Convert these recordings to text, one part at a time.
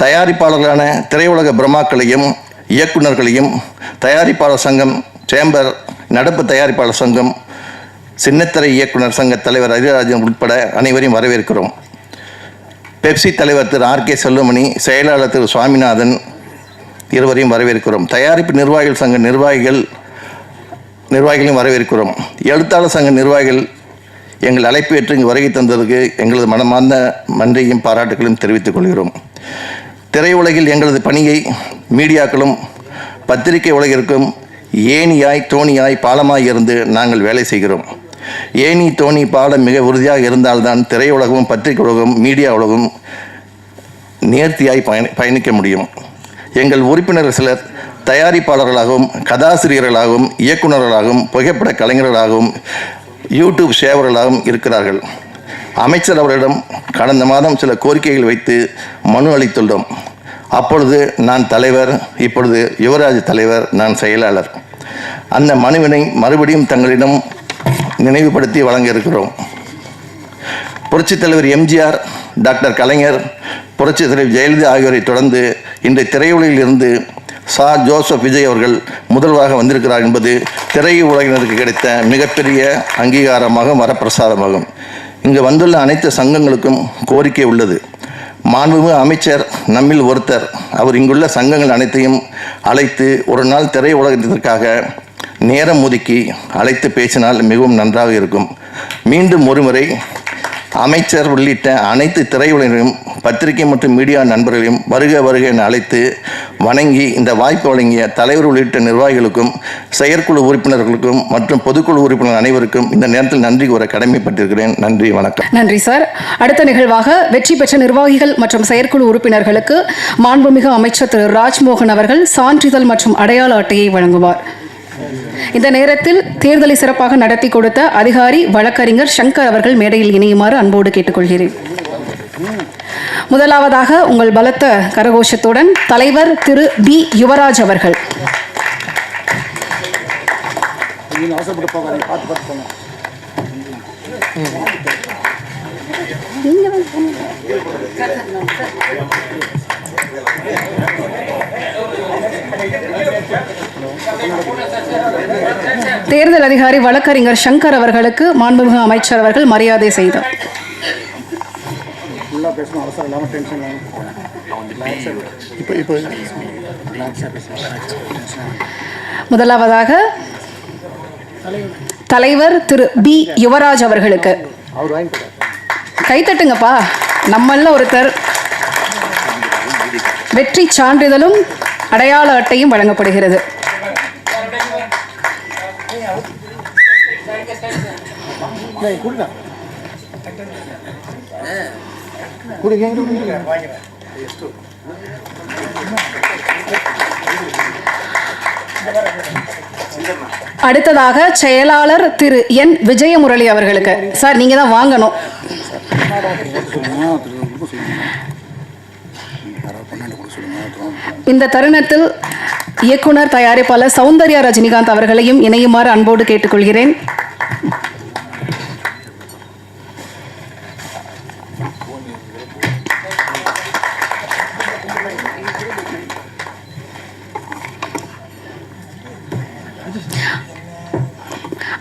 தயாரிப்பாளர்களான திரையுலக பிரம்மாக்களையும் இயக்குநர்களையும் தயாரிப்பாளர் சங்கம், சேம்பர், நடப்பு தயாரிப்பாளர் சங்கம், சின்னத்திரை இயக்குனர் சங்க தலைவர் அரிராஜன் உட்பட அனைவரையும் வரவேற்கிறோம். பெப்சி தலைவர் திரு ஆர் கே செல்வமணி, செயலாளர் திரு சுவாமிநாதன் இருவரையும் வரவேற்கிறோம். தயாரிப்பு நிர்வாகிகள் சங்க நிர்வாகிகளையும் வரவேற்கிறோம். எழுத்தாளர் சங்க நிர்வாகிகள் எங்கள் அழைப்பு ஏற்று இங்கு வருகை தந்ததற்கு எங்களது மனமார்ந்த நன்றியும் பாராட்டுகளையும் தெரிவித்துக் கொள்கிறோம். திரையுலகில் எங்களது பணியை மீடியாக்களும் பத்திரிகை உலகிற்கும் ஏணியாய் தோணியாய் பாலமாய் இருந்து நாங்கள் வேலை செய்கிறோம். ஏணி தோணி பாலம் மிக உறுதியாக இருந்தால்தான் திரையுலகமும் பத்திரிகை உலகமும் மீடியா உலகம் நேர்த்தியாய் பயணிக்க முடியும். எங்கள் உறுப்பினர்கள் சிலர் தயாரிப்பாளர்களாகவும் கதாசிரியர்களாகவும் இயக்குநர்களாகவும் புகைப்பட கலைஞர்களாகவும் யூடியூப் சேவர்களாகவும் இருக்கிறார்கள். அமைச்சர் அவரிடம் கடந்த மாதம் சில கோரிக்கைகள் வைத்து மனு அளித்துள்ளோம். அப்பொழுது நான் தலைவர், இப்பொழுது யுவராஜ் தலைவர், நான் செயலாளர். அந்த மனுவினை மறுபடியும் தங்களிடம் நினைவுபடுத்தி வழங்க இருக்கிறோம். புரட்சித் தலைவர் எம்ஜிஆர், டாக்டர் கலைஞர், புரட்சித் தலைவர் ஜெயலலிதா ஆகியோரை தொடர்ந்து இன்றைய திரையுலகில் இருந்து சா ஜோசப் விஜய் அவர்கள் முதல்வராக வந்திருக்கிறார் என்பது திரையுலகினருக்கு கிடைத்த மிகப்பெரிய அங்கீகாரமாகும், வரப்பிரசாதமாகும். இங்கு வந்துள்ள அனைத்து சங்கங்களுக்கும் கோரிக்கை உள்ளது. மாண்புமிகு அமைச்சர் நம்மில் ஒருத்தர். அவர் இங்குள்ள சங்கங்கள் அனைத்தையும் அழைத்து ஒரு நாள் திரையுலகத்திற்காக நேரம் ஒதுக்கி அழைத்து பேசினால் மிகவும் நன்றாக இருக்கும். மீண்டும் ஒருமுறை அமைச்சர் உள்ளிட்ட அனைத்து திரையுலகினரும் பத்திரிகை மற்றும் மீடியா நண்பர்களையும் வருக வருக என அழைத்து வணங்கி இந்த வாய்ப்பு வழங்கிய தலைவர் உள்ளிட்ட நிர்வாகிகளுக்கும் செயற்குழு உறுப்பினர்களுக்கும் மற்றும் பொதுக்குழு உறுப்பினர் அனைவருக்கும் இந்த நேரத்தில் நன்றி கூற கடமைப்பட்டிருக்கிறேன். நன்றி, வணக்கம். நன்றி சார். அடுத்த நிகழ்வாக வெற்றி பெற்ற நிர்வாகிகள் மற்றும் செயற்குழு உறுப்பினர்களுக்கு மாண்புமிகு அமைச்சர் திரு ராஜ்மோகன் அவர்கள் சான்றிதழ் மற்றும் அடையாள அட்டையை வழங்குவார். இந்த நேரத்தில் தேர்தலை சிறப்பாக நடத்தி கொடுத்த அதிகாரி வழக்கறிஞர் சங்கர் அவர்கள் மேடையில் இணையுமாறு அன்போடு கேட்டுக்கொள்கிறேன். முதலாவதாக உங்கள் பலத்த கரகோஷத்துடன் தலைவர் திரு பி யுவராஜ் அவர்கள். தேர்தல் அதிகாரி வழக்கறிஞர் சங்கர் அவர்களுக்கு மாண்புமிகு அமைச்சர் அவர்கள் மரியாதை செய்தார். முதலாவதாக தலைவர் திரு பி யுவராஜ் அவர்களுக்கு கைத்தட்டுங்கப்பா. நம்மள ஒருத்தர் வெற்றி சான்றிதழும் அடையாள அட்டையும் வழங்கப்படுகிறது. அடுத்ததாக செயலாளர் திரு என் விஜயமுரளி அவர்களுக்கு. சார், நீங்க தான் வாங்கணும். இந்த தருணத்தில் இயக்குனர் தயாரிப்பாளர் சௌந்தர்யா ரஜினிகாந்த் அவர்களையும் இணையுமாறு அன்போடு கேட்டுக்கொள்கிறேன்.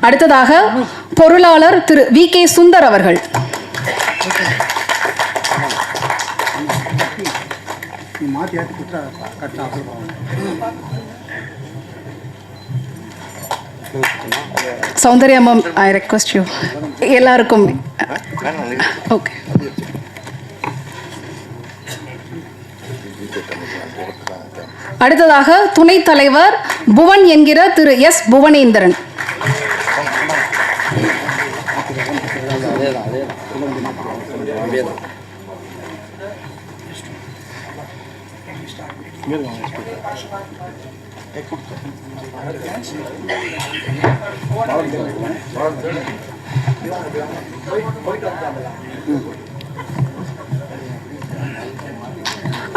அடுத்ததாக பொருளாளர் திரு வி கே சுந்தர் அவர்கள். Soundarya ma'am, I request you. எல்லாருக்கும் ஓகே. அடுத்ததாக துணைத் தலைவர் புவன் என்கிற திரு எஸ் புவனேந்திரன்.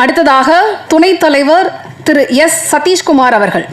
அடுத்ததாக துணைத் தலைவர் திரு எஸ் சதீஷ்குமார் அவர்கள்.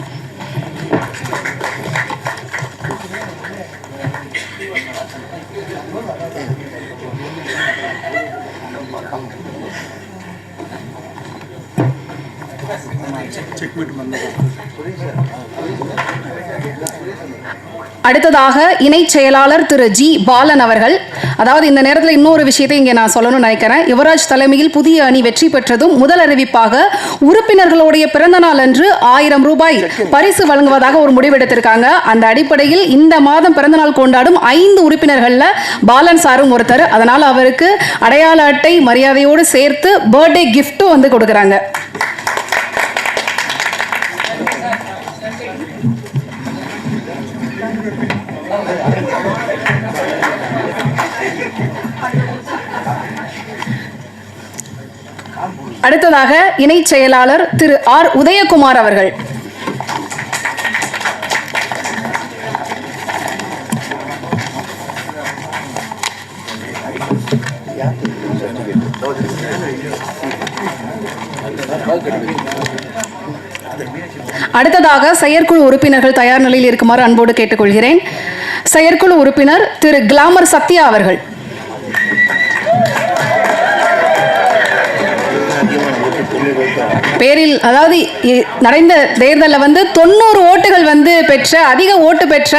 அடுத்ததாக இணை செயலாளர் திரு ஜி பாலன் அவர்கள். அதாவது இந்த நேரத்தில் இன்னொரு விஷயத்தை இங்கே நான் சொல்லணும்னு நினைக்கிறேன். யுவராஜ் தலைமையில் புதிய அணி வெற்றி பெற்றதும் முதல் அறிவிப்பாக உறுப்பினர்களுடைய பிறந்த நாள் அன்று 1000 ரூபாய் பரிசு வழங்குவதாக ஒரு முடிவெடுத்திருக்காங்க. அந்த அடிப்படையில் இந்த மாதம் பிறந்தநாள் கொண்டாடும் 5 உறுப்பினர்கள்ல பாலன் சாரும் ஒருத்தர். அதனால் அவருக்கு அடையாள அட்டை மரியாதையோடு சேர்த்து பர்த்டே கிஃப்ட்டும் வந்து கொடுக்குறாங்க. அடுத்ததாக இணை செயலாளர் திரு ஆர் உதயகுமார் அவர்கள். அடுத்ததாக செயற்குழு உறுப்பினர்கள் தயார் நிலையில் இருக்குமாறு அன்போடு கேட்டுக்கொள்கிறேன். செயற்குழு உறுப்பினர் திரு கிளாமர் சத்யா அவர்கள். பேரில் அதாவது நடந்த தேர்தலில் வந்து 90 ஓட்டுகள் வந்து பெற்ற அதிக ஓட்டு பெற்ற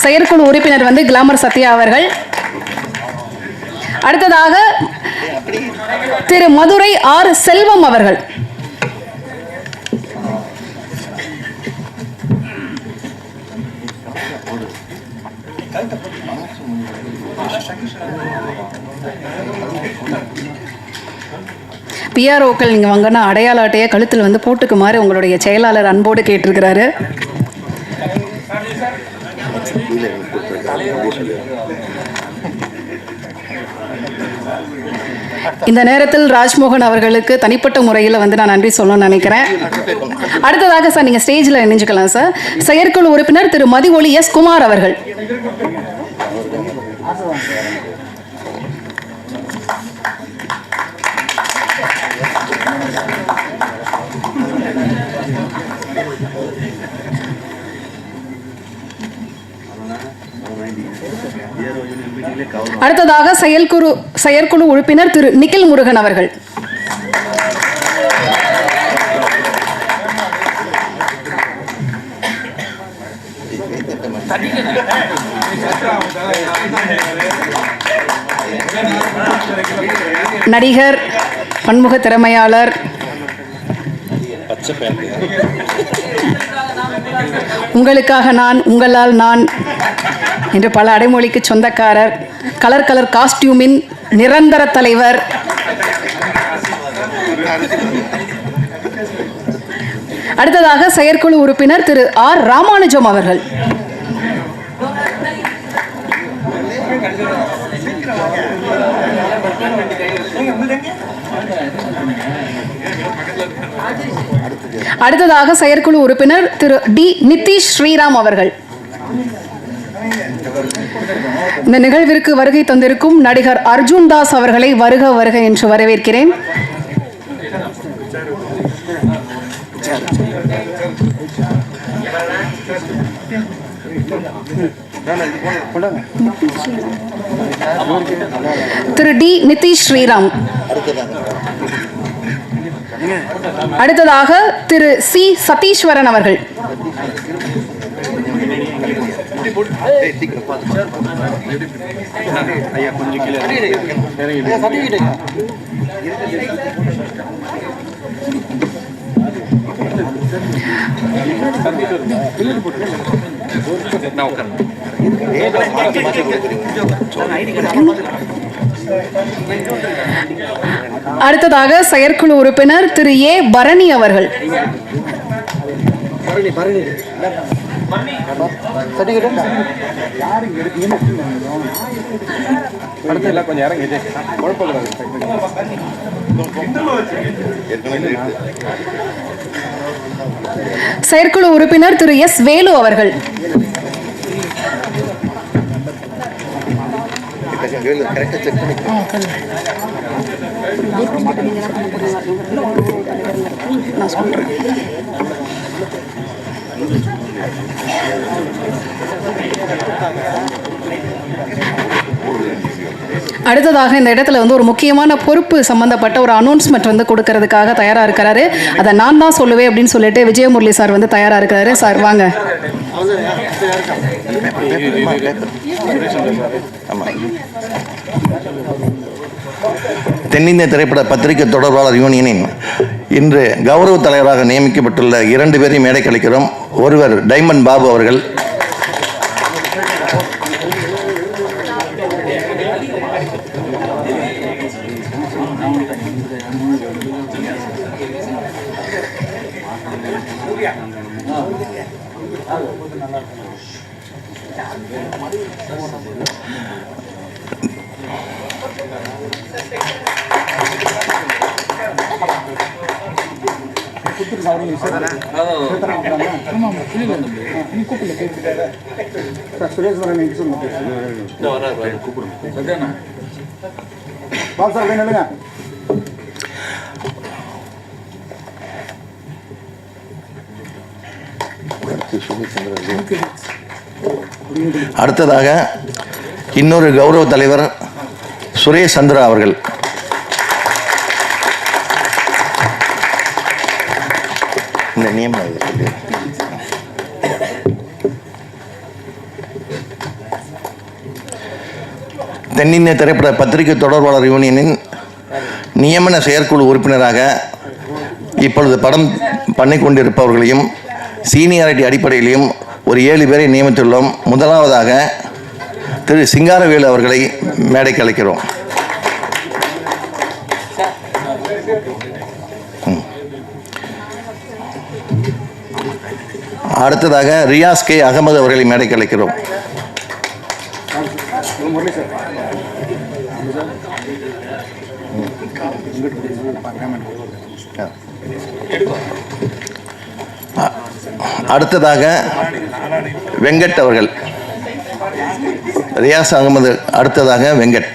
செயற்குழு உறுப்பினர் வந்து கிளாமர் சத்யா அவர்கள். அடுத்ததாக திரு மதுரை ஆர் செல்வம் அவர்கள். பிஆர்ஓக்கள் நீங்கள் வாங்கினா அடையாள அட்டையை கழுத்தில் வந்து போட்டுக்குமாறு உங்களுடைய செயலாளர் அன்போடு கேட்டிருக்கிறாரு. இந்த நேரத்தில் ராஜ்மோகன் அவர்களுக்கு தனிப்பட்ட முறையில் வந்து நான் நன்றி சொல்லணும்னு நினைக்கிறேன். அடுத்ததாக சார் நீங்கள் ஸ்டேஜில் இணைஞ்சுக்கலாம் சார். செயற்குழு உறுப்பினர் திரு மதிஒளி எஸ் குமார் அவர்கள். அடுத்ததாக செயற்குழு உறுப்பினர் திரு நிக்கில் முருகன் அவர்கள். நடிகர், பன்முக திறமையாளர், உங்களுக்காக நான், உங்களால் நான் என்று பல அடைமொழிக்கு சொந்தக்காரர், கலர் கலர் காஸ்டியூமின் நிரந்தர தலைவர், அடுத்ததாக செயற்குழு உறுப்பினர் திரு ஆர் ராமானுஜம் அவர்கள். அடுத்ததாக செயற்குழு உறுப்பினர் திரு டி நிதிஷ் ஸ்ரீராம் அவர்கள். இந்த நிகழ்விற்கு வருகை தந்திருக்கும் நடிகர் அர்ஜுன் தாஸ் அவர்களை வருக வருக என்று வரவேற்கிறேன். திரு டி நிதிஷ் ஸ்ரீராம். அடுத்ததாக திரு சி சதீஸ்வரன் அவர்கள். அடுத்ததாக செயற்குழு உறுப்பினர் திரு ஏ பரணி அவர்கள். செயற்குழு உறுப்பினர் திரு எஸ் வேலு அவர்கள். அடுத்ததாக இந்த இடத்துல வந்து ஒரு முக்கியமான பொறுப்பு சம்பந்தப்பட்ட ஒரு அனௌன்ஸ்மெண்ட் வந்து கொடுக்கறதுக்காக தயாரா இருக்கிறாரு. அதை நான் தான் சொல்லுவேன் அப்படின்னு சொல்லிட்டு விஜயமுரளி சார் வந்து தயாரா இருக்கிறாரு. சார் வாங்க. தென்னிந்திய திரைப்பட பத்திரிகை தொடர்பாளர் யூனியனின் இன்று கௌரவ தலைவராக நியமிக்கப்பட்டுள்ள 2 பேரையும் மேடைக்கு அழைக்கிறோம். ஒருவர் டைமண்ட் பாபு அவர்கள். அடுத்ததாக இன்னொரு கௌரவ தலைவர் சுரேஷ் சந்திரா அவர்கள். இந்த நியமனம் தென்னிந்திய திரைப்பட பத்திரிகை தொடர்பாளர் யூனியனின் நியமன செயற்குழு உறுப்பினராக இப்பொழுது படம் பண்ணி கொண்டிருப்பவர்களையும் சீனியாரிட்டி அடிப்படையிலையும் ஒரு 7 பேரை நியமித்துள்ளோம். முதலாவதாக திரு சிங்காரவேலு அவர்களை மேடைக்கு அழைக்கிறோம். அடுத்ததாக ரியாஸ் கே அகமது அவர்களை மேடைக்கு அழைக்கிறோம். அடுத்ததாக வெங்கட் அவர்கள். ரியாஸ் அகமது அடுத்ததாக வெங்கட்.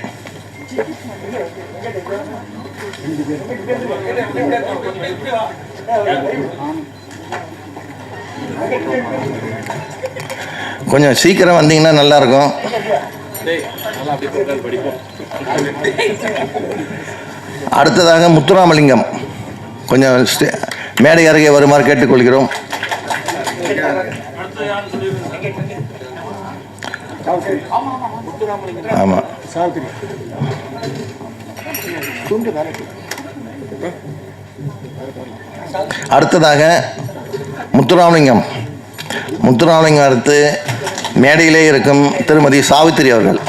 கொஞ்சம் சீக்கிரம் வந்தீங்கன்னா நல்லா இருக்கும். அடுத்ததாக முத்துராமலிங்கம் கொஞ்சம் மேடை அருகே வருமாறு கேட்டுக்கொள்கிறோம். ஆமாம், அடுத்ததாக முத்துராமலிங்கம் அடுத்து மேடையிலே இருக்கும் திருமதி சாவித்திரி அவர்கள்.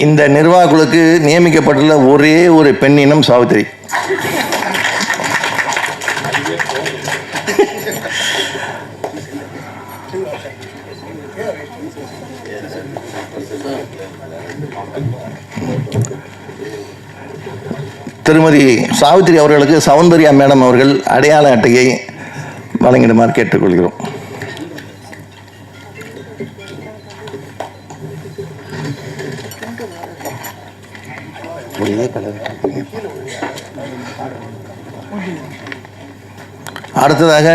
இந்த நிர்வாக குழுக்கு நியமிக்கப்பட்டுள்ள ஒரே ஒரு பெண்ணினம் சாவித்திரி. திருமதி சாவித்திரி அவர்களுக்கு சௌந்தர்யா மேடம் அவர்கள் அடையாள அட்டையை வழங்கிடுமாறு கேட்டுக்கொள்கிறோம். அடுத்ததாக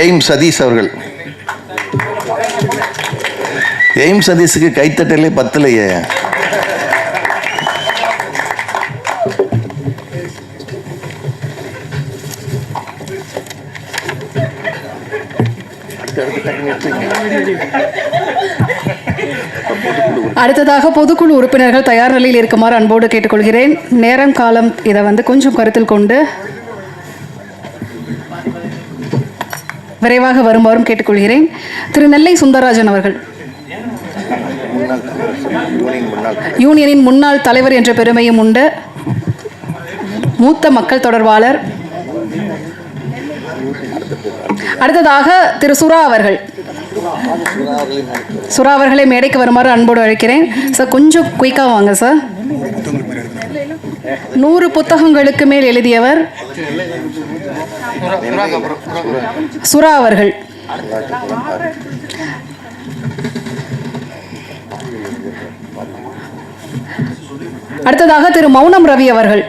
எய்ம் சதீஷ் அவர்கள். எய்ம் சதீஷுக்கு கைத்தட்டலே 10லையே. அடுத்ததாக பொதுக்குழு உறுப்பினர்கள் தயார் நிலையில் இருக்குமாறு அன்போடு கேட்டுக்கொள்கிறேன். நேரம் காலம் இதை கொஞ்சம் கருத்தில் கொண்டு விரைவாக வருமாறும் கேட்டுக்கொள்கிறேன். திரு நெல்லை சுந்தரராஜன் அவர்கள், யூனியனின் முன்னாள் தலைவர் என்ற பெருமையும் உண்டு, மூத்த மக்கள் தொடர்பாளர். அடுத்ததாக திரு சுரா அவர்கள். சுரா அவர்களை மேடைக்கு வருமாறு அன்போடு அழைக்கிறேன். சார் கொஞ்சம் குயிக்காக வாங்க சார். 100 புத்தகங்களுக்கு மேல் எழுதியவர் சுரா அவர்கள். அடுத்ததாக திரு மௌனம் ரவி அவர்கள்.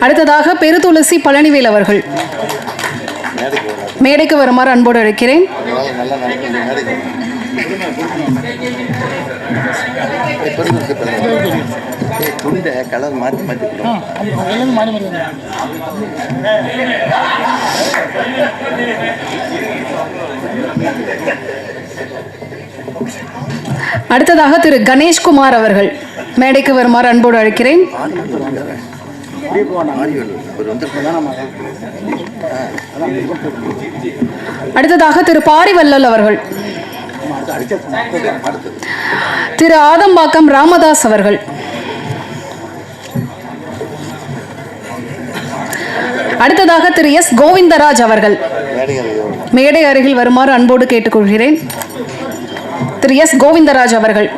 அடுத்ததாக பெருதுளசி பழனிவேல் அவர்கள் மேடைக்கு வருமாறு அன்போடு அழைக்கிறேன். கலர் மாற்றி மாற்றி அடுத்ததாக திரு கணேஷ்குமார் அவர்கள் மேடைக்கு வருமாறு அன்போடு அழைக்கிறேன். அடுத்ததாக திரு பாரிவல்லல் அவர்கள், திரு ஆதம்பாக்கம் ராமதாஸ் அவர்கள், அடுத்ததாக திரு எஸ் கோவிந்தராஜ் அவர்கள் மேடை அருகில் வருமாறு அன்போடு கேட்டுக்கொள்கிறேன். திரு எஸ் கோவிந்தராஜ் அவர்கள்,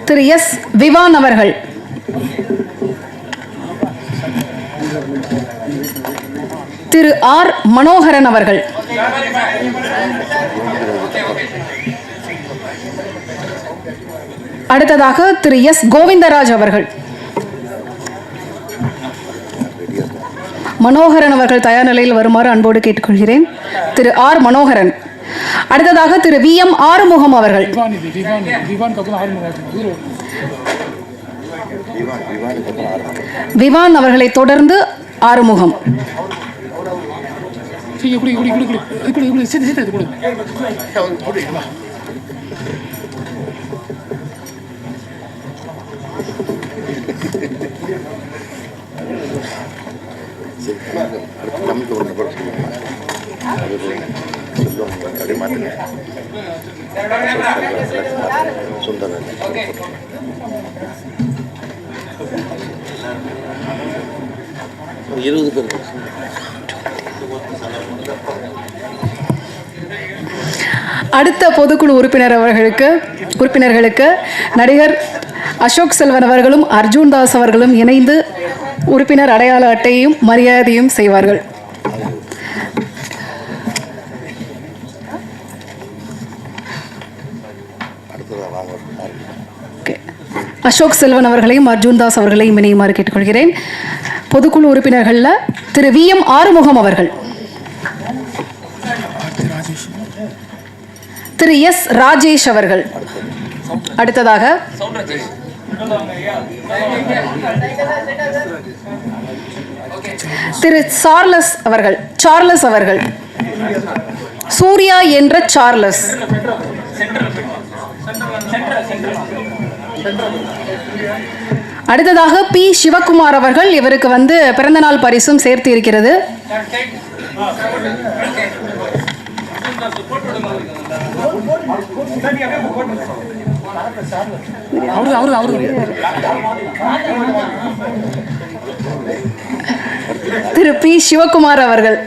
திரு எஸ் விவான் அவர்கள், திரு ஆர் மனோகரன் அவர்கள், அடுத்ததாக திரு எஸ் கோவிந்தராஜ் அவர்கள். மனோகரன் அவர்கள் தயார் நிலையில் வருமாறு அன்போடு கேட்டுக்கொள்கிறேன். திரு ஆர் மனோகரன். அடுத்ததாக திரு வி எம் ஆறுமுகம் அவர்கள். விவான் அவர்களை தொடர்ந்து ஆறுமுகம். அடுத்த பொதுக்குழு உறுப்பினர்களுக்கு நடிகர் அசோக் செல்வன் அவர்களும் அர்ஜுன் தாஸ் அவர்களும் இணைந்து உறுப்பினர் அடையாள அட்டையையும் மரியாதையும் செய்வார்கள். அசோக் செல்வன் அவர்களையும் அர்ஜுன் தாஸ் அவர்களையும் இணையுமாறு கேட்டுக்கொள்கிறேன். பொதுக்குழு உறுப்பினர்களில் திரு வி எம் ஆறுமுகம் அவர்கள், திரு எஸ் ராஜேஷ் அவர்கள், அடுத்ததாக திரு சார்லஸ் அவர்கள், சூர்யா என்ற சார்லஸ், அடுத்ததாக பி சிவகுமார் அவர்கள். இவருக்கு பிறந்தநாள் பரிசும் சேர்த்து இருக்கிறது. திரு பி சிவகுமார் அவர்கள்,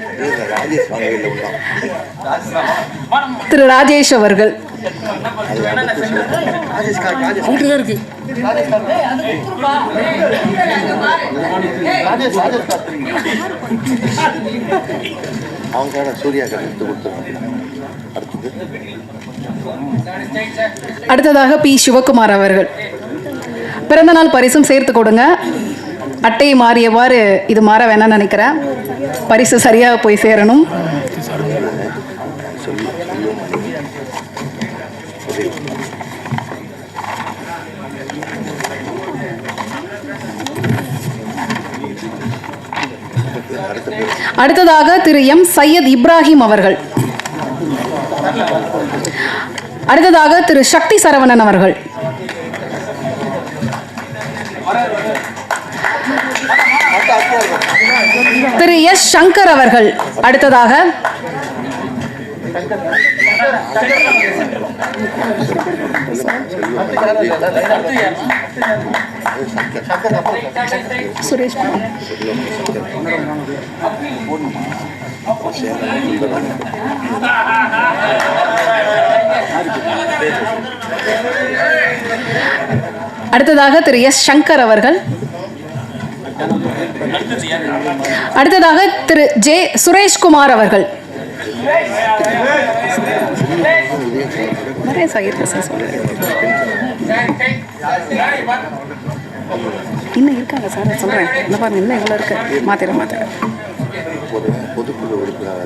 திரு ராஜேஷ் அவர்கள், அடுத்ததாக பி சிவகுமார் அவர்கள். பிறந்தநாள் பரிசும் சேர்த்து கொடுங்க. அட்டை மாறியவாறு இது மாற வேணாம்னு நினைக்கிறேன். பரிசு சரியாக போய் சேரணும். அடுத்ததாக திரு எம் சையத் இப்ராஹிம் அவர்கள், அடுத்ததாக திரு சக்தி சரவணன் அவர்கள், திரு எஸ் சங்கர் அவர்கள், அடுத்ததாக சுரேஷ், அடுத்ததாக திரு எஸ் சங்கர் அவர்கள், அடுத்ததாக திரு ஜே சுரேஷ்குமார் அவர்கள், வரேன் சார், இருக்கேன் சார், சொல்கிறேன். இன்னும் இருக்காங்க சார், நான் சொல்கிறேன். இந்த பாருங்க, இன்னும் எவ்வளோ இருக்கு, மாற்றிடுறேன். பொதுக்குழு உறுப்பினர்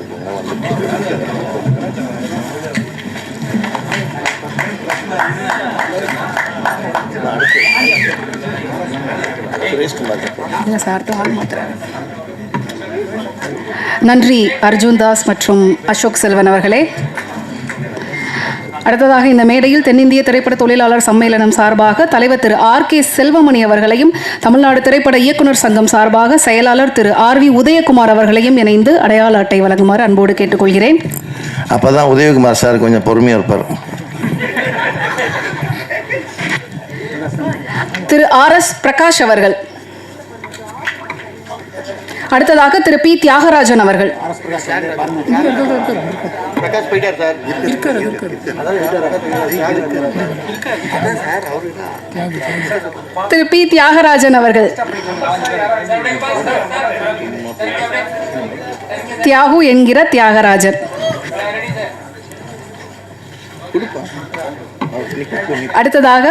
இல்லை சார், அடுத்த ஆள் மாற்றுறேன். நன்றி அர்ஜுன் தாஸ் மற்றும் அசோக் செல்வன் அவர்களே. அடுத்ததாக இந்த மேடையில் தென்னிந்திய திரைப்பட தொழிலாளர் சம்மேளனம் சார்பாக தலைவர் திரு R.K. செல்வமணி அவர்களையும், தமிழ்நாடு திரைப்பட இயக்குனர் சங்கம் சார்பாக செயலாளர் திரு R.V. உதயகுமார் அவர்களையும் இணைந்து அடையாள அட்டை வழங்குமாறு அன்போடு கேட்டுக்கொள்கிறேன். அப்பதான் உதயகுமார் சார் கொஞ்சம் பொறுமையா இருப்பார். திரு R.S. பிரகாஷ் அவர்கள். அடுத்ததாக திரு P. தியாகராஜன் அவர்கள். திரு P. தியாகராஜன் அவர்கள். தியாகு என்கிற தியாகராஜன். அடுத்ததாக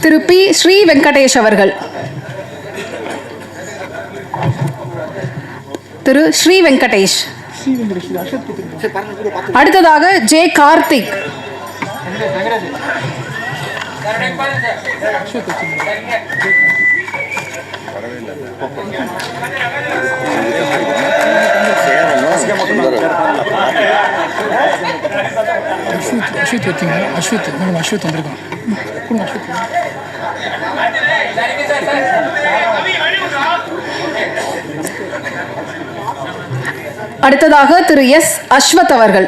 திரு P. ஸ்ரீ வெங்கடேஷ் அவர்கள். திரு ஸ்ரீ வெங்கடேஷ். அடுத்ததாக ஜே கார்த்திக். அஸ்வத் வந்திருக்கான். அடுத்ததாக திரு S. அஸ்வத் அவர்கள்.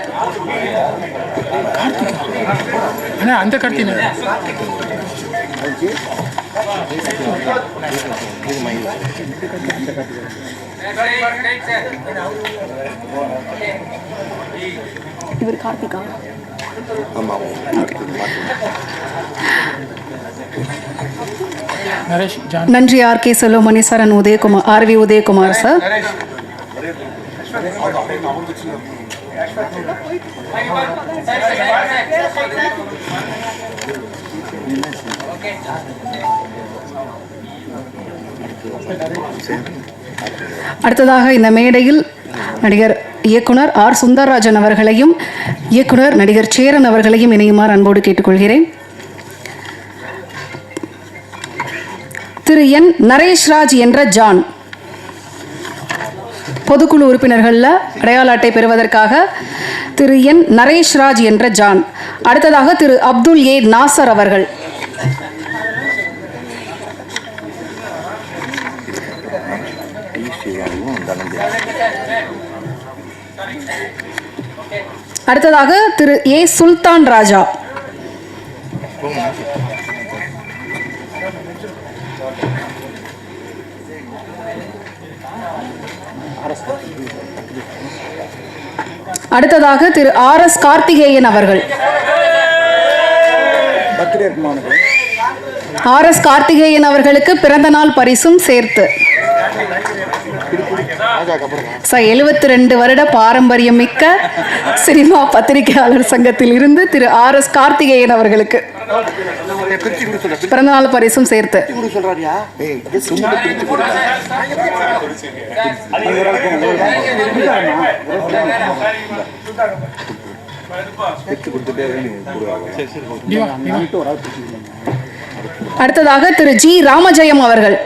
அந்த கார்த்திக் இவர் கார்த்திகா. நன்றி R.K. Selvamani sir and Udhayakumar, R.V. Udhayakumar sir. அடுத்ததாக இந்த மேடையில் நடிகர் இயக்குனர் R. சுந்தரராஜன் அவர்களையும் இயக்குனர் நடிகர் சேரன் அவர்களையும் இணையுமாறு அன்போடு கேட்டுக்கொள்கிறேன். திரு N. நரேஷ்ராஜ் என்ற ஜான். பொதுக்குழு உறுப்பினர்களில் அடையாள அட்டை பெறுவதற்காக திரு N. நரேஷ்ராஜ் என்ற ஜான். அடுத்ததாக திரு அப்துல் A. நாசர் அவர்கள். அடுத்ததாக திரு A. சுல்தான் ராஜா. அடுத்ததாக திரு R.S. கார்த்திகேயன் அவர்கள். R.S. கார்த்திகேயன் அவர்களுக்கு பிறந்த நாள் பரிசும் சேர்த்து 72 வருட பாரம்பரியம் மிக்க சினிமா பத்திரிகையாளர் சங்கத்தில் இருந்து திரு R.S. கார்த்திகேயன் அவர்களுக்கு பிறந்தநாள் பரிசும் சேர்த்து. அடுத்ததாக திரு G. ராமஜெயம் அவர்கள்.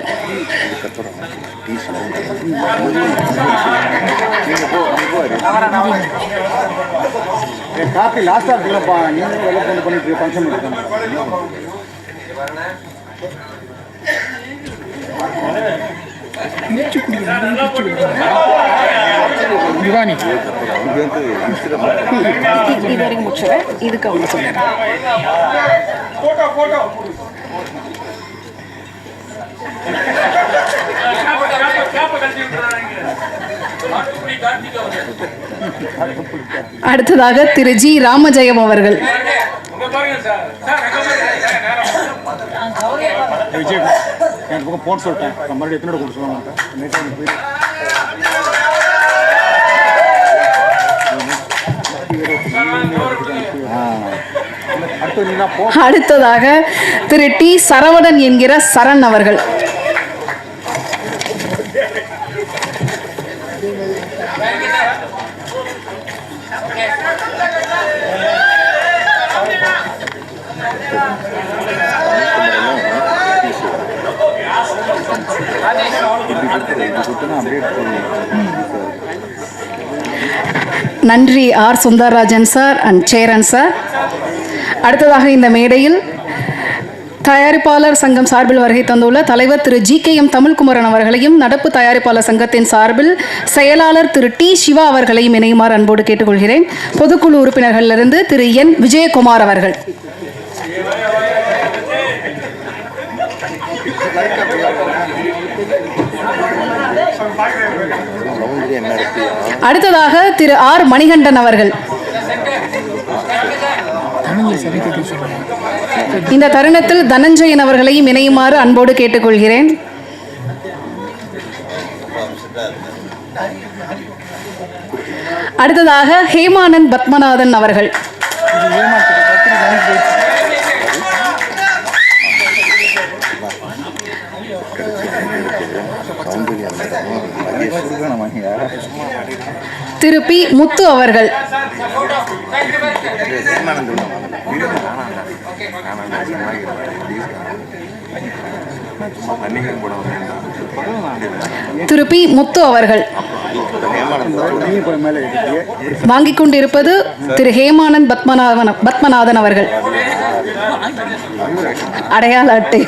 காப்பி லாஸ்டா இருக்குல்லப்பா, நீங்க வெளில கொண்டு பண்ணிட்டு ஃபங்க்ஷன் பண்ணிட்டு திவானி இது வரைக்கும் முடிச்சுறேன். இதுக்கு அவங்க சொல்றேன். அடுத்ததாக திரு G. ராமஜெயம் அவர்கள். விஜய் என் பக்கம் போன் சொல்லிட்டேன், மறுபடியும் எத்தனை கொண்டு சொல்லுவாங்க. அடுத்து நீ போ. அடுத்ததாக திரு டி சரவணன் என்கிற சரண் அவர்கள். நன்றி R Sundararajan sir and Cheran sir. அடுத்ததாக இந்த மேடையில் தயாரிப்பாளர் சங்கம் சார்பில் வருகை தந்துள்ள தலைவர் திரு GKM தமிழ்குமரன் அவர்களையும் நடப்பு தயாரிப்பாளர் சங்கத்தின் சார்பில் செயலாளர் திரு டி சிவா அவர்களையும் இணையுமாறு அன்போடு கேட்டுக்கொள்கிறேன். பொதுக்குழு உறுப்பினர்களிலிருந்து திரு என் விஜயகுமார் அவர்கள். அடுத்ததாக திரு ஆர் மணிகண்டன் அவர்கள். இந்த தருணத்தில் தனஞ்சயன் அவர்களையும் இணையுமாறு அன்போடு கேட்டுக்கொள்கிறேன். அடுத்ததாக ஹேமானந்த் பத்மநாதன் அவர்கள். திரு பி முத்து அவர்கள். திரு பி முத்து அவர்கள். வாங்கிக் கொண்டிருப்பது திரு ஹேமானந்த் பத்மநாதன் அவர்கள். அடையாள அட்டை.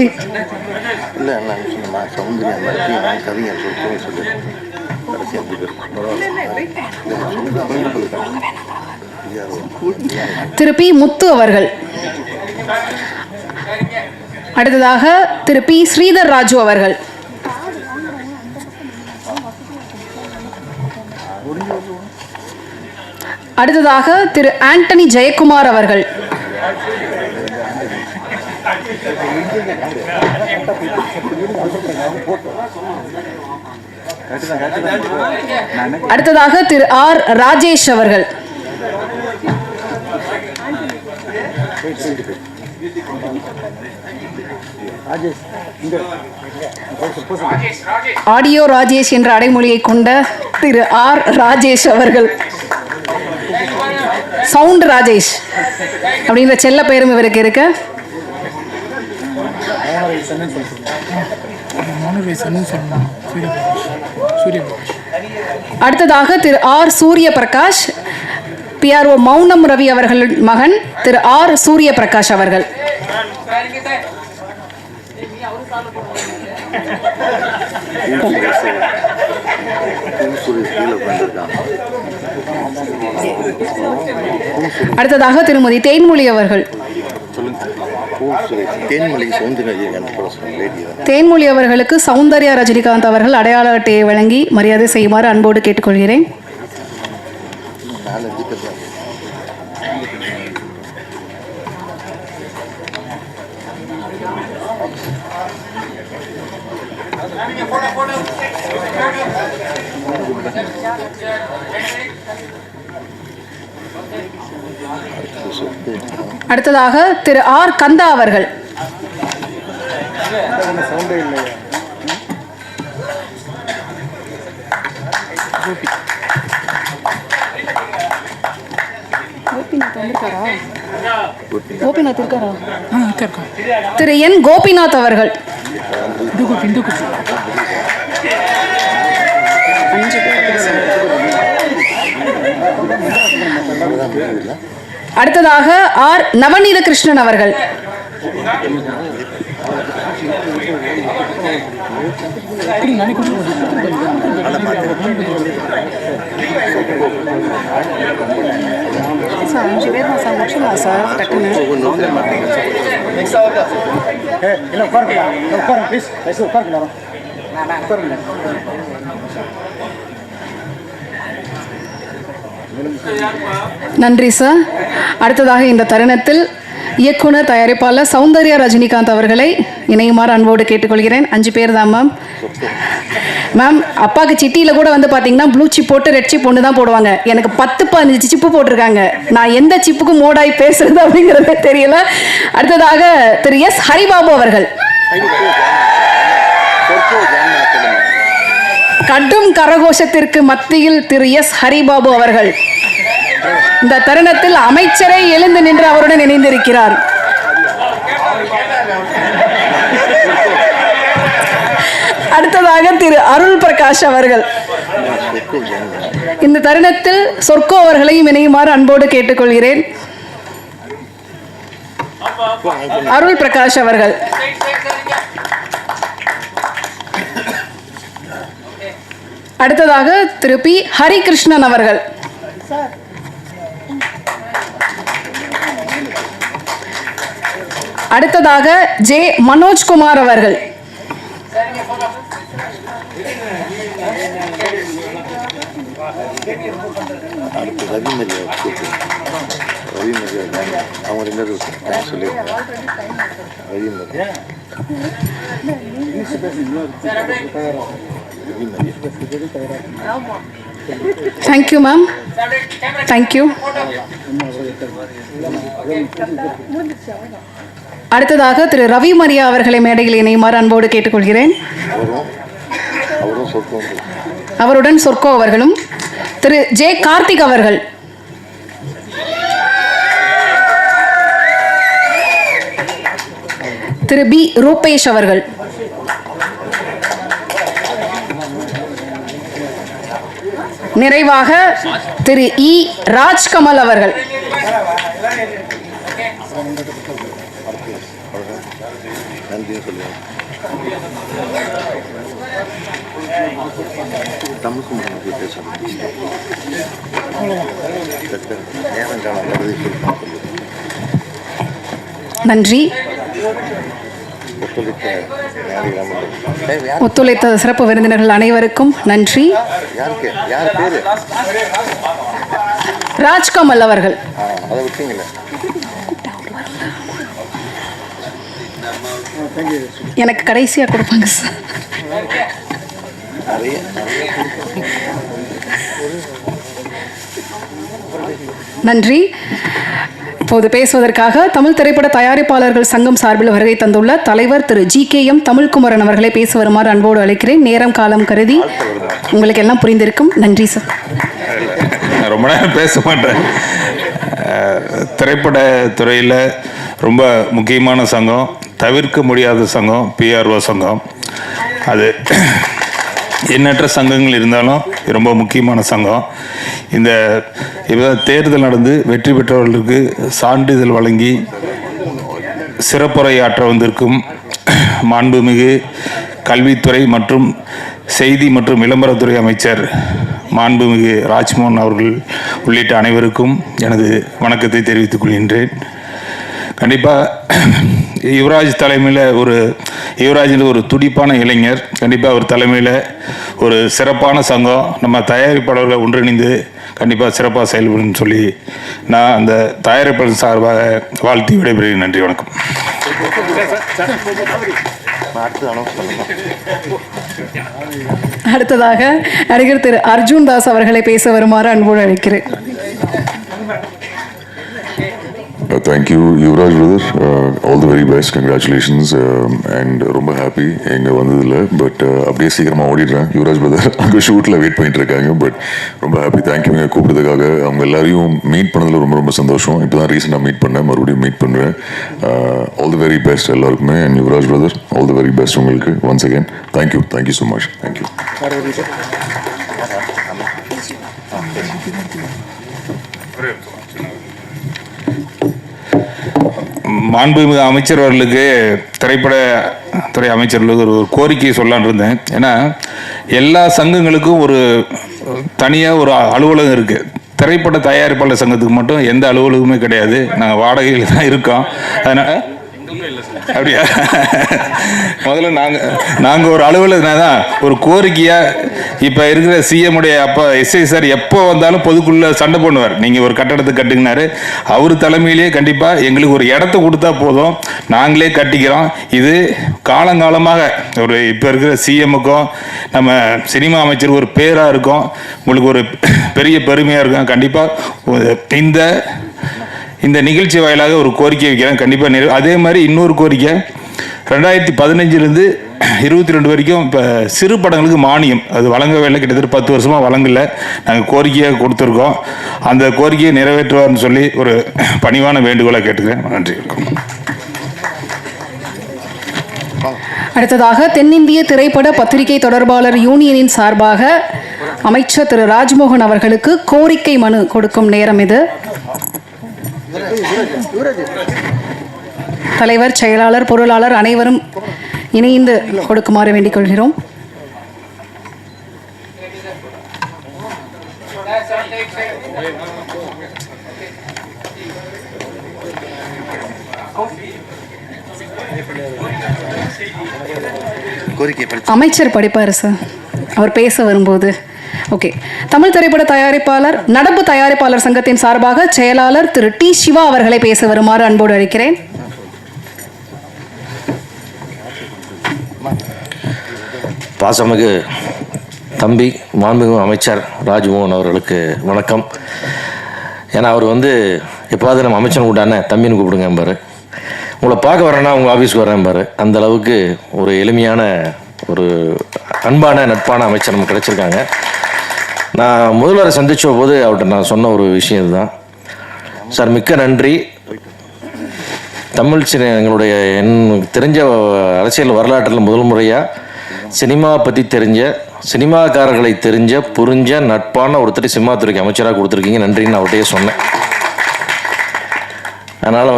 திரு பி முத்து அவர்கள். அடுத்ததாக திரு பி ஸ்ரீதர் ராஜு அவர்கள். அடுத்ததாக திரு ஆண்டனி ஜெயக்குமார் அவர்கள். அடுத்ததாக திரு ஆர் ராஜேஷ் அவர்கள். ஆடியோ ராஜேஷ் என்ற அடைமொழியை கொண்ட திரு ஆர் ராஜேஷ் அவர்கள். சவுண்ட் ராஜேஷ் அப்படின்ற செல்ல பெயரும் இவருக்கு இருக்கு. அடுத்ததாக திரு ஆர் சூரிய பிரகாஷ், PRO மௌனம் ரவி அவர்களின் மகன் திரு ஆர் சூரிய பிரகாஷ் அவர்கள். அடுத்ததாக திருமதி தேன்மொழி அவர்கள். தேன்மொழி அவர்களுக்கு சௌந்தர்யா ரஜினிகாந்த் அவர்கள் அடையாள அட்டையை வழங்கி மரியாதை செய்யுமாறு அன்போடு கேட்டுக்கொள்கிறேன். அடுத்ததாக திரு ஆர் கந்தா அவர்கள். கோபிநாத் இருக்காரா? திரு என் கோபிநாத் அவர்கள். அடுத்ததாக ஆர் நவநீத கிருஷ்ணன் அவர்கள். நன்றி சார். அடுத்ததாக இந்த தருணத்தில் இயக்குனர் தயாரிப்பாளர் சௌந்தர்யா ரஜினிகாந்த் அவர்களை இணையுமாறு அன்போடு கேட்டுக்கொள்கிறேன். 5 பேர் தான் மேம். மேம், அப்பாவுக்கு சிட்டியில் கூட வந்து பார்த்தீங்கன்னா ப்ளூ சிப் போட்டு ரெட் சிப் ஒன்று தான் போடுவாங்க. எனக்கு 10-15 சிப்பு போட்டிருக்காங்க. நான் எந்த சிப்புக்கும் மோடாய் பேசுறது அப்படிங்கிறதே தெரியல. அடுத்ததாக திரு எஸ் ஹரிபாபு அவர்கள். கடும் கரகோஷத்திற்கு மத்தியில் திரு எஸ் ஹரிபாபு அவர்கள் இந்த தருணத்தில் அமைச்சரை எழுந்து நின்று அவருடன் இணைந்திருக்கிறார். அடுத்ததாக திரு அருள் பிரகாஷ் அவர்கள். இந்த தருணத்தில் சொர்க்கோ அவர்களையும் இணையுமாறு அன்போடு கேட்டுக்கொள்கிறேன். அருள் பிரகாஷ் அவர்கள். அடுத்ததாக திரு பி ஹரிகிருஷ்ணன் அவர்கள். அடுத்ததாக ஜே மனோஜ்குமார் அவர்கள். Thank you ma'am. தேங்க்யூ. அடுத்ததாக திரு ரவி மரியா அவர்களை மேடையில் இணையுமாறு அன்போடு கேட்டுக்கொள்கிறேன். அவருடன் சொர்க்கோ அவர்களும். திரு ஜே கார்த்திக் அவர்கள். திரு பி ரூபேஷ் அவர்கள். நிறைவாக திரு இ ராஜ்கமல் அவர்கள். நன்றி. ஒத்துழைத்த சிறப்பு விருந்தினர்கள் அனைவருக்கும் நன்றி. ராஜ்கமல் அவர்கள். எனக்கு கடைசியா கொடுப்பாங்க சார். நன்றி. இப்போது பேசுவதற்காக தமிழ் திரைப்பட தயாரிப்பாளர்கள் சங்கம் சார்பில் வருகை தந்துள்ள தலைவர் திரு GKM தமிழ்குமரன் அவர்களை பேச வருமாறு அன்போடு அழைக்கிறேன். நேரம் காலம் கருதி உங்களுக்கு எல்லாம் புரிந்திருக்கும். நன்றி சார். ரொம்ப நேரம் பேச மாட்டேன். திரைப்பட துறையில் ரொம்ப முக்கியமான சங்கம், தவிர்க்க முடியாத சங்கம் PRO சங்கம். அது எண்ணற்ற சங்கங்கள் இருந்தாலும் ரொம்ப முக்கியமான சங்கம். இந்த இப்போ தேர்தல் நடந்து வெற்றி பெற்றவர்களுக்கு சான்றிதழ் வழங்கி சிறப்புரையாற்ற வந்திருக்கும் மாண்புமிகு கல்வித்துறை மற்றும் செய்தி மற்றும் விளம்பரத்துறை அமைச்சர் மாண்புமிகு ராஜ்மோகன் அவர்கள் உள்ளிட்ட அனைவருக்கும் எனது வணக்கத்தை தெரிவித்துக் கொள்கின்றேன். கண்டிப்பாக யுவராஜில் ஒரு துடிப்பான இளைஞர். கண்டிப்பாக அவர் தலைமையில் ஒரு சிறப்பான சங்கம் நம்ம தயாரிப்பாளர்களை ஒன்றிணைந்து கண்டிப்பாக சிறப்பாக செயல்படும் சொல்லி நான் அந்த தயாரிப்பாளர் சார்பாக வாழ்த்தி விடைபெறுகிறேன். நன்றி, வணக்கம். அடுத்ததாக நடிகர் திரு அர்ஜுன் தாஸ் அவர்களை பேச வருமாறு அன்போடு அழைக்கிறேன். Thank you, Yuvraj brother. All the very best. Congratulations. And ரொம்ப ஹாப்பி எங்கே வந்ததில்லை. பட் அப்படியே சீக்கிரமாக ஓடிடுறேன். யுவராஜ் பிரதர் அங்கே ஷூட்டில் வெயிட் பண்ணிட்டு இருக்காங்க. பட் ரொம்ப ஹாப்பி. தேங்க்யூ நீங்கள் கூப்பிட்டதுக்காக. அவங்க எல்லாரையும் மீட் பண்ணதில் ரொம்ப ரொம்ப சந்தோஷம். இப்போ தான் ரீசெண்டாக மீட் பண்ணேன், மறுபடியும் மீட் பண்ணுறேன். ஆல் தி வெரி பெஸ்ட் எல்லாருக்குமே. And Yuvraj brother, all the very best உங்களுக்கு once again. Thank you so much. Thank you. மாண்புமிகு அமைச்சர் அவர்களுக்கு, திரைப்படத்துறை அமைச்சர்களுக்கு ஒரு கோரிக்கையை சொல்லலான்னு இருந்தேன். ஏன்னா எல்லா சங்கங்களுக்கும் ஒரு தனியாக ஒரு அலுவலகம் இருக்குது. திரைப்பட தயாரிப்பாளர் சங்கத்துக்கு மட்டும் எந்த அலுவலகமே கிடையாது. நாங்கள் வாடகையில் தான் இருக்கோம். அதனால் அப்படியா? முதல்ல நாங்கள் ஒரு அலுவலகம் தான் ஒரு கோரிக்கையாக இப்போ இருக்கிற சிஎம் உடைய அப்போ எஸ்ஐ சார் எப்போ வந்தாலும் பொதுக்குள்ள சண்டை பண்ணுவார். நீங்கள் ஒரு கட்டடத்தை கட்டுங்கினாரு. அவர் தலைமையிலேயே கண்டிப்பாக எங்களுக்கு ஒரு இடத்த கொடுத்தா போதும், நாங்களே கட்டிக்கிறோம். இது காலங்காலமாக ஒரு இப்போ இருக்கிற சிஎம்முக்கும் நம்ம சினிமா அமைச்சர் ஒரு பேராக இருக்கும், உங்களுக்கு ஒரு பெரிய பெருமையாக இருக்கும். கண்டிப்பாக இந்த நிகழ்ச்சி வாயிலாக ஒரு கோரிக்கை வைக்கிறேன். கண்டிப்பாக அதே மாதிரி இன்னொரு கோரிக்கை, 2015 22 வரைக்கும் இப்போ சிறு படங்களுக்கு மானியம் அது வழங்கவே இல்லை. கிட்டத்தட்ட 10 வருஷமாக வழங்கலை. நாங்கள் கோரிக்கையாக கொடுத்துருக்கோம். அந்த கோரிக்கையை நிறைவேற்றுவார்னு சொல்லி ஒரு பணிவான வேண்டுகோளை கேட்டுக்கிறேன். நன்றி. அடுத்ததாக தென்னிந்திய திரைப்பட பத்திரிகை தொடர்பாளர் யூனியனின் சார்பாக அமைச்சர் திரு ராஜ்மோகன் அவர்களுக்கு கோரிக்கை மனு கொடுக்கும் நேரம் இது. தலைவர், செயலாளர், பொருளாளர் அனைவரும் இணைந்து கொடுக்குமாறு வேண்டிக் கொள்கிறோம். அமைச்சர் படிப்பாரு சார் அவர் பேச வரும்போது. ஓகே. தமிழ் திரைப்பட தயாரிப்பாளர் நடப்பு தயாரிப்பாளர் சங்கத்தின் சார்பாக செயலாளர் திரு டி சிவா அவர்களை பேச வருமாறு அன்போடு அழைக்கிறேன். பாசமிகு தம்பி மாண்புமிகு அமைச்சர் ராஜ்மோகன் அவர்களுக்கு வணக்கம். ஏன்னா அவர் எப்போது நம்ம அமைச்சர் கூட்டானே தம்பின்னு கூப்பிடுங்க பாரு, உங்களை பார்க்க வரேன்னா உங்கள் ஆஃபீஸ்க்கு வரேன் பாரு. அந்த அளவுக்கு ஒரு எளிமையான ஒரு அன்பான நட்பான அமைச்சர் நமக்கு கிடச்சிருக்காங்க. நான் முதல்வரை சந்தித்த போது அவர்கிட்ட நான் சொன்ன ஒரு விஷயம் இதுதான். சார் மிக்க நன்றி. தமிழ் எங்களுடைய தெரிஞ்ச அரசியல் வரலாற்றில் முதல் முறையாக சினிமா பற்றி தெரிஞ்ச, சினிமாக்காரர்களை தெரிஞ்ச, புரிஞ்ச நட்பான ஒருத்தர் சினிமாத்துறைக்கு அமைச்சராக கொடுத்துருக்கீங்க, நன்றின்னு அவர்கிட்டயே சொன்னேன். அதனால்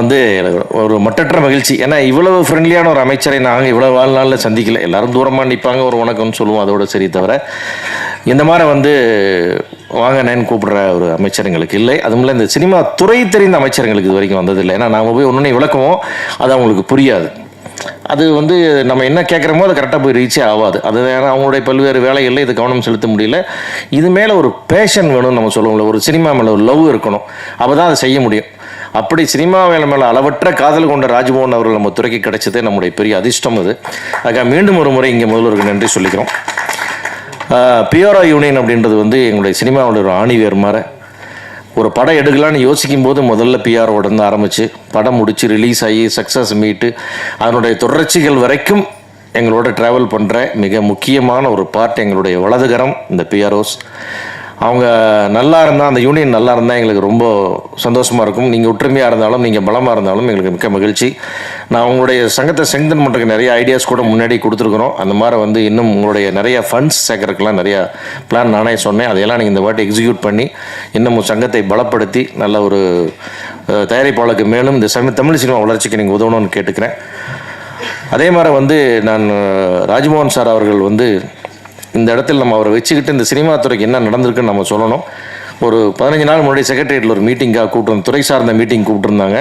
ஒரு மட்டற்ற மகிழ்ச்சி. ஏன்னா இவ்வளவு ஃப்ரெண்ட்லியான ஒரு அமைச்சரை நாங்கள் இவ்வளோ வாழ்நாளில் சந்திக்கல. எல்லோரும் தூரமாக நிற்பாங்க, ஒரு வணக்கம்னு சொல்லுவோம், அதோட சரி. தவிர இந்த மாதிரி வாங்க நான் கூப்பிடுற ஒரு அமைச்சர் எங்களுக்கு இல்லை. அதுவும் இந்த சினிமா துறை தெரிந்த அமைச்சர்களுக்கு இது வரைக்கும் வந்ததில்லை. ஏன்னா நாங்கள் போய் ஒன்று விளக்குவோம், அது அவங்களுக்கு புரியாது. அது நம்ம என்ன கேட்குறோமோ அது கரெக்டாக போய் ரீச்சே ஆகாது. அது அவங்களுடைய பல்வேறு வேலைகளில் இது கவனம் செலுத்த முடியல. இது மேலே ஒரு பேஷன் வேணும்னு நம்ம சொல்லுவோம்ல, ஒரு சினிமா மேலே ஒரு லவ் இருக்கணும், அப்போ தான் அதை செய்ய முடியும். அப்படி சினிமா வேலை மேலே அளவற்ற காதல் கொண்ட ராஜ்மோகன் அவர்கள் நம்ம துறைக்கு கிடைச்சதே நம்முடைய பெரிய அதிர்ஷ்டம். அதுக்காக மீண்டும் ஒரு முறை இங்கே முதல்வருக்கு நன்றி சொல்லிக்கிறோம். பிஆர்ஓ யூனியன் அப்படின்றது எங்களுடைய சினிமாவோட ஒரு ஆணிவேர் மாதிரி. ஒரு படம் எடுக்கலான்னு யோசிக்கும் போது முதல்ல பிஆர்ஓட இருந்து ஆரம்பித்து படம் முடித்து ரிலீஸ் ஆகி சக்ஸஸ் மீட்டு அதனுடைய தொடர்ச்சிகள் வரைக்கும் எங்களோட ட்ராவல் பண்ணுற மிக முக்கியமான ஒரு பார்ட் எங்களுடைய வலதுகரம் இந்த பிஆர்ஓஸ். அவங்க நல்லா இருந்தால், அந்த யூனியன் நல்லா இருந்தால் எங்களுக்கு ரொம்ப சந்தோஷமாக இருக்கும். நீங்கள் ஒற்றுமையாக இருந்தாலும், நீங்கள் பலமாக இருந்தாலும் எங்களுக்கு மிக்க மகிழ்ச்சி. நான் உங்களுடைய சங்கத்தை ஸ்ட்ரெங்தன் பண்ணுறதுக்கு நிறைய ஐடியாஸ் கூட முன்னாடி கொடுத்துருக்குறோம். அந்த மாதிரி இன்னும் உங்களுடைய நிறைய ஃபண்ட்ஸ் சேர்க்கறதுக்கெலாம் நிறையா பிளான் நானே சொன்னேன். அதையெல்லாம் நீங்கள் இந்த வாட்டி எக்ஸிக்யூட் பண்ணி இன்னும் சங்கத்தை பலப்படுத்தி நல்ல ஒரு தயாரிப்பாளருக்கு மேலும் இந்த தமிழ் சினிமா வளர்ச்சிக்கு நீங்கள் உதவணும்னு கேட்டுக்கிறேன். அதே மாதிரி நான் ராஜ்மோகன் சார் அவர்கள் இந்த இடத்துல நம்ம அவரை வச்சுக்கிட்டு இந்த சினிமா துறைக்கு என்ன நடந்திருக்குன்னு நம்ம சொல்லணும். ஒரு 15 நாள் முன்னாடி செக்ரட்டரியேட்டில் ஒரு மீட்டிங்காக கூப்பிட்டு, துறை சார்ந்த மீட்டிங் கூப்பிட்டுருந்தாங்க.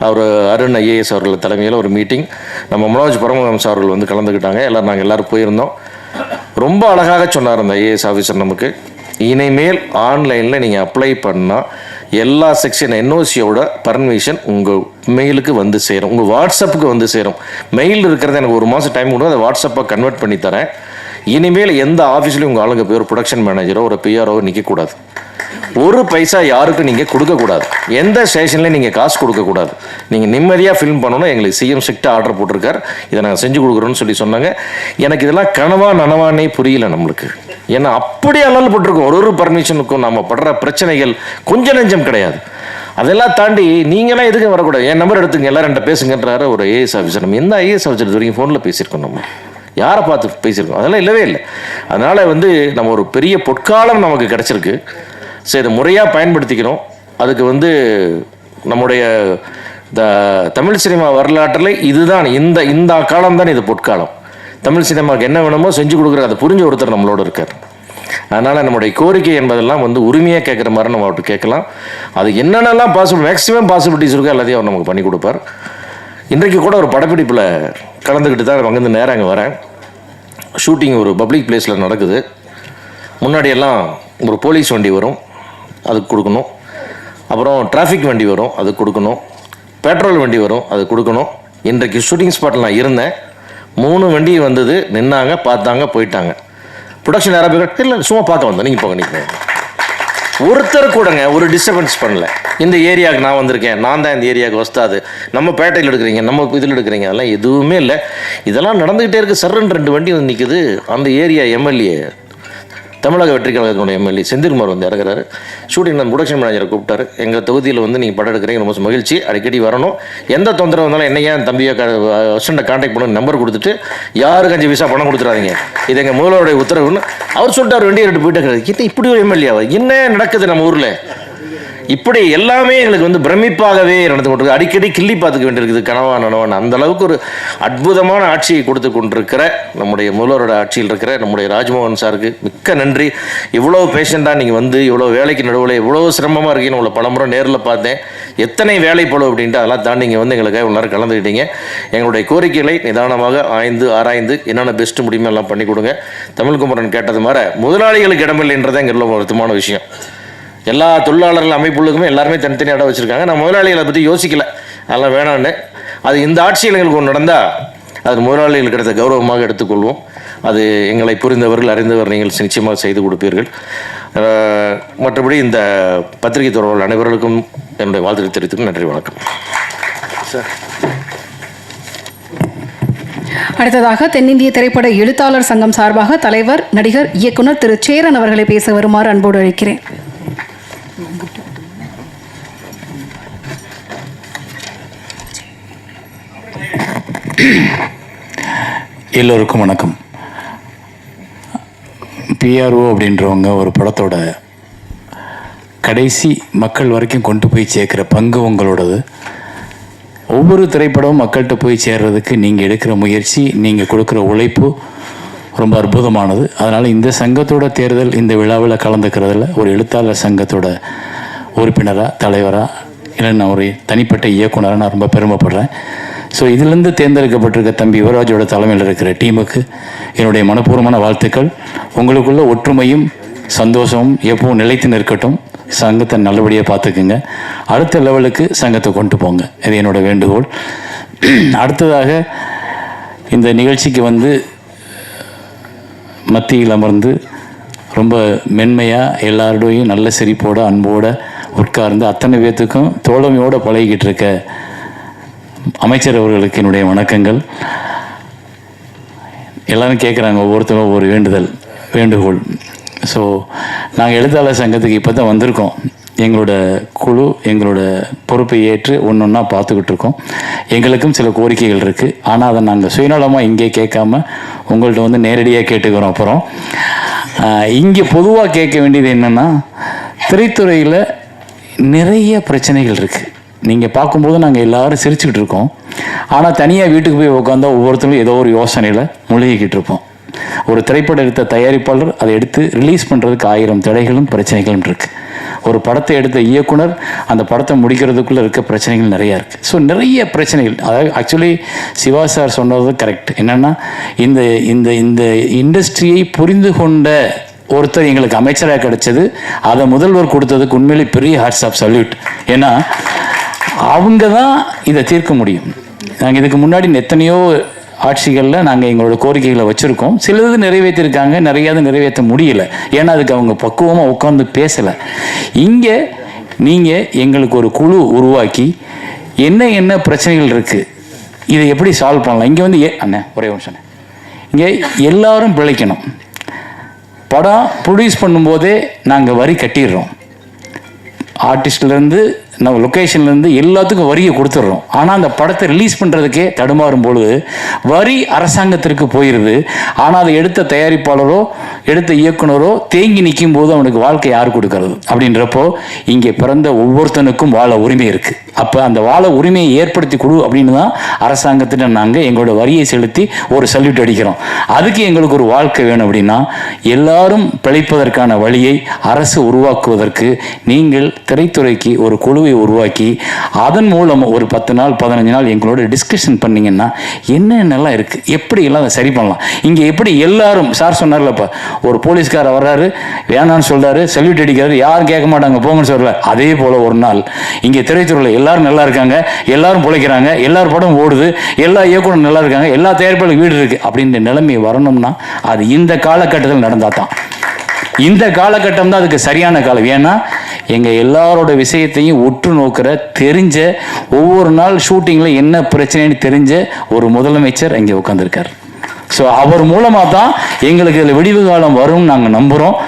அவர் அருண் ஐஏஎஸ் அவர்கள் தலைமையில் ஒரு மீட்டிங், நம்ம மனோஜ் பரமஹம்ச அவர்கள் கலந்துக்கிட்டாங்க. நாங்கள் எல்லோரும் போயிருந்தோம். ரொம்ப அழகாக சொன்னார் அந்த ஐஏஎஸ் ஆஃபீஸர் நமக்கு, இனிமேல் ஆன்லைனில் நீங்கள் அப்ளை பண்ணால் எல்லா செக்ஷன் என்ஓசியோட பர்மிஷன் உங்கள் மெயிலுக்கு சேரும், உங்கள் வாட்ஸ்அப்புக்கு சேரும். மெயில் இருக்கிறத எனக்கு 1 மாதம் டைம் கொடுத்து அதை வாட்ஸ்அப்பாக கன்வெர்ட் பண்ணி தரேன். இனிமேல் எந்த ஆஃபீஸ்லையும் உங்கள் ஆளுங்க போய் ஒரு ப்ரொடக்ஷன் மேனேஜரோ ஒரு பிஆர்ஓ நிற்கக்கூடாது. ஒரு பைசா யாருக்கும் நீங்கள் கொடுக்கக்கூடாது. எந்த ஸ்டேஷன்லேயும் நீங்கள் காசு கொடுக்கக்கூடாது. நீங்கள் நிம்மதியாக ஃபில்ம் பண்ணணும். எங்களுக்கு சிஎம் ஸ்ட்ரிக்டாக ஆர்டர் போட்டிருக்கார், இதை நாங்கள் செஞ்சு கொடுக்குறோன்னு சொன்னாங்க. எனக்கு இதெல்லாம் கனவா நனவானே புரியல நம்மளுக்கு. ஏன்னா அப்படி அல்லல் பட்டிருக்கோம். ஒரு பர்மிஷனுக்கும் நம்ம படுற பிரச்சனைகள் கொஞ்சம் நெஞ்சம் கிடையாது. அதெல்லாம் தாண்டி நீங்களாம் எதுக்கு வரக்கூடாது, என் நம்பர் எடுத்துங்க, எல்லாரும் என்கிட்ட பேசுங்கன்றாரு ஒரு ஐஏஎஸ் ஆஃபீஸர். நம்ம எந்த ஐஏஎஸ் ஆஃபீஸர் இது வரைக்கும் ஃபோனில் பேசியிருக்கோம், நம்ம யாரை பார்த்து பேசியிருக்கோம்? அதெல்லாம் இல்லவே இல்லை. அதனால் நம்ம ஒரு பெரிய பொற்காலம் நமக்கு கிடச்சிருக்கு. சரி, இதை முறையாக பயன்படுத்திக்கிறோம். அதுக்கு நம்முடைய தமிழ் சினிமா வரலாற்றில் இதுதான் இந்த காலம் தான் இது பொற்காலம். தமிழ் சினிமாவுக்கு என்ன வேணுமோ செஞ்சு கொடுக்குற அதை புரிஞ்ச ஒருத்தர் நம்மளோட இருக்கார். அதனால் நம்முடைய கோரிக்கை என்பதெல்லாம் உரிமையாக கேட்குற மாதிரி நம்ம அவர்கிட்ட கேட்கலாம். அது என்னென்னலாம் மேக்ஸிமம் பாசிபிலிட்டிஸ் இருக்கோ எல்லாத்தையும் அவர் நமக்கு பண்ணி கொடுப்பார். இன்றைக்கு கூட ஒரு படப்பிடிப்பில் கலந்துக்கிட்டு தான் அங்கேருந்து நேரம் அங்கே வரேன். ஷூட்டிங் ஒரு பப்ளிக் பிளேஸில் நடக்குது. முன்னாடியெல்லாம் ஒரு போலீஸ் வண்டி வரும், அதுக்கு கொடுக்கணும். அப்புறம் டிராஃபிக் வண்டி வரும், அதுக்கு கொடுக்கணும். பெட்ரோல் வண்டி வரும், அது கொடுக்கணும். இன்றைக்கு ஷூட்டிங் ஸ்பாட்டில் நான் இருந்தேன். 3 வண்டி வந்தது, நின்னாங்க, பார்த்தாங்க, போயிட்டாங்க. ப்ரொடக்ஷன் யாராவது இல்லை சும்மா பார்க்க வந்தேன், நீங்கள் போங்க, நீங்கள் ஒருத்தர் கூடங்க ஒரு டிஸ்டர்பன்ஸ் பண்ணல. இந்த ஏரியாவுக்கு நான் வந்திருக்கேன், நான் தான் இந்த ஏரியாவுக்கு வஸ்தாது, நம்ம பேட்டையில் எடுக்கிறீங்க, நம்ம இதில் எடுக்கிறீங்க, அதெல்லாம் எதுவுமே இல்லை. இதெல்லாம் நடந்துக்கிட்டே இருக்குது. சர்ன்னு 2 வண்டி வந்து நிற்குது. அந்த ஏரியா எம்எல்ஏ, தமிழக வெற்றி கழகத்தினுடைய எம்எல்ஏ செந்தில்குமார் வந்து இறங்குறாரு. ஷூட்டிங் நம்ம ப்ரொடக்ஷன் மேனேஜரை கூப்பிட்டாரு. எங்கள் தொகுதியில் வந்து நீங்கள் படம் எடுக்கிறீங்க, ரொம்ப மகிழ்ச்சி, அடிக்கடி வரணும், எந்த தொந்தரவு வந்தாலும் என்னையா தம்பியை அசிஸ்டண்ட்டை கான்டாக்ட் பண்ண நம்பர் கொடுத்துட்டு யாருக்கு 5 பைசா பணம் கொடுத்துறாதீங்க, இது எங்கள் முதல்வருடைய உத்தரவுன்னு அவர் சொல்லிட்டு வண்டியை எடுத்து போயிட்டு இது இப்படி ஒரு எம்எல்ஏவா, என்ன நடக்குது நம்ம ஊரில்? இப்படி எல்லாமே எங்களுக்கு வந்து பிரமிப்பாகவே நடந்து கொண்டிருக்கு. அடிக்கடி கிள்ளி பார்த்துக்க வேண்டியிருக்குது, கனவா நனவான். அந்த அளவுக்கு ஒரு அற்புதமான ஆட்சியை கொடுத்து கொண்டிருக்கிற நம்முடைய முதல்வரோட ஆட்சியில் இருக்கிற நம்முடைய ராஜ்மோகன் சாருக்கு மிக்க நன்றி. இவ்வளோ பேஷண்ட்டாக நீங்கள் வந்து இவ்வளோ வேலைக்கு நடுவில் இவ்வளோ சிரமமாக இருக்கீங்கன்னு உங்களை பலமுறை நேரில் பார்த்தேன். எத்தனை வேலை போலும் அப்படின்ட்டு அதெல்லாம் தாண்டி நீங்கள் வந்து எங்களுக்காக இவ்வளோ நேரம் கலந்துக்கிட்டீங்க. எங்களுடைய கோரிக்கைகளை நிதானமாக ஆராய்ந்து என்னென்ன பெஸ்ட்டு முடியுமோ எல்லாம் பண்ணி கொடுங்க. தமிழ்குமரன் கேட்டது மாதிரி முதலாளிகளுக்கு இடமில்லைன்றதான் இங்கே உள்ள வருத்தமான விஷயம். எல்லா தொழிலாளர்கள் அமைப்புகளுக்குமே எல்லாருமே தனித்தனி இடம் வச்சுருக்காங்க. நான் முதலாளிகளை பற்றி யோசிக்கல, அதெல்லாம் வேணான்னு. அது இந்த ஆட்சியில் எங்களுக்கு ஒன்று நடந்தால் அது முதலாளிகளுக்கு கிடைத்த கௌரவமாக எடுத்துக்கொள்வோம். அது எங்களை புரிந்தவர்கள் அறிந்தவர் நீங்கள் நிச்சயமாக செய்து கொடுப்பீர்கள். மற்றபடி இந்த பத்திரிகை தொடர்பாளர் அனைவர்களுக்கும் என்னுடைய வாழ்த்துக்களை தெரிவித்துக்கு நன்றி, வணக்கம். சார், அடுத்ததாக தென்னிந்திய திரைப்பட எழுத்தாளர் சங்கம் சார்பாக தலைவர், நடிகர், இயக்குனர் திரு சேரன் அவர்களை பேச வருமாறு அன்போடு அழைக்கிறேன். எல்லோருக்கும் வணக்கம். பிஆர்ஓ அப்படின்றவங்க ஒரு படத்தோட கடைசி மக்கள் வரைக்கும் கொண்டு போய் சேர்க்குற பங்கு உங்களோடது. ஒவ்வொரு திரைப்படமும் மக்கள்கிட்ட போய் சேர்றதுக்கு நீங்கள் எடுக்கிற முயற்சி, நீங்கள் கொடுக்குற உழைப்பு ரொம்ப அற்புதமானது. அதனால் இந்த சங்கத்தோட தேர்தல், இந்த விழாவில் கலந்துக்கிறதுல ஒரு எழுத்தாளர் சங்கத்தோட உறுப்பினராக, தலைவராக, இல்லை நான் ஒரு தனிப்பட்ட இயக்குனராக நான் ரொம்ப பெருமைப்படுறேன். ஸோ இதிலிருந்து தேர்ந்தெடுக்கப்பட்டிருக்க தம்பி யுவராஜோட தலைமையில் இருக்கிற டீமுக்கு என்னுடைய மனப்பூர்வமான வாழ்த்துக்கள். உங்களுக்குள்ள ஒற்றுமையும் சந்தோஷமும் எப்பவும் நிலைத்து நிற்கட்டும். சங்கத்தை நல்லபடியாக பார்த்துக்குங்க. அடுத்த லெவலுக்கு சங்கத்தை கொண்டு போங்க, இது என்னோட வேண்டுகோள். அடுத்ததாக இந்த நிகழ்ச்சிக்கு வந்து மத்தியில் அமர்ந்து ரொம்ப மென்மையாக எல்லாரோடையும் நல்ல சிரிப்போட அன்போடு உட்கார்ந்து அத்தனை பேர்த்துக்கும் தோழமையோடு பழகிக்கிட்டு இருக்க அமைச்சர் அவர்களுக்கு என்னுடைய வணக்கங்கள். எல்லோரும் கேட்குறாங்க, ஒவ்வொருத்தரும் ஒவ்வொரு வேண்டுகோள். ஸோ நாங்கள் எழுத்தாளர் சங்கத்துக்கு இப்போ தான் வந்திருக்கோம். எங்களோட குழு எங்களோட பொறுப்பை ஏற்று ஒன்று ஒன்றா பார்த்துக்கிட்டு இருக்கோம். எங்களுக்கும் சில கோரிக்கைகள் இருக்குது. ஆனால் அதை நாங்கள் சுயநலமாக இங்கே கேட்காம உங்கள்கிட்ட வந்து நேரடியாக கேட்டுக்கிறோம். அப்புறம் இங்கே பொதுவாக கேட்க வேண்டியது என்னென்னா, திரைத்துறையில் நிறைய பிரச்சனைகள் இருக்குது. நீங்கள் பார்க்கும்போது நாங்கள் எல்லோரும் சிரிச்சுக்கிட்டு இருக்கோம். ஆனால் தனியாக வீட்டுக்கு போய் உட்காந்தா ஒவ்வொருத்தரும் ஏதோ ஒரு யோசனையில் முழுகிக்கிட்டு இருப்போம். ஒரு திரைப்படம் எடுத்த தயாரிப்பாளர் அதை எடுத்து ரிலீஸ் பண்ணுறதுக்கு 1000 தடைகளும் பிரச்சனைகளும் இருக்குது. ஒரு படத்தை எடுத்த இயக்குனர் அந்த படத்தை முடிக்கிறதுக்குள்ளே இருக்க பிரச்சனைகள் நிறையா இருக்குது. ஸோ நிறைய பிரச்சனைகள். அதாவது ஆக்சுவலி சிவா சார் சொன்னது கரெக்ட். என்னென்னா, இந்த இந்த இந்த இண்டஸ்ட்ரியை புரிந்து கொண்ட ஒருத்தர் எங்களுக்கு அமைச்சராக கிடைச்சது, அதை முதல்வர் கொடுத்ததுக்கு உண்மையிலே பெரிய ஹாட்ஸ் ஆஃப் சல்யூட். ஏன்னா அவங்க தான் இதை தீர்க்க முடியும். நாங்கள் இதுக்கு முன்னாடி எத்தனையோ ஆட்சிகளில் நாங்கள் எங்களோட கோரிக்கைகளை வச்சுருக்கோம். சிலது நிறைவேற்றிருக்காங்க, நிறையாது நிறைவேற்ற முடியலை. ஏன்னா அதுக்கு அவங்க பக்குவமாக உட்காந்து பேசலை. இங்கே நீங்கள் எங்களுக்கு ஒரு குழு உருவாக்கி என்ன பிரச்சனைகள் இருக்குது, இதை எப்படி சால்வ் பண்ணலாம். இங்கே வந்து அண்ணே ஒரே நிமிஷம், இங்கே எல்லாரும் பிழைக்கணும். படம் ப்ரொடியூஸ் பண்ணும்போதே நாங்கள் வரி கட்டிடுறோம். ஆர்டிஸ்ட்லேருந்து நம்ம லொக்கேஷன்லேருந்து எல்லாத்துக்கும் வரியை கொடுத்துட்றோம். ஆனால் அந்த படத்தை ரிலீஸ் பண்ணுறதுக்கே தடுமாறும் பொழுது வரி அரசாங்கத்திற்கு போயிடுது. ஆனால் அதை எடுத்த தயாரிப்பாளரோ எடுத்த இயக்குனரோ தேங்கி நிற்கும் போது அவனுக்கு வாழ்க்கை யார் கொடுக்கறது? அப்படின்றப்போ இங்கே பிறந்த ஒவ்வொருத்தனுக்கும் வாழ உரிமை இருக்குது. அப்போ அந்த வாழ உரிமையை ஏற்படுத்தி கொடு அப்படின்னு தான் அரசாங்கத்திட்ட நாங்கள் எங்களோட வரியை செலுத்தி ஒரு சல்யூட் அடிக்கிறோம். அதுக்கு எங்களுக்கு ஒரு வாழ்க்கை வேணும். அப்படின்னா எல்லாரும் பிழைப்பதற்கான வழியை அரசு உருவாக்குவதற்கு நீங்கள் திரைத்துறைக்கு ஒரு குழு குழுவை உருவாக்கி அதன் மூலம் ஒரு 10 நாள் 15 நாள் எங்களோட டிஸ்கஷன் பண்ணிங்கன்னா என்னென்னலாம் இருக்குது, எப்படியெல்லாம் அதை சரி பண்ணலாம். இங்கே எப்படி எல்லாரும் சார் சொன்னார்லப்பா, ஒரு போலீஸ்காரர் வர்றாரு, வேணான்னு சொல்கிறாரு, செல்யூட் அடிக்கிறாரு, யாரும் கேட்க மாட்டாங்க போங்கன்னு சொல்ல. அதே போல் ஒரு நாள் இங்கே திரைத்துறையில் எல்லாரும் நல்லா இருக்காங்க, எல்லாரும் பிழைக்கிறாங்க, எல்லாரும் படம் ஓடுது, எல்லா இயக்குனரும் நல்லா இருக்காங்க, எல்லா தயாரிப்பாளர்களும் வீடு இருக்குது அப்படின்ற நிலைமை வரணும்னா அது இந்த காலகட்டத்தில் நடந்தால் தான். இந்த காலகட்டம் தான் அதுக்கு சரியான காலம். ஏன்னா எங்கள் எல்லாரோட விஷயத்தையும் உற்று நோக்கிற தெரிஞ்ச, ஒவ்வொரு நாள் ஷூட்டிங்கில் என்ன பிரச்சனைன்னு தெரிஞ்ச ஒரு முதலமைச்சர் இங்கே உட்காந்துருக்கார். ஸோ அவர் மூலமாக தான் எங்களுக்கு இதில் விடிவு காலம் வரும்னு நாங்கள் நம்புகிறோம்.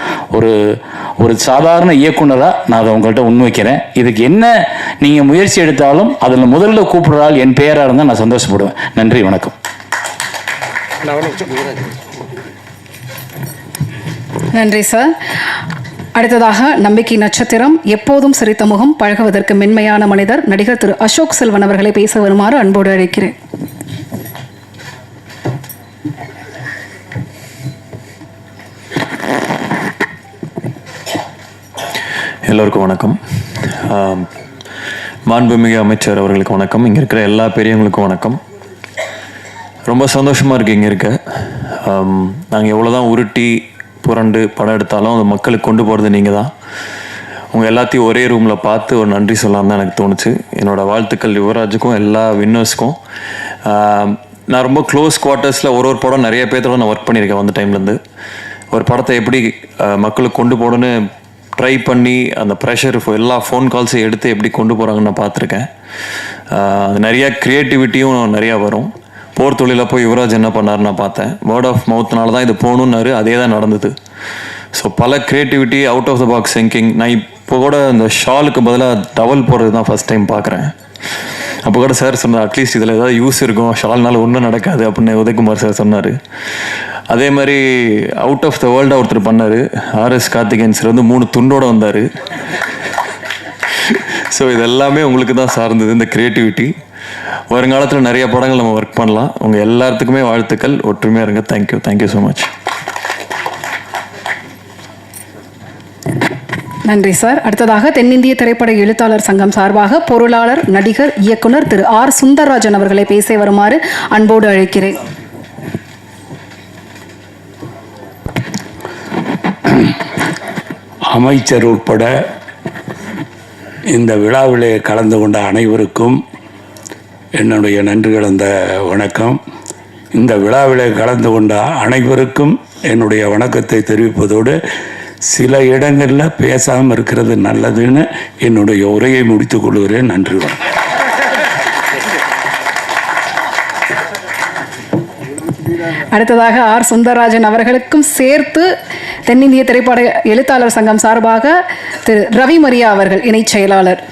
ஒரு சாதாரண இயக்குனராக நான் அதை உங்கள்கிட்ட முன்வைக்கிறேன். இதுக்கு என்ன நீங்கள் முயற்சி எடுத்தாலும் அதில் முதல்ல கூப்பிடுறாள் என் பெயராக இருந்தால் நான் சந்தோஷப்படுவேன். நன்றி, வணக்கம். நன்றி சார். அடுத்ததாக நம்பிக்கை நட்சத்திரம், எப்போதும் சிரித்த முகம், பழகுவதற்கு மென்மையான மனிதர், நடிகர் திரு அசோக் செல்வன் அவர்களை பேச வருமாறு அன்போடு அழைக்கிறேன். எல்லோருக்கும் வணக்கம். மாண்புமிகு அமைச்சர் அவர்களுக்கு வணக்கம். இங்கே இருக்கிற எல்லா பெரியவங்களுக்கும் வணக்கம். ரொம்ப சந்தோஷமாக இருக்குது இங்கே இருக்க. நாங்கள் எவ்வளோ தான் உருட்டி புரண்டு படம் எடுத்தாலும் அது மக்களுக்கு கொண்டு போகிறது நீங்கள் தான். உங்கள் எல்லாத்தையும் ஒரே ரூமில் பார்த்து ஒரு நன்றி சொல்லலாம் தான் எனக்கு தோணுச்சு. என்னோடய வாழ்த்துக்கள் யுவராஜுக்கும் எல்லா வின்னர்ஸ்க்கும். நான் ரொம்ப க்ளோஸ் குவார்ட்டர்ஸில் ஒரு படம் நிறைய பேர்த்தோட நான் ஒர்க் பண்ணியிருக்கேன். வந்த டைம்லேருந்து ஒரு படத்தை எப்படி மக்களுக்கு கொண்டு போகணுன்னு ட்ரை பண்ணி அந்த ப்ரெஷர் எல்லா ஃபோன் கால்ஸையும் எடுத்து எப்படி கொண்டு போகிறாங்கன்னு நான் பார்த்துருக்கேன். அது நிறையா க்ரியேட்டிவிட்டியும் நிறையா வரும். போர் தொழிலில் போய் யுவராஜ் என்ன பண்ணார் நான் பார்த்தேன். வேர்ட் ஆஃப் மவுத்னால தான் இது போகணுன்னாரு, அதே தான் நடந்தது. ஸோ பல creativity, out of the box thinking. நான் இப்போ கூட இந்த ஷாலுக்கு பதிலாக டவல் போடுறது தான் ஃபஸ்ட் டைம் பார்க்குறேன். அப்போ கூட சார் சொன்னார், அட்லீஸ்ட் இதில் ஏதாவது யூஸ் இருக்கும், ஷால்னால ஒன்றும் நடக்காது அப்படின்னு உதயகுமார் சார் சொன்னார். அதே மாதிரி அவுட் ஆஃப் த வேர்ல்டாக ஒருத்தர் பண்ணார். RS கார்த்திகேயன் சார் வந்து 3 துண்டோடு வந்தார். ஸோ இதெல்லாமே உங்களுக்கு தான் சார்ந்தது இந்த க்ரியேட்டிவிட்டி. வருங்காலத்தில் நிறைய படங்கள் நம்ம ஒர்க் பண்ணலாம். உங்கள் எல்லாத்துக்குமே வாழ்த்துக்கள். ஒற்றுமையாக இருங்க. Thank you, thank you so much. நன்றி சார். அடுத்ததாக தென்னிந்திய திரைப்பட எழுத்தாளர் சங்கம் சார்பாக பொருளாளர், நடிகர், இயக்குனர் திரு R சுந்தரராஜன் அவர்களை பேச வருமாறு அன்போடு அழைக்கிறேன். அமைச்சர் உட்பட இந்த விழாவிலே கலந்து கொண்ட அனைவருக்கும் என்னுடைய நன்றி கலந்த வணக்கம். இந்த விழாவிலே கலந்து கொண்ட அனைவருக்கும் என்னுடைய வணக்கத்தை தெரிவிப்பதோடு சில இடங்களில் பேசாமல் இருக்கிறது நல்லதுன்னு என்னுடைய உரையை முடித்துக் கொள்கிறேன். நன்றி, வணக்கம். அடுத்ததாக R சுந்தரராஜன் அவர்களுக்கும் சேர்த்து தென்னிந்திய திரைப்பட எழுத்தாளர் சங்கம் சார்பாக திரு ரவி மரியா அவர்கள் இணைச் செயலாளர்.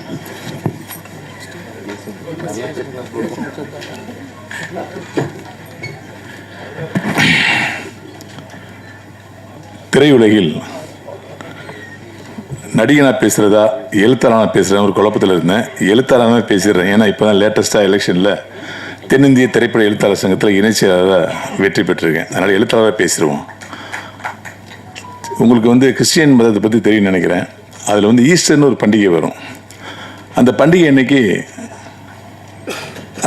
திரையுலகில் நடிகனாக பேசுகிறதா எழுத்தாளனாக பேசுகிறேன் ஒரு குழப்பத்தில் இருந்தேன். எழுத்தாளனாக பேசிடுறேன். ஏன்னா இப்போ தான் லேட்டஸ்ட்டாக எலெக்ஷனில் தென்னிந்திய திரைப்பட எழுத்தாளர் சங்கத்தில் இணைச்சியாளராக வெற்றி பெற்றிருக்கேன். அதனால் எழுத்தாளராக பேசிடுவோம். உங்களுக்கு வந்து கிறிஸ்டியன் மதத்தை பற்றி தெரியும் நினைக்கிறேன். அதில் வந்து ஈஸ்டர்னு ஒரு பண்டிகை வரும். அந்த பண்டிகை அன்னைக்கு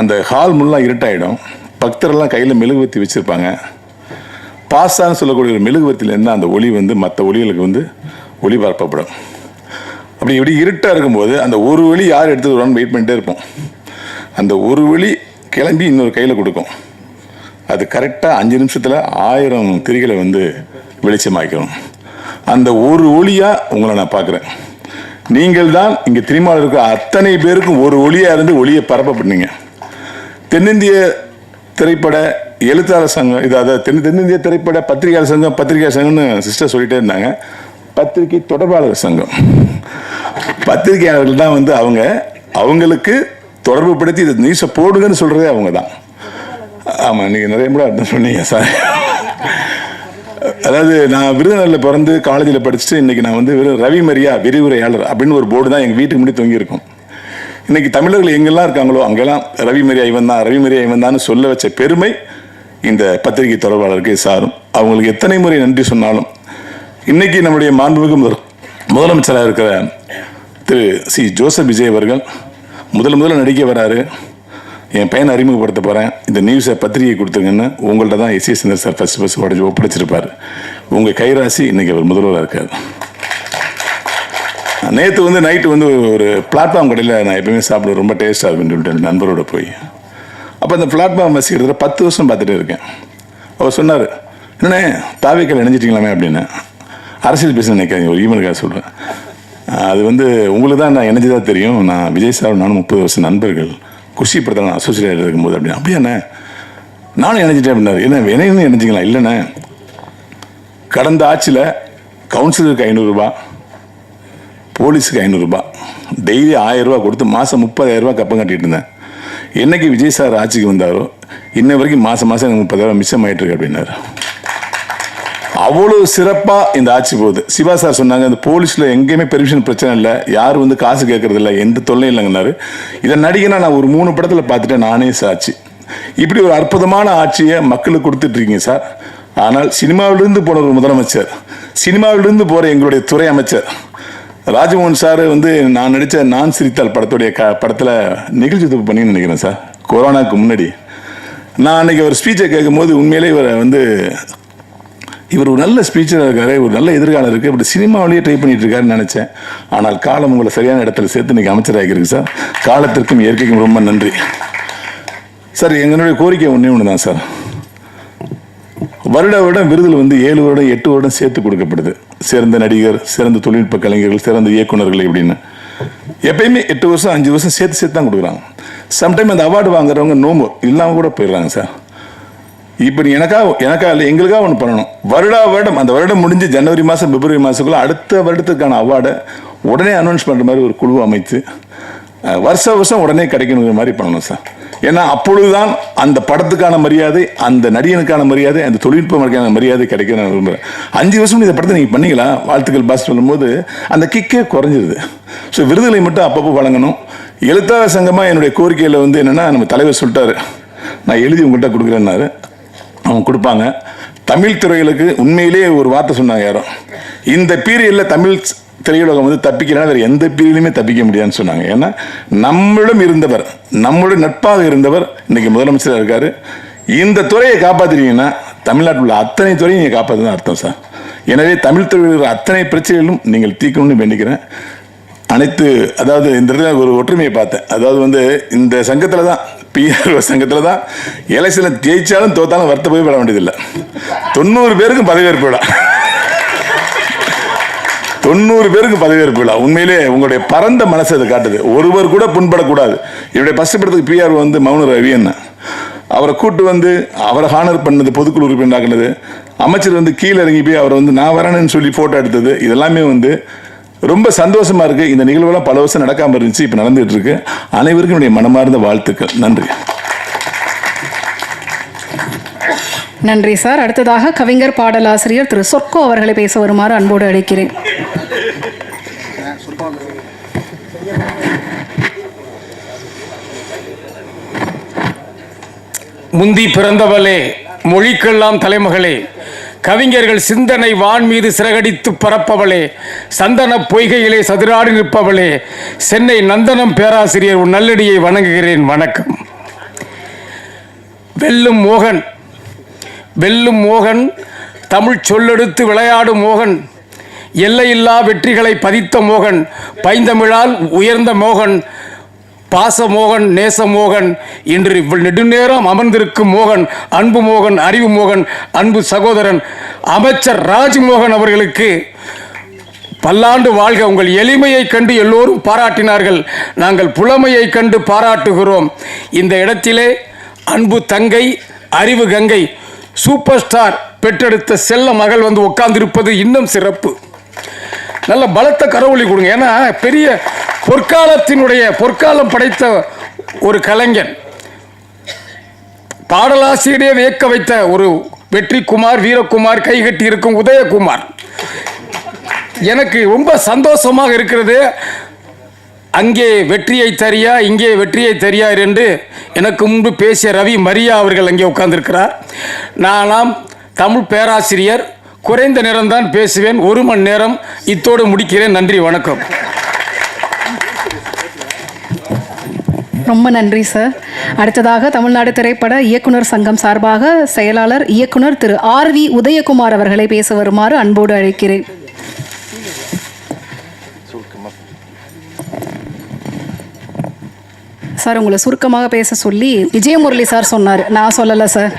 அந்த ஹால் முல்லாம் இருட்டாயிடும். பக்தரெல்லாம் கையில் மெழுகுவர்த்தி வச்சுருப்பாங்க. பாசான்னு சொல்லக்கூடிய ஒரு மெழுகுவர்த்தியிலேருந்து அந்த ஒளி வந்து மற்ற ஒளிகளுக்கு வந்து ஒளிபரப்பப்படும். அப்படி இப்படி இருட்டாக இருக்கும்போது அந்த ஒரு ஒளி யார் எடுத்துட்டு வருவான்னு வெயிட் பண்ணிட்டே இருப்போம். அந்த ஒரு ஒளி கிளம்பி இன்னொரு கையில் கொடுக்கும். அது கரெக்டாக 5 நிமிஷத்தில் 1000 திரிகளை வந்து வெளிச்சமாக்கணும். அந்த ஒரு ஒளியாக உங்களை நான் பார்க்குறேன். நீங்கள் தான் இங்கே திருமாவில் இருக்க அத்தனை பேருக்கும் ஒரு ஒளியாக இருந்து ஒளியை பரப்பப்பட்டீங்க. தென்னிந்திய திரைப்பட எழுத்தாளர் சங்கம் இது, அதாவது தென்னிந்திய திரைப்பட பத்திரிகையாளர் சங்கம்னு சிஸ்டர் சொல்லிட்டே இருந்தாங்க. பத்திரிகை தொடர்பாளர் சங்கம், பத்திரிகையாளர்கள் தான் வந்து அவங்களுக்கு தொடர்பு படுத்தி இதை நியூஸை போடுங்கன்னு சொல்கிறதே அவங்க தான். ஆமாம், நீங்கள் நிறைய முறை அர்த்தம் சொன்னீங்க சார். அதாவது நான் விருதுநகரில் பிறந்து காலேஜில் படிச்சுட்டு இன்றைக்கி நான் வந்து ரவி மரியா விரிவுரையாளர் அப்படின்னு ஒரு போர்டு தான் எங்கள் வீட்டுக்கு முன்னாடி தொங்கியிருக்கும். இன்றைக்கி தமிழர்கள் எங்கெல்லாம் இருக்காங்களோ அங்கெல்லாம் ரவி மரியா இவன் தான் சொல்ல வச்ச பெருமை இந்த பத்திரிகை தொடர்பாளருக்கு சாரும். அவங்களுக்கு எத்தனை முறை நன்றி சொன்னாலும் இன்னைக்கு நம்முடைய மாண்புமிகு முதலமைச்சராக இருக்கிற திரு சி ஜோசப் விஜய் அவர்கள் முதல்ல நடிக்க வராரு. என் பையனை அறிமுகப்படுத்த போகிறேன், இந்த நியூஸை பத்திரிகை கொடுத்துருங்கன்னு உங்கள்கிட்ட தான் எஸ்.ஏ. சந்திரன் சார் ஃபஸ்ட் உடச்சி ஒப்படைச்சிருப்பார். உங்கள் கைராசி இன்றைக்கி அவர் முதல்வராக இருக்கார். நேற்று நைட்டு ஒரு பிளாட்ஃபார்ம் கடையில் நான் எப்பயுமே சாப்பிடுவேன், ரொம்ப டேஸ்ட்டாக இருக்குன்னு சொல்லிட்டு நண்பரோட போய், அப்போ அந்த பிளாட்ஃபார்ம் பஸ் கிட்டத்தட்ட 10 வருஷம் பார்த்துட்டே இருக்கேன். அவர் சொன்னார், என்னண்ணே தாவேக்கால் இணைஞ்சிட்டிங்களாமே அப்படின்னு. அரசியல் பேச நினைக்காதீங்க, ஒரு ஈமெயிலுக்காக சொல்கிறேன். அது உங்களுக்கு தான் நான் இணைஞ்சதாக தெரியும். நான் விஜய் சார் நானும் 30 வருஷம் நண்பர்கள், குஷி படத்தில் நான் அசோசியேட் இருக்கும்போது அப்படின்னு. அப்படியாண்ணே நானும் இணைஞ்சிட்டேன் அப்படின்னாரு. என்ன இணைன்னு இணைஞ்சிங்களா? இல்லைண்ணே, கடந்த ஆட்சியில் கவுன்சிலருக்கு 500 ரூபா, போலீஸுக்கு 500 ரூபா, டெய்லி 1000 ரூபா கொடுத்து மாதம் 30,000 ரூபா கப்பம் கட்டிட்டு இருந்தேன். என்னைக்கு விஜய் சார் ஆட்சிக்கு வந்தாரோ இன்ன வரைக்கும் மாதம் எனக்கு 30,000 மிச்சம் ஆகிட்டு இருக்கு அப்படின்னாரு. அவ்வளோ சிறப்பாக இந்த ஆட்சி போகுது. சிவா சார் சொன்னாங்க, இந்த போலீஸில் எங்கேயுமே பெர்மிஷன் பிரச்சனை இல்லை, யாரும் காசு கேட்கறது இல்லை, எந்த தொல்லையும் இல்லைங்கன்னாரு. இதை நடிகனா நான் ஒரு 3 படத்தில் பார்த்துட்டேன், நானே சாட்சி. இப்படி ஒரு அற்புதமான ஆட்சியை மக்களுக்கு கொடுத்துட்ருக்கீங்க சார். ஆனால் சினிமாவிலிருந்து போன ஒரு முதலமைச்சர், சினிமாவிலிருந்து போகிற எங்களுடைய துறை அமைச்சர் ராஜ்மோகன் சார் நான் நடித்த நான் சிரித்தால் படத்துடைய படத்தில் நிகழ்ச்சி தொகுப்பு பண்ணி நினைக்கிறேன் சார். கொரோனாவுக்கு முன்னாடி நான் அன்றைக்கி ஒரு ஸ்பீச்சை கேட்கும்போது உண்மையிலே இவர் ஒரு நல்ல ஸ்பீச்சராக இருக்காரு, ஒரு நல்ல எதிர்காலம் இருக்குது, இப்படி சினிமாவிலேயே ட்ரை பண்ணிட்டு இருக்காருன்னு நினச்சேன். ஆனால் காலம் உங்களை சரியான இடத்துல சேர்த்து இன்றைக்கி அமைச்சராகிருக்கு சார். காலத்திற்கும் இயற்கைக்கும் ரொம்ப நன்றி சார். எங்களுடைய கோரிக்கை ஒன்று தான் சார். வருடம் விருதில் 7 வருடம் 8 வருடம் சேர்த்து கொடுக்கப்படுது. சிறந்த நடிகர், சிறந்த தொழில்நுட்ப கலைஞர்கள், சிறந்த இயக்குநர்கள் இப்படின்னு எப்பயுமே 8 வருஷம் 5 வருஷம் சேர்த்து தான் கொடுக்குறாங்க. சம்டைம் அந்த அவார்டு வாங்குறவங்க நோம்பு இல்லாமல் கூட போயிடுறாங்க சார். இப்போ எனக்கா இல்லை, எங்களுக்காக ஒன்று பண்ணணும். வருடம் அந்த வருடம் முடிஞ்சு ஜனவரி மாதம் பிப்ரவரி மாதத்துக்குள்ளே அடுத்த வருடத்துக்கான அவார்டை உடனே அனௌன்ஸ் பண்ணுற மாதிரி ஒரு குழு அமைத்து வருஷம் உடனே கிடைக்கணுங்கிற மாதிரி பண்ணணும் சார். ஏன்னா அப்பொழுதுதான் அந்த படத்துக்கான மரியாதை, அந்த நடிகனுக்கான மரியாதை, அந்த தொழில்நுட்ப மரியாதை கிடைக்க நான் விரும்புகிறேன். 5 வருஷம் இந்த படத்தை நீங்கள் பண்ணீங்களா, வாழ்த்துக்கள் பாஸ் சொல்லும்போது அந்த கிக்கே குறைஞ்சிருது. ஸோ விருதுகளை மட்டும் அப்பப்போ வழங்கணும். எழுத்தாளர் சங்கமாக என்னுடைய கோரிக்கையில் என்னென்னா, நம்ம தலைவர் சொல்லிட்டாரு, நான் எழுதி உங்கள்கிட்ட கொடுக்குறேன்னாரு. அவங்க கொடுப்பாங்க. தமிழ் துறைகளுக்கு உண்மையிலேயே ஒரு வார்த்தை சொன்னாங்க யாரும், இந்த பீரியடில் தமிழ் திரையுலகம் தப்பிக்கிறனா வேறு எந்த பீரியட்லையுமே தப்பிக்க முடியாதுன்னு சொன்னாங்க. ஏன்னா நம்மளிடம் இருந்தவர், நம்மளுடைய நட்பாக இருந்தவர் இன்னைக்கு முதலமைச்சராக இருக்காரு. இந்த துறையை காப்பாற்றுறீங்கன்னா தமிழ்நாட்டில் உள்ள அத்தனை துறையும் நீங்கள் காப்பாற்றுதான் அர்த்தம் சார். எனவே தமிழ் துறையில் அத்தனை பிரச்சனைகளும் நீங்கள் தீர்க்கணும்னு வேண்டிக்கிறேன். அதாவது இந்த இடத்துல ஒரு ஒற்றுமையை பார்த்தேன். அதாவது இந்த சங்கத்தில் தான், பிஆர்ஓ சங்கத்தில் தான் எலெக்ஷனில் ஜெயிச்சாலும் தோத்தாலும் வருத்த போய் விட வேண்டியதில்லை. 90 பேருக்கும் பதவியேற்பு விழா, 90 பேருக்கு பதவியேற்பு விழா. உண்மையிலே உங்களுடைய பரந்த மனசு அதை காட்டுது. ஒருவர் கூட புண்படக்கூடாது. என்னுடைய ஃபர்ஸ்ட் படத்துக்கு பிஆர் மௌன ரவி என்ன, அவரை கூட்டு அவரை ஹானர் பண்ணது, பொதுக்குழு உறுப்பினராக்குனது, அமைச்சர் கீழே இறங்கி போய் அவரை நான் வரேன்னு சொல்லி ஃபோட்டோ எடுத்தது, இதெல்லாமே ரொம்ப சந்தோஷமா இருக்கு. இந்த நிகழ்வுலாம் பல வருஷம் நடக்காம இருந்துச்சு, இப்ப நடந்துட்டு இருக்கு. அனைவருக்கும் என்னுடைய மனமார்ந்த வாழ்த்துக்கள். நன்றி. நன்றி சார். அடுத்ததாக கவிஞர் பாடலாசிரியர் திரு சொர்க்கோ அவர்களை பேச வருமாறு அன்போடு அழைக்கிறேன். முந்தி பிறந்தவளே, மொழிக்கெல்லாம் தலைமகளே, கவிஞர்கள் சிந்தனை வான் மீது சிறகடித்து பரப்பவளே, சந்தன பொய்கையிலே சதுராடி நிற்பவளே, சென்னை நந்தனம் பேராசிரியர் உன் நல்லடியை வணங்குகிறேன். வணக்கம். வெல்லும் மோகன், வெல்லும் மோகன், தமிழ் சொல்லெடுத்து விளையாடும் மோகன், எல்லையில்லா வெற்றிகளை பதித்த மோகன், பைந்தமிழால் உயர்ந்த மோகன், பாசமோகன், நேசமோகன், இன்று நெடுநேரம் அமர்ந்திருக்கும் மோகன், அன்பு மோகன், அறிவு மோகன், அன்பு சகோதரன் அமைச்சர் ராஜ்மோகன் அவர்களுக்கு பல்லாண்டு வாழ்க. உங்கள் எளிமையை கண்டு எல்லோரும் பாராட்டினார்கள், நாங்கள் புலமையை கண்டு பாராட்டுகிறோம். இந்த இடத்திலே அன்பு தங்கை, அறிவு கங்கை, சூப்பர் ஸ்டார் பெற்றெடுத்த செல்ல மகள் உட்கார்ந்திருப்பது இன்னும் சிறப்பு. நல்ல பலத்த கரவொலி கொடுங்க. ஏன்னா பெரிய பொற்காலம் படைத்த ஒரு கலைஞன், பாடலாசிரியரே வியக்க வைத்த ஒரு வெற்றிக்குமார், வீரகுமார், கைகட்டி இருக்கும் உதயகுமார். எனக்கு ரொம்ப சந்தோஷமாக இருக்கிறது. அங்கே வெற்றியை தரியா, இங்கே வெற்றியை தரியார் என்று எனக்கு முன்பு பேசிய ரவி மரியா அவர்கள் அங்கே உட்கார்ந்திருக்கிறார். நானாம் தமிழ் பேராசிரியர், குறைந்த நேரம்தான் பேசுவேன், 1 மணி நேரம், இத்தோடு முடிக்கிறேன். நன்றி, வணக்கம். ரொம்ப நன்றி சார். அடுத்ததாக தமிழ்நாடு திரைப்பட இயக்குனர் சங்கம் சார்பாக செயலாளர் இயக்குனர் திரு RV உதயகுமார் அவர்களை பேச வருமாறு அன்போடு அழைக்கிறேன். சார், உங்களை சுருக்கமாக பேச சொல்லி விஜயமுரளி சார் சொன்னார், நான் சொல்லலை சார்.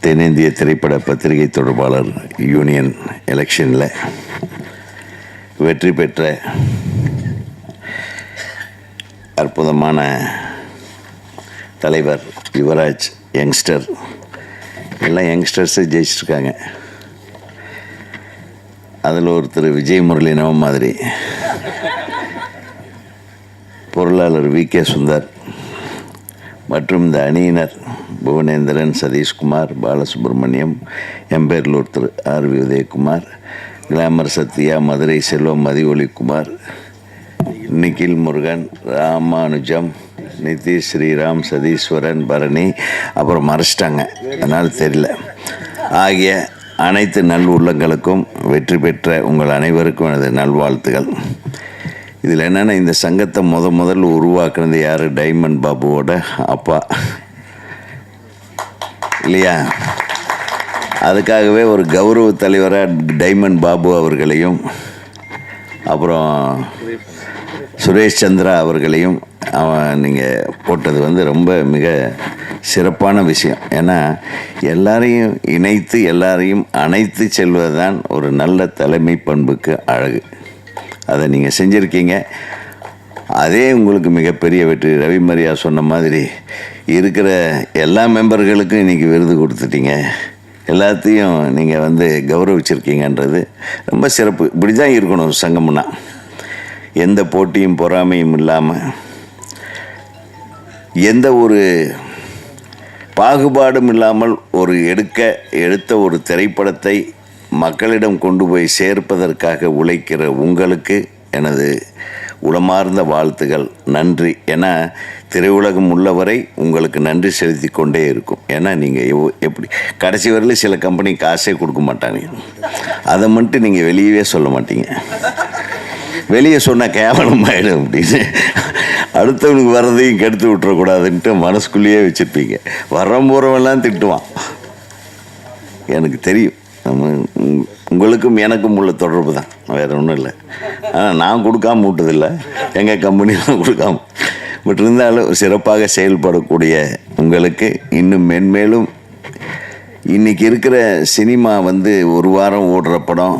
தென்னிந்திய திரைப்பட பத்திரிகை தொடர்பாளர் யூனியன் எலெக்ஷனில் வெற்றி பெற்ற அற்புதமான தலைவர் யுவராஜ் யங்ஸ்டர், எல்லாம் யங்ஸ்டர்ஸே ஜெயிச்சிருக்காங்க. அதில் ஒருத்தர் விஜயமுரளி நவ மாதிரி, பொருளாளர் VK சுந்தர் மற்றும் இந்த அணியினர் புவனேந்திரன், சதீஷ்குமார், பாலசுப்ரமணியம், எம்பேரில் ஒருத்தர் RV உதயகுமார், கிளாமர் சத்யா, மதுரை செல்வம், மதிவொலிக்குமார், நிகில் முருகன், ராமானுஜம், நிதிஷ், ஸ்ரீராம், சதீஸ்வரன், பரணி, அப்புறம் மறைச்சிட்டாங்க, அதனால் தெரியல, ஆகிய அனைத்து நல் உள்ளங்களுக்கும் வெற்றி பெற்ற உங்கள் அனைவருக்கும் எனது நல்வாழ்த்துகள். இதில் என்னென்னா, இந்த சங்கத்தை முதல்ல உருவாக்குனது யார்? டைமண்ட் பாபுவோட அப்பா இல்லையா? அதுக்காகவே ஒரு கௌரவ தலைவராக டைமண்ட் பாபு அவர்களையும் அப்புறம் சுரேஷ் சந்திரா அவர்களையும் நீங்கள் போட்டது வந்து ரொம்ப மிக சிறப்பான விஷயம். ஏன்னா எல்லாரையும் இணைத்து எல்லாரையும் அணைத்து செல்வது தான் ஒரு நல்ல தலைமை பண்புக்கு அழகு. அதை நீங்கள் செஞ்சுருக்கீங்க. அதே உங்களுக்கு மிகப்பெரிய வெற்றி. ரவி மரியா சொன்ன மாதிரி இருக்கிற எல்லா மெம்பர்களுக்கும் இன்றைக்கி விருது கொடுத்துட்டீங்க, எல்லாத்தையும் நீங்கள் வந்து கௌரவிச்சிருக்கீங்கன்றது ரொம்ப சிறப்பு. இப்படி தான் இருக்கணும் சங்கம்னா, எந்த போட்டியும் பொறாமையும் இல்லாமல், எந்த ஒரு பாகுபாடும் இல்லாமல் எடுத்த ஒரு திரைப்படத்தை மக்களிடம் கொண்டு போய் சேர்ப்பதற்காக உழைக்கிற உங்களுக்கு எனது உளமார்ந்த வாழ்த்துகள், நன்றி. ஏன்னா திரையுலகம் உள்ளவரை உங்களுக்கு நன்றி செலுத்தி கொண்டே இருக்கும். ஏன்னா நீங்கள் எப்படி கடைசி வரையில் சில கம்பெனி காசே கொடுக்க மாட்டாங்க, அதை மட்டும் நீங்கள் வெளியவே சொல்ல மாட்டீங்க. வெளியே சொன்னால் கேவலம் ஆகிடும் அப்படின்னு அடுத்தவனுக்கு வர்றதையும் கெடுத்து விட்டுறக்கூடாதுன்ட்டு மனசுக்குள்ளேயே வச்சுருப்பீங்க. போகிறவெல்லாம் திட்டுவான், எனக்கு தெரியும். உங்களுக்கும் எனக்கும் உள்ள தொடர்பு தான், வேறு ஒன்றும் இல்லை. ஆனால் நான் கொடுக்காம விட்டதில்லை, எங்கள் கம்பெனிலாம் கொடுக்காம. பட் இருந்தாலும் சிறப்பாக செயல்படக்கூடிய உங்களுக்கு இன்னும் மென்மேலும், இன்றைக்கி இருக்கிற சினிமா வந்து ஒரு வாரம் ஓடுற படம்,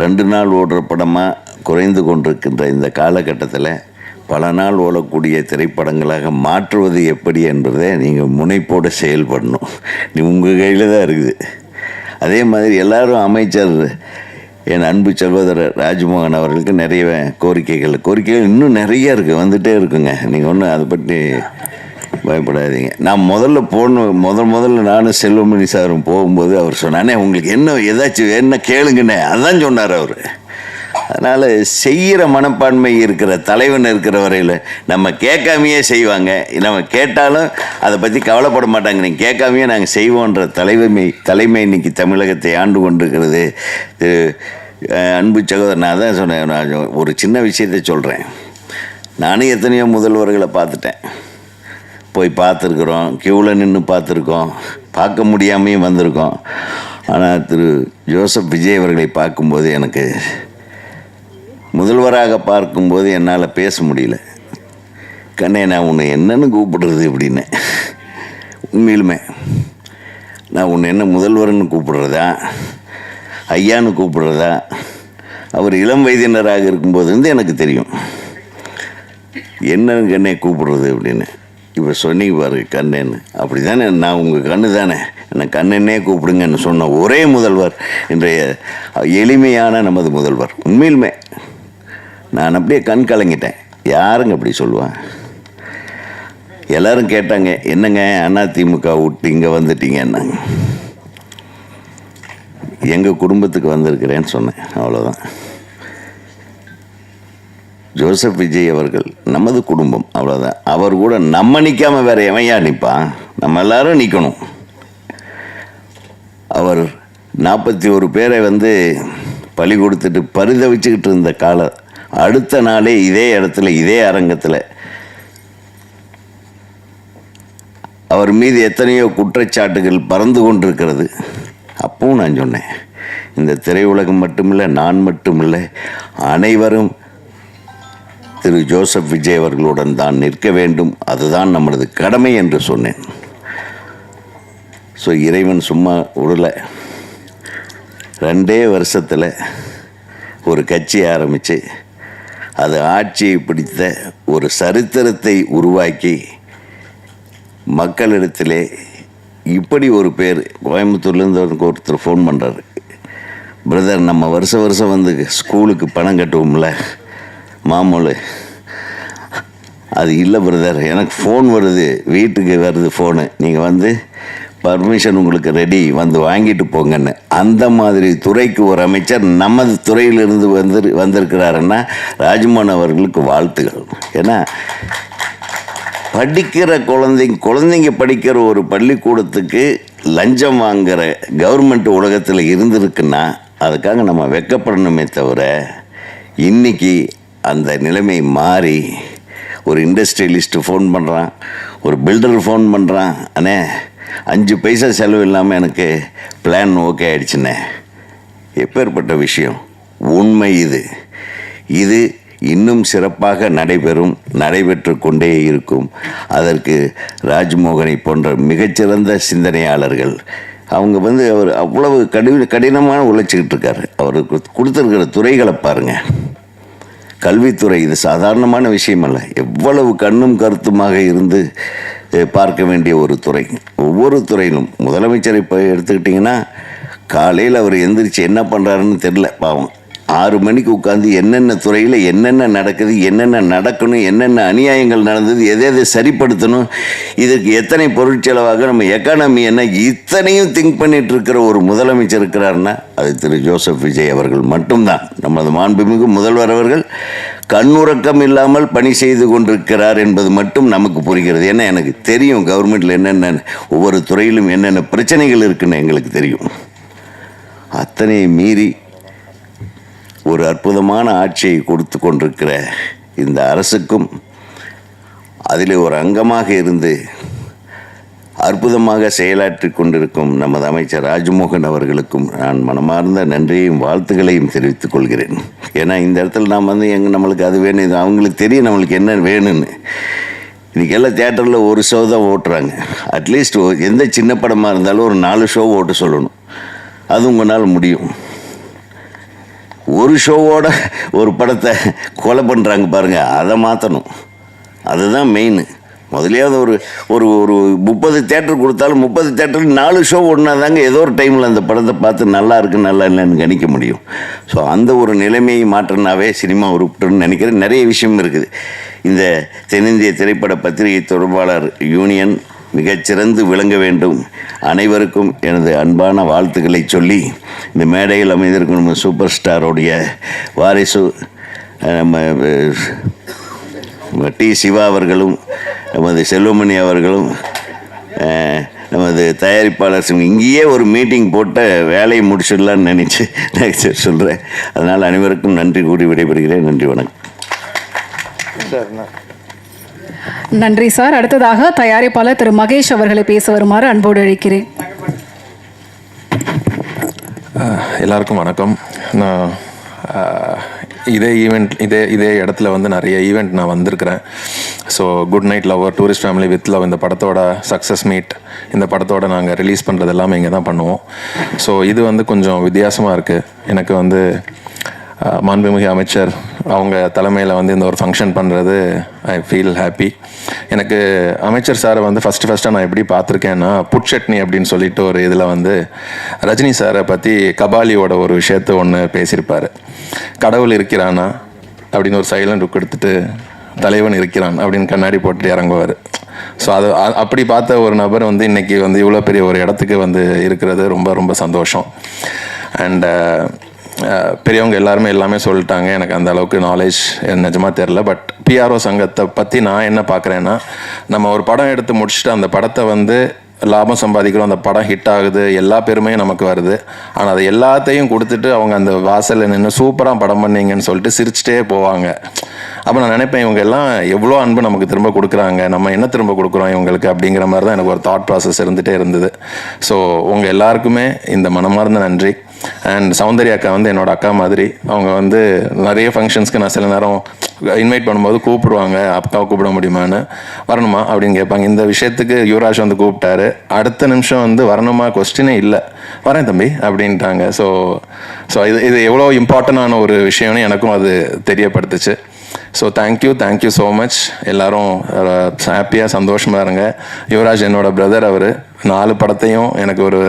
2 நாள் ஓடுற படமாக குறைந்து கொண்டிருக்கின்ற இந்த காலகட்டத்தில் பல நாள் ஓடக்கூடிய திரைப்படங்களாக மாற்றுவது எப்படி என்பதை நீங்கள் முனைப்போடு செயல்படணும். உங்கள் கையில் தான் இருக்குது. அதே மாதிரி எல்லாரும் அமைச்சர் என் அன்பு சகோதரர் ராஜ்மோகன் அவர்களுக்கு நிறைய கோரிக்கைகள் இன்னும் நிறைய இருக்குது, வந்துகிட்டே இருக்குங்க. நீங்கள் ஒன்றும் அதை பற்றி பயப்படாதீங்க. நான் முதல்ல நானும் செல்வமணி சாரும் போகும்போது அவர் சொன்னானே, உங்களுக்கு ஏதாச்சும் என்ன கேளுங்கண்ணே, அதான் சொன்னார் அவர். அதனால் செய்கிற மனப்பான்மை இருக்கிற தலைவன் இருக்கிற வரையில் நம்ம கேட்காமையே செய்வாங்க. நம்ம கேட்டாலும் அதை பற்றி கவலைப்பட மாட்டாங்க. நீங்கள் கேட்காமையே நாங்கள் செய்வோன்ற தலைமை இன்னைக்கு தமிழகத்தை ஆண்டு கொண்டிருக்கிறது. அன்பு சகோதரர், நான் தான் சொன்னேன், நான் ஒரு சின்ன விஷயத்தை சொல்கிறேன். நானும் எத்தனையோ முதல்வர்களை பார்த்துட்டேன், போய் பார்த்துருக்குறோம், க்யூவில் நின்று பார்த்துருக்கோம், பார்க்க முடியாமையும் வந்திருக்கோம். ஆனால் திரு ஜோசப் விஜய் அவர்களை பார்க்கும்போது, எனக்கு முதல்வராக பார்க்கும்போது என்னால் பேச முடியல. கண்ணே, நான் உன்னை என்னன்னு கூப்பிடுறது அப்படின்னு. உண்மையிலுமே நான் உன்னை என்ன முதல்வர்னு கூப்பிடுறதா, ஐயான்னு கூப்பிடுறதா? அவர் இளம் வயதினராக இருக்கும்போது வந்து எனக்கு தெரியும் என்னன்னு கண்ணே கூப்பிடுறது அப்படின்னு. இப்போ சொன்னீங்க பாரு கண்ணேன்னு, அப்படி தானே, நான் உங்கள் கண்ணு தானே, என்னை கண்ணனே கூப்பிடுங்கன்னு சொன்ன ஒரே முதல்வர் இன்றைய எளிமையான நமது முதல்வர். உண்மையிலுமே நான் அப்படியே கண் கலங்கிட்டேன். யாருங்க அப்படி சொல்லுவான்? எல்லாரும் கேட்டாங்க, என்னங்க அதிமுக விட்டு இங்கே வந்துட்டீங்கன்னாங்க. எங்கள் குடும்பத்துக்கு வந்திருக்கிறேன்னு சொன்னேன், அவ்வளோதான். ஜோசப் விஜய் அவர்கள் நமது குடும்பம், அவ்வளோதான். அவர் கூட நம்ம நிற்காம வேற எவையா நிற்பான்? நம்ம எல்லாரும் நிற்கணும். அவர் 41 பேரை பலி கொடுத்துட்டு பரிதவிச்சுக்கிட்டு இருந்த காலம், அடுத்த நாளே இதே இடத்துல இதே அரங்கத்தில் அவர் மீது எத்தனையோ குற்றச்சாட்டுகள் பறந்து கொண்டிருக்கிறது. அப்பவும் நான் சொன்னேன், இந்த திரையுலகம் மட்டுமில்லை, நான் மட்டுமில்லை, அனைவரும் திரு ஜோசப் விஜய் அவர்களுடன் தான் நிற்க வேண்டும், அதுதான் நம்மளது கடமை என்று சொன்னேன். ஸோ இறைவன் சும்மா விடலை. 2 வருஷத்தில் ஒரு கட்சி ஆரம்பித்து அது ஆட்சியை பிடித்த ஒரு சரித்திரத்தை உருவாக்கி மக்களிடத்திலே இப்படி ஒரு பேர். கோயம்புத்தூர்லேருந்து ஒருத்தர் ஃபோன் பண்ணுறாரு, பிரதர் நம்ம வருஷம் ஸ்கூலுக்கு பணம் கட்டுவோம்ல மாமூல், அது இல்லை பிரதர், எனக்கு ஃபோன் வருது, வீட்டுக்கு வருது ஃபோனு, நீங்கள் பர்மிஷன் உங்களுக்கு ரெடி, வாங்கிட்டு போங்கன்னு. அந்த மாதிரி துறைக்கு ஒரு அமைச்சர் நமது துறையிலிருந்து வந்திருக்கிறாருன்னா ராஜ்மோகன் அவர்களுக்கு வாழ்த்துகள். ஏன்னா படிக்கிற குழந்தைங்க படிக்கிற ஒரு பள்ளிக்கூடத்துக்கு லஞ்சம் வாங்குகிற கவர்மெண்ட் உலகத்தில் இருந்திருக்குன்னா அதுக்காக நம்ம வெட்கப்படணுமே தவிர, இன்றைக்கி அந்த நிலைமை மாறி ஒரு இண்டஸ்ட்ரியலிஸ்ட்டு ஃபோன் பண்ணுறான், ஒரு பில்டர் ஃபோன் பண்ணுறான், அண்ணே 5 பைசா செலவு இல்லாமல் எனக்கு பிளான் ஓகே ஆயிடுச்சுண்ணே. எப்பேற்பட்ட விஷயம்! உண்மை இது இன்னும் சிறப்பாக நடைபெற்று கொண்டே இருக்கும். அதற்கு ராஜ்மோகனை போன்ற மிகச்சிறந்த சிந்தனையாளர்கள், அவங்க அவர் அவ்வளவு கடினமான உழைச்சிக்கிட்டு இருக்காரு. அவருக்கு கொடுத்துருக்கிற துறைகளை பாருங்கள். கல்வித்துறை இது சாதாரணமான விஷயம் அல்ல. எவ்வளவு கண்ணும் கருத்துமாக இருந்து பார்க்க வேண்டிய ஒரு துறை. ஒவ்வொரு துறையிலும் முதலமைச்சரை இப்போ எடுத்துக்கிட்டிங்கன்னா, காலையில் அவர் எந்திரிச்சு என்ன பண்ணுறாருன்னு தெரில பாவம். 6 மணிக்கு உட்காந்து என்னென்ன துறையில் என்னென்ன நடக்குது, என்னென்ன நடக்கணும், என்னென்ன அநியாயங்கள் நடந்தது, எதை சரிப்படுத்தணும், இதுக்கு எத்தனை பொருட்செலவாக நம்ம எக்கானமி என்ன, இத்தனையும் திங்க் பண்ணிட்டு இருக்கிற ஒரு முதலமைச்சர் இருக்கிறாருன்னா அது திரு ஜோசப் விஜய் அவர்கள் மட்டும்தான். நமது மாண்புமிகு முதல்வர் அவர்கள் கண்ணுறக்கம் இல்லாமல் பணி செய்து கொண்டிருக்கிறார் என்பது மட்டும் நமக்கு புரிகிறது. ஏன்னா எனக்கு தெரியும் கவர்மெண்ட்டில் என்னென்ன ஒவ்வொரு துறையிலும் என்னென்ன பிரச்சனைகள் இருக்குன்னு எங்களுக்கு தெரியும். அத்தனை மீறி ஒரு அற்புதமான ஆட்சியை கொடுத்து கொண்டிருக்கிற இந்த அரசுக்கும், அதில் ஒரு அங்கமாக இருந்து அற்புதமாக செயலாற்றி கொண்டிருக்கும் நமது அமைச்சர் ராஜ்மோகன் அவர்களுக்கும் நான் மனமார்ந்த நன்றியையும் வாழ்த்துக்களையும் தெரிவித்துக் கொள்கிறேன். ஏன்னா இந்த இடத்துல நாம் நம்மளுக்கு அது வேணும், இது அவங்களுக்கு தெரியும் நம்மளுக்கு என்ன வேணும்னு. இன்றைக்கி எல்லாம் தேட்டரில் ஒரு ஷோ தான் ஓட்டுறாங்க. அட்லீஸ்ட் எந்த சின்ன படமாக இருந்தாலும் ஒரு 4 ஷோ ஓட்ட சொல்லணும். அது உங்களால் முடியும். ஒரு ஷோவோட ஒரு படத்தை கொலை பண்ணுறாங்க பாருங்கள், அதை மாற்றணும். அதுதான் மெயின். முதலையாவது ஒரு ஒரு 30 தேட்டர் கொடுத்தாலும் 30 தேட்டரில் 4 ஷோ ஓடினா தாங்க ஏதோ ஒரு டைமில் அந்த படத்தை பார்த்து நல்லா இருக்கு நல்லா இல்லைன்னு கணிக்க முடியும். ஸோ அந்த ஒரு நிலைமையை மாற்றினாவே சினிமா உருப்பிட்டுன்னு நினைக்கிறேன். நிறைய விஷயம் இருக்குது. இந்த தென்னிந்திய திரைப்பட பத்திரிகை தொடர்பாளர் யூனியன் மிகச்சிறந்து விளங்க வேண்டும். அனைவருக்கும் எனது அன்பான வாழ்த்துக்களை சொல்லி, இந்த மேடையில் அமைந்திருக்கும் நம்ம சூப்பர் ஸ்டாரோடைய வாரிசு நம்ம டி சிவா அவர்களும், நமது செல்வமணி அவர்களும், நமது தயாரிப்பாளர் இங்கேயே ஒரு மீட்டிங் போட்ட வேலையை முடிச்சிடலான்னு நினச்சி சொல்கிறேன். அதனால் அனைவருக்கும் நன்றி கூறி விடைபெறுகிறேன். நன்றி, வணக்கம். நன்றி சார். அடுத்ததாக தயாரிப்பாளர் திரு மகேஷ் அவர்களை பேச வருமாறு அன்போடு அழைக்கிறேன். எல்லாருக்கும் வணக்கம். நான் இதே இடத்துல நிறைய ஈவெண்ட் நான் வந்திருக்கிறேன். So Good Night Lover, Tourist Family With Love, இந்த படத்தோட சக்ஸஸ் மீட், இந்த படத்தோட நாங்கள் ரிலீஸ் பண்ணுறது எல்லாமே இங்கே தான் பண்ணுவோம். ஸோ இது கொஞ்சம் வித்தியாசமாக இருக்குது. எனக்கு மாண்புமிகு அமைச்சர் அவங்க தலைமையில் இந்த ஒரு ஃபங்க்ஷன் பண்ணுறது ஐ ஃபீல் ஹாப்பி. எனக்கு அமைச்சர் சாரை ஃபஸ்ட்டாக நான் எப்படி பார்த்துருக்கேன்னா, புட்சட்னி அப்படின்னு சொல்லிட்டு ஒரு இதில் ரஜினி சாரை பற்றி கபாலியோட ஒரு விஷயத்தை ஒன்று பேசியிருப்பார். கடவுள் இருக்கிறானா அப்படின்னு ஒரு சைலண்ட் லுக் எடுத்துட்டு, தலைவன் இருக்கிறான் அப்படின்னு கண்ணாடி போட்டு இறங்குவார். ஸோ அப்படி பார்த்த ஒரு நபர் இன்றைக்கி இவ்வளோ பெரிய ஒரு இடத்துக்கு இருக்கிறது ரொம்ப ரொம்ப சந்தோஷம். அண்ட் பெரியவங்க எல்லாமே சொல்லிட்டாங்க. எனக்கு அந்த அளவுக்கு நாலேஜ் நிஜமாக தெரில. பட் பிஆர்ஓ சங்கத்தை பற்றி நான் என்ன பார்க்குறேன்னா, நம்ம ஒரு படம் எடுத்து முடிச்சுட்டு அந்த படத்தை வந்து லாபம் சம்பாதிக்கிறோம், அந்த படம் ஹிட் ஆகுது, எல்லா பெருமையும் நமக்கு வருது. ஆனால் அது எல்லாத்தையும் கொடுத்துட்டு அவங்க அந்த வாசலில் நின்று சூப்பராக படம் பண்ணீங்கன்னு சொல்லிட்டு சிரிச்சிட்டே போவாங்க. அப்போ நான் நினைப்பேன், இவங்க எல்லாம் எவ்வளோ அன்பு நமக்கு திரும்ப கொடுக்குறாங்க, நம்ம என்ன திரும்ப கொடுக்குறோம் இவங்களுக்கு அப்படிங்கிற மாதிரி தான் எனக்கு ஒரு தாட் ப்ராசஸ் இருந்துகிட்டே இருந்தது. ஸோ உங்கள் எல்லாருக்குமே இந்த மனமார்ந்த நன்றி. அண்ட் சௌந்தர்யா அக்கா வந்து என்னோட அக்கா மாதிரி. அவங்க வந்து நிறைய ஃபங்க்ஷன்ஸ்க்கு நான் சில நேரம் இன்வைட் பண்ணும்போது கூப்பிடுவாங்க, அக்காவை கூப்பிட முடியுமான்னு, வரணுமா அப்படின்னு கேட்பாங்க. இந்த விஷயத்துக்கு யுவராஜ் வந்து கூப்பிட்டாரு. அடுத்த நிமிஷம் வந்து வரணுமா கொஸ்டினே இல்லை, வரேன் தம்பி அப்படின்ட்டாங்க. ஸோ இது எவ்வளோ இம்பார்ட்டண்டான ஒரு விஷயம்னு எனக்கும் அது தெரியப்படுத்துச்சு. So thank you so much. எல்லோரும் ஹாப்பியாக சந்தோஷமாக இருங்க. யுவராஜ் என்னோட பிரதர். அவர் 4 படத்தையும் எனக்கு ஒரு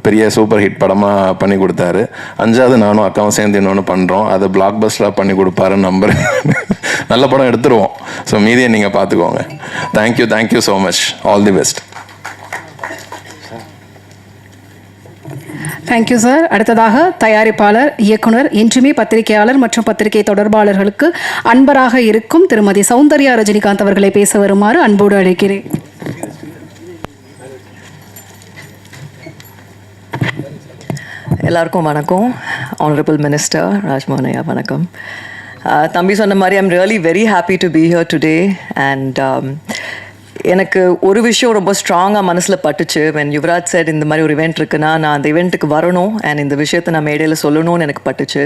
பெரிய சூப்பர் ஹிட் படமாக பண்ணி கொடுத்தாரு. 5வது நானும் அக்காவும் சேர்ந்து இன்னொன்று பண்ணுறோம். அதை பிளாக் பஸ்டராக பண்ணி கொடுப்பாருன்னு நம்புகிறேன். நல்ல படம் எடுத்துருவோம். ஸோ மீதியை நீங்கள் பார்த்துக்கோங்க. Thank you so much. All the best. Thank you sir. அடுத்ததாக தயாரிப்பாளர், இயக்குனர், என்றுமே பத்திரிகையாளர் மற்றும் பத்திரிகை தொடர்பாளர்களுக்கு அன்பராக இருக்கும் திருமதி சௌந்தர்யா ரஜினிகாந்த் அவர்களை பேச வருமாறு அன்போடு அழைக்கிறேன். எல்லாருக்கும் வணக்கம். ஆனரபிள் மினிஸ்டர் ராஜ்மோகன் ஐயா வணக்கம். தம்பி சொன்ன மாதிரி I'm really very happy to be here today. And எனக்கு ஒரு விஷயம் ரொம்ப ஸ்ட்ராங்காக மனசில் பட்டுச்சு. when யுவராஜ் said இந்த மாதிரி ஒரு இவெண்ட் இருக்குன்னா நான் அந்த இவெண்ட்டுக்கு வரணும் அண்ட் இந்த விஷயத்தை நான் மேடையில் சொல்லணும்னு எனக்கு பட்டுச்சு.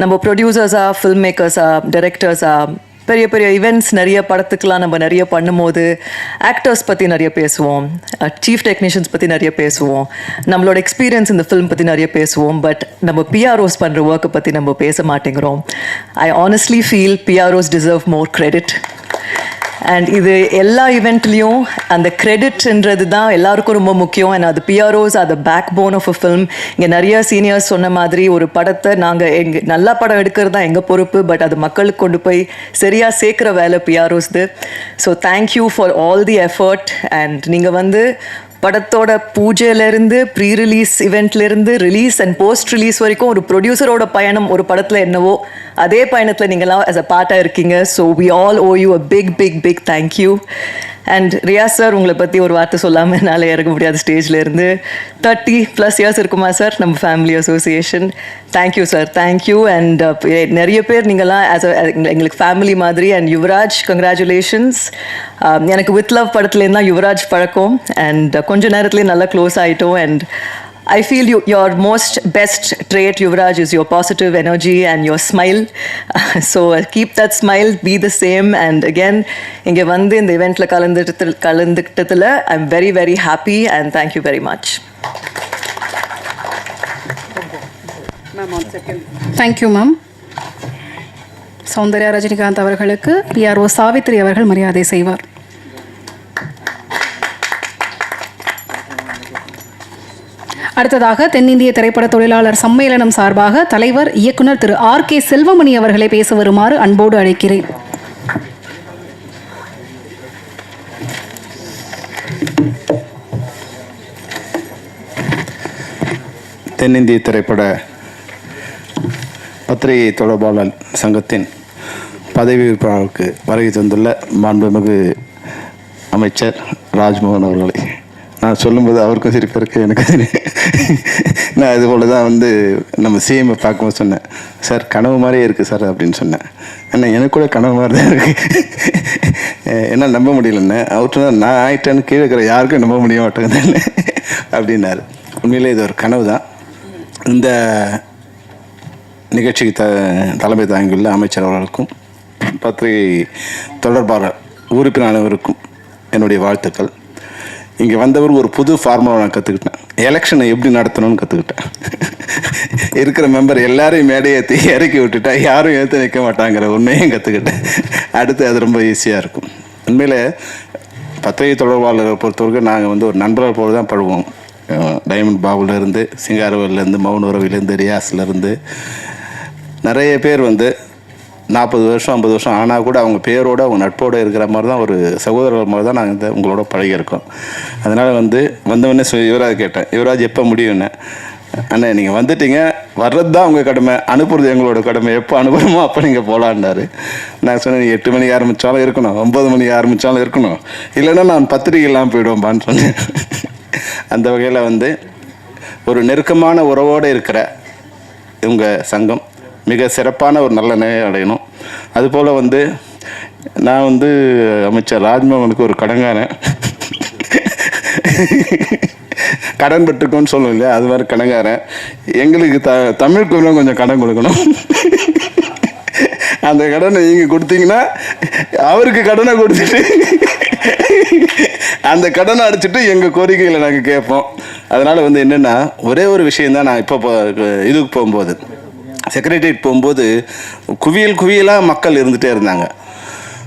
நம்ம ப்ரொடியூசர்ஸாக, ஃபில்ம் மேக்கர்ஸாக, டைரக்டர்ஸாக பெரிய பெரிய ஈவெண்ட்ஸ் நிறைய படத்துக்கெலாம் நம்ம நிறைய பண்ணும்போது ஆக்டர்ஸ் பற்றி நிறைய பேசுவோம், சீஃப் டெக்னீஷியன்ஸ் பற்றி நிறைய பேசுவோம், நம்மளோட எக்ஸ்பீரியன்ஸ் இந்த ஃபிலிம் பற்றி நிறைய பேசுவோம். பட் நம்ம பிஆர்ஓஸ் பண்ணுற ஒர்க்கை பற்றி நம்ம பேச மாட்டேங்கிறோம். I honestly feel PROs deserve more credit. And இது எல்லா ஈவெண்ட்லேயும் அந்த கிரெடிட்ன்றது தான் எல்லாருக்கும் ரொம்ப முக்கியம். அண்ட் அது பிஆர்ஓஸ் அது backbone of a film. இங்கே நிறைய சீனியர்ஸ் சொன்ன மாதிரி ஒரு படத்தை நாங்கள் நல்ல படம் எடுக்கிறது தான் எங்கள் பொறுப்பு. பட் அது மக்களுக்கு கொண்டு போய் சரியாக சேர்க்குற வேலை பிஆர்ஓஸ்து. So thank you for all the effort. And நீங்கள் வந்து படத்தோட பூஜையிலேருந்து ப்ரீ ரிலீஸ் இவெண்ட்லேருந்து ரிலீஸ் அண்ட் போஸ்ட் ரிலீஸ் வரைக்கும் ஒரு ப்ரொடியூசரோட பயணம் ஒரு படத்தில் என்னவோ அதே பயணத்தில் நீங்களாம் as a பார்ட்டாக இருக்கீங்க. So we all owe you a big thank you. And Riyaz sir, உங்களை பற்றி ஒரு வார்த்தை சொல்லாமல் என்னால் இறங்க முடியாது ஸ்டேஜில் இருந்து. 30+ இயர்ஸ் இருக்குமா சார் நம்ம family association. Thank you sir, thank you. And நிறைய பேர் நீங்களாம் எங்களுக்கு ஃபேமிலி மாதிரி. And Yuvaraj, congratulations. எனக்கு வித் லவ் படத்துலேருந்து தான் யுவராஜ் பழக்கம். அண்ட் கொஞ்ச நேரத்துலேயே நல்லா க்ளோஸ் ஆகிட்டோம். And I feel your most best trait, Yuvraj, is your positive energy and your smile. So keep that smile, be the same. And again, inge vandu in the event la kalandukittadula I'm very happy and thank you very much. Ma'am, on second. Thank you, ma'am. Soundarya Rajinikanth அவர்களுக்கு PRO Savitri அவர்கள் மரியாதை செய்வார். அடுத்ததாக தென்னிந்திய திரைப்பட தொழிலாளர் சம்மேளனம் சார்பாக தலைவர், இயக்குனர் திரு RK செல்வமணி அவர்களை பேச வருமாறு அன்போடு அழைக்கிறேன். தென்னிந்திய திரைப்பட பத்திரிகை தொடர்பாளர் சங்கத்தின் பதவி விழாவுக்கு வருகை தந்துள்ள மாண்புமிகு அமைச்சர் ராஜ்மோகன் அவர்களை நான் சொல்லும்போது அவருக்கும் சிரிப்பு இருக்குது, எனக்கு நான் இது போல் தான் வந்து நம்ம சிஎம்ஐ பார்க்கும்போது சொன்னேன், சார் கனவு மாதிரியே இருக்குது சார் அப்படின்னு சொன்னேன். ஏன்னா எனக்கு கூட கனவு மாதிரி தான் இருக்குது, என்ன நம்ப முடியலன்னு. அவர்கிட்ட தான் நான் ஆகிட்டேன்னு கீழே இருக்கிற யாருக்கும் நம்ப முடிய மாட்டேங்குது அப்படின்னாரு. உண்மையிலே இது ஒரு கனவு தான். இந்த நிகழ்ச்சிக்கு தலைமை தாங்கியுள்ள அமைச்சர் அவர்களுக்கும் பத்திரிகை தொடர்பாளர் உறுப்பினர் அனைவருக்கும் என்னுடைய வாழ்த்துக்கள். இங்கே வந்தவர் ஒரு புது ஃபார்முலா நான் கற்றுக்கிட்டேன். எலெக்ஷனை எப்படி நடத்தணும்னு கற்றுக்கிட்டேன். இருக்கிற மெம்பர் எல்லாரையும் மேடையை இறக்கி விட்டுட்டா யாரும் ஏற்று நிற்க மாட்டாங்கிற உண்மையும் கற்றுக்கிட்டேன். அடுத்து அது ரொம்ப ஈஸியாக இருக்கும். உண்மையில் பத்திரிகை தொடர்பாளரை பொறுத்தவரைக்கும் நாங்கள் வந்து ஒரு நண்பர்கள் போல தான் பழகுவோம். டைமண்ட் பாபுலேருந்து, சிங்காரவேலேருந்து, மௌன உறவிலேருந்து, ரியாஸ்லேருந்து நிறைய பேர் வந்து 40 வருஷம் 50 வருஷம் ஆனால் கூட அவங்க பேரோடு அவங்க நட்போடு இருக்கிற மாதிரி தான், ஒரு சகோதரர் மாதிரி தான் நாங்கள் உங்களோட பழகியிருக்கோம். அதனால் வந்தவொடனே யுவராஜ் கேட்டேன், யுவராஜ் எப்போ முடியும்னு. அண்ணா நீங்கள் வந்துட்டீங்க, வர்றது தான் உங்கள் கடமை, அனுப்புறது எங்களோட கடமை, எப்போ அனுப்புகிறோமோ அப்போ நீங்கள் போகலான்னாரு. நான் சொன்னேன் 8 மணிக்கு ஆரம்பித்தாலும் இருக்கணும், 9 மணிக்கு ஆரம்பித்தாலும் இருக்கணும், இல்லைன்னா நான் பத்திரிகை இல்லாமல் போயிடுவேன்பான்னு சொன்னேன். அந்த வகையில் வந்து ஒரு நெருக்கமான உறவோடு இருக்கிற உங்கள் சங்கம் மிக சிறப்பான ஒரு நல்ல நிலை அடையணும். அதுபோல் வந்து நான் வந்து அமைச்சர் ராஜ்மோகனுக்கு ஒரு கடங்காரன், கடன் பெற்றுக்கோன்னு சொல்லுவோம் இல்லையா, அது மாதிரி கடங்காரன். எங்களுக்கு தமிழுக்கு கொஞ்சம் கடன் கொடுக்கணும். அந்த கடனை நீங்கள் கொடுத்தீங்கன்னா அவருக்கு கடனை கொடுத்துட்டு அந்த கடனை அடிச்சுட்டு எங்கள் கோரிக்கைகளை நாங்கள் கேட்போம். அதனால் வந்து என்னென்னா, ஒரே ஒரு விஷயந்தான். நான் இப்போ இதுக்கு போகும்போது, செக்ரட்டரியேட் போகும்போது குவியலாக மக்கள் இருந்துகிட்டே இருந்தாங்க.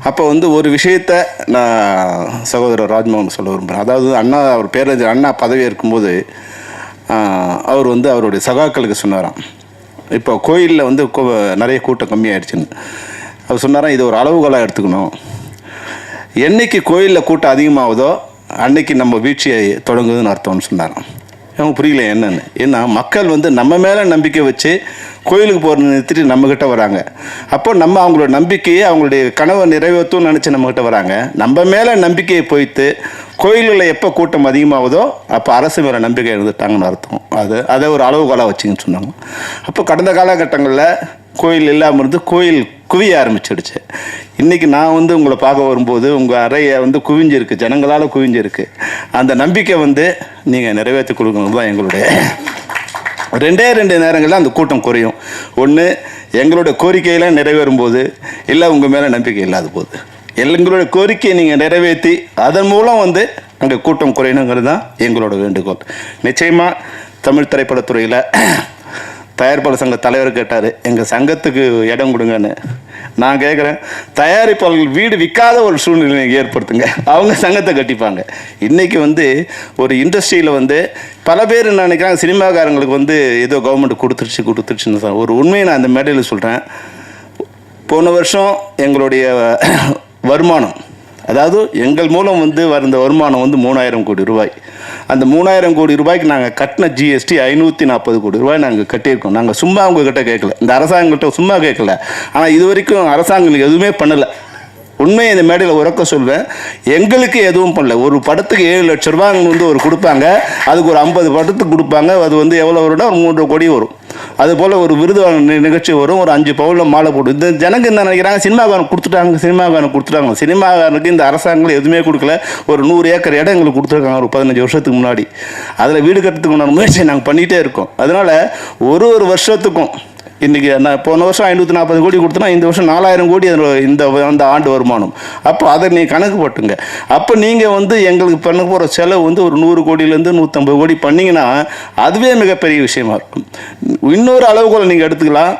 அப்போ வந்து ஒரு விஷயத்த நான் சகோதரர் ராஜ்மோகன் சொல்ல விரும்புகிறேன். அதாவது அண்ணா, அவர் பேரறிஞர் அண்ணா பதவி இருக்கும்போது அவர் வந்து அவருடைய சகாக்களுக்கு சொன்னாராம், இப்போ கோயிலில் வந்து நிறைய கூட்டம் கம்மியாயிடுச்சுன்னு. அவர் சொன்னாராம், இது ஒரு அளவுகோலாக எடுத்துக்கணும். என்னைக்கு கோயிலில் கூட்டம் அதிகமாகுதோ அன்னைக்கு நம்ம வீழ்ச்சியை தொடங்குதுன்னு அர்த்தம்னு சொன்னாராம். அவங்க புரியல என்னன்னு. ஏன்னா மக்கள் வந்து நம்ம மேலே நம்பிக்கை வச்சு கோயிலுக்கு போகிறது நிறுத்திட்டு நம்மக்கிட்ட வராங்க. அப்போ நம்ம அவங்களோட நம்பிக்கையை, அவங்களுடைய கனவை நிறைவேற்றும்னு நினச்சி நம்மக்கிட்ட வராங்க. நம்ம மேலே நம்பிக்கையை போய்த்து கோயில்களில் எப்போ கூட்டம் அதிகமாகுதோ அப்போ அரசு மேலே நம்பிக்கை இருந்துட்டாங்கன்னு அர்த்தம். அதை ஒரு அளவுகோலாக வச்சுங்கன்னு சொன்னாங்க. அப்போ கடந்த காலகட்டங்களில் கோயில் இல்லாமல் இருந்து கோயில் குவிய ஆரம்பிச்சிடுச்சு. இன்றைக்கி நான் வந்து உங்களை பார்க்க வரும்போது உங்கள் அறையை வந்து குவிஞ்சிருக்கு, ஜனங்களால் குவிஞ்சிருக்கு. அந்த நம்பிக்கை வந்து நீங்கள் நிறைவேற்றி கொடுக்கணும் தான் எங்களுடைய. 2 நேரங்களில் அந்த கூட்டம் குறையும். ஒன்று எங்களுடைய கோரிக்கையெல்லாம் நிறைவேறும் போது, இல்லை உங்கள் மேலே நம்பிக்கை இல்லாத போது. எங்களுடைய கோரிக்கையை நீங்கள் நிறைவேற்றி அதன் மூலம் வந்து அங்கே கூட்டம் குறையணுங்கிறது தான் எங்களோட வேண்டுகோள். நிச்சயமாக தமிழ் திரைப்படத்துறையில் தயாரிப்பாளர் சங்க தலைவர் கேட்டார், எங்கள் சங்கத்துக்கு இடம் கொடுங்கன்னு. நான் கேட்குறேன், தயாரிப்பாளர்கள் வீடு விற்காத ஒரு சூழ்நிலை ஏற்படுத்துங்க, அவங்க சங்கத்தை கட்டிப்பாங்க. இன்றைக்கி வந்து ஒரு இண்டஸ்ட்ரியில் வந்து பல பேர் என்ன நினைக்கிறாங்க, சினிமாக்காரங்களுக்கு வந்து ஏதோ கவர்மெண்ட் கொடுத்துருச்சுன்னு தான். ஒரு உண்மையை நான் அந்த மேடையில் சொல்கிறேன். போன வருஷம் எங்களுடைய வருமானம், அதாவது எங்கள் மூலம் வந்து வந்த வருமானம் வந்து 3000 கோடி ரூபாய். அந்த 3000 கோடி ரூபாய்க்கு நாங்கள் கட்டின ஜிஎஸ்டி 540 கோடி ரூபாய் நாங்கள் கட்டியிருக்கோம். நாங்கள் சும்மா அவங்கக்கிட்ட கேட்கல, இந்த அரசாங்கக்கிட்ட சும்மா கேட்கல. ஆனால் இது வரைக்கும் அரசாங்கம் எதுவுமே பண்ணலை. உண்மையை இந்த மேடையில் உறக்க சொல்வேன், எங்களுக்கு எதுவும் பண்ணல. ஒரு படத்துக்கு 7 லட்சம் ரூபாய் வந்து ஒரு கொடுப்பாங்க, அதுக்கு ஒரு 50 படத்துக்கு கொடுப்பாங்க. அது வந்து எவ்வளோ வரும்னா ஒரு 3 கோடி வரும். அதுபோல் ஒரு விருது நிகழ்ச்சி வரும், ஒரு 5 பவுனில் மாலை போடும். இந்த ஜனங்க என்ன நினைக்கிறாங்க, சினிமாக்காரன் கொடுத்துட்டாங்க. சினிமாக்காரனுக்கு இந்த அரசாங்கம் எதுவுமே கொடுக்கல. ஒரு 100 ஏக்கர் இடம் எங்களுக்கு கொடுத்துருக்காங்க ஒரு 15 வருஷத்துக்கு முன்னாடி. அதில் வீடு கட்டுறதுக்கு உண்டான முயற்சியை நாங்கள் பண்ணிகிட்டே இருக்கோம். அதனால் ஒரு வருஷத்துக்கும் இன்றைக்கி நான் போன வருஷம் 540 கோடி கொடுத்தோன்னா இந்த வருஷம் 4000 கோடி அந்த ஆண்டு வருமானம். அப்போ அதை நீங்கள் கணக்கு போட்டுங்க. அப்போ நீங்கள் வந்து எங்களுக்கு பண்ண போகிற செலவு வந்து ஒரு 100 கோடியிலேருந்து 150 கோடி பண்ணிங்கன்னா அதுவே மிகப்பெரிய விஷயமா இருக்கும். இன்னொரு அளவுகோல் நீங்கள் எடுத்துக்கலாம்.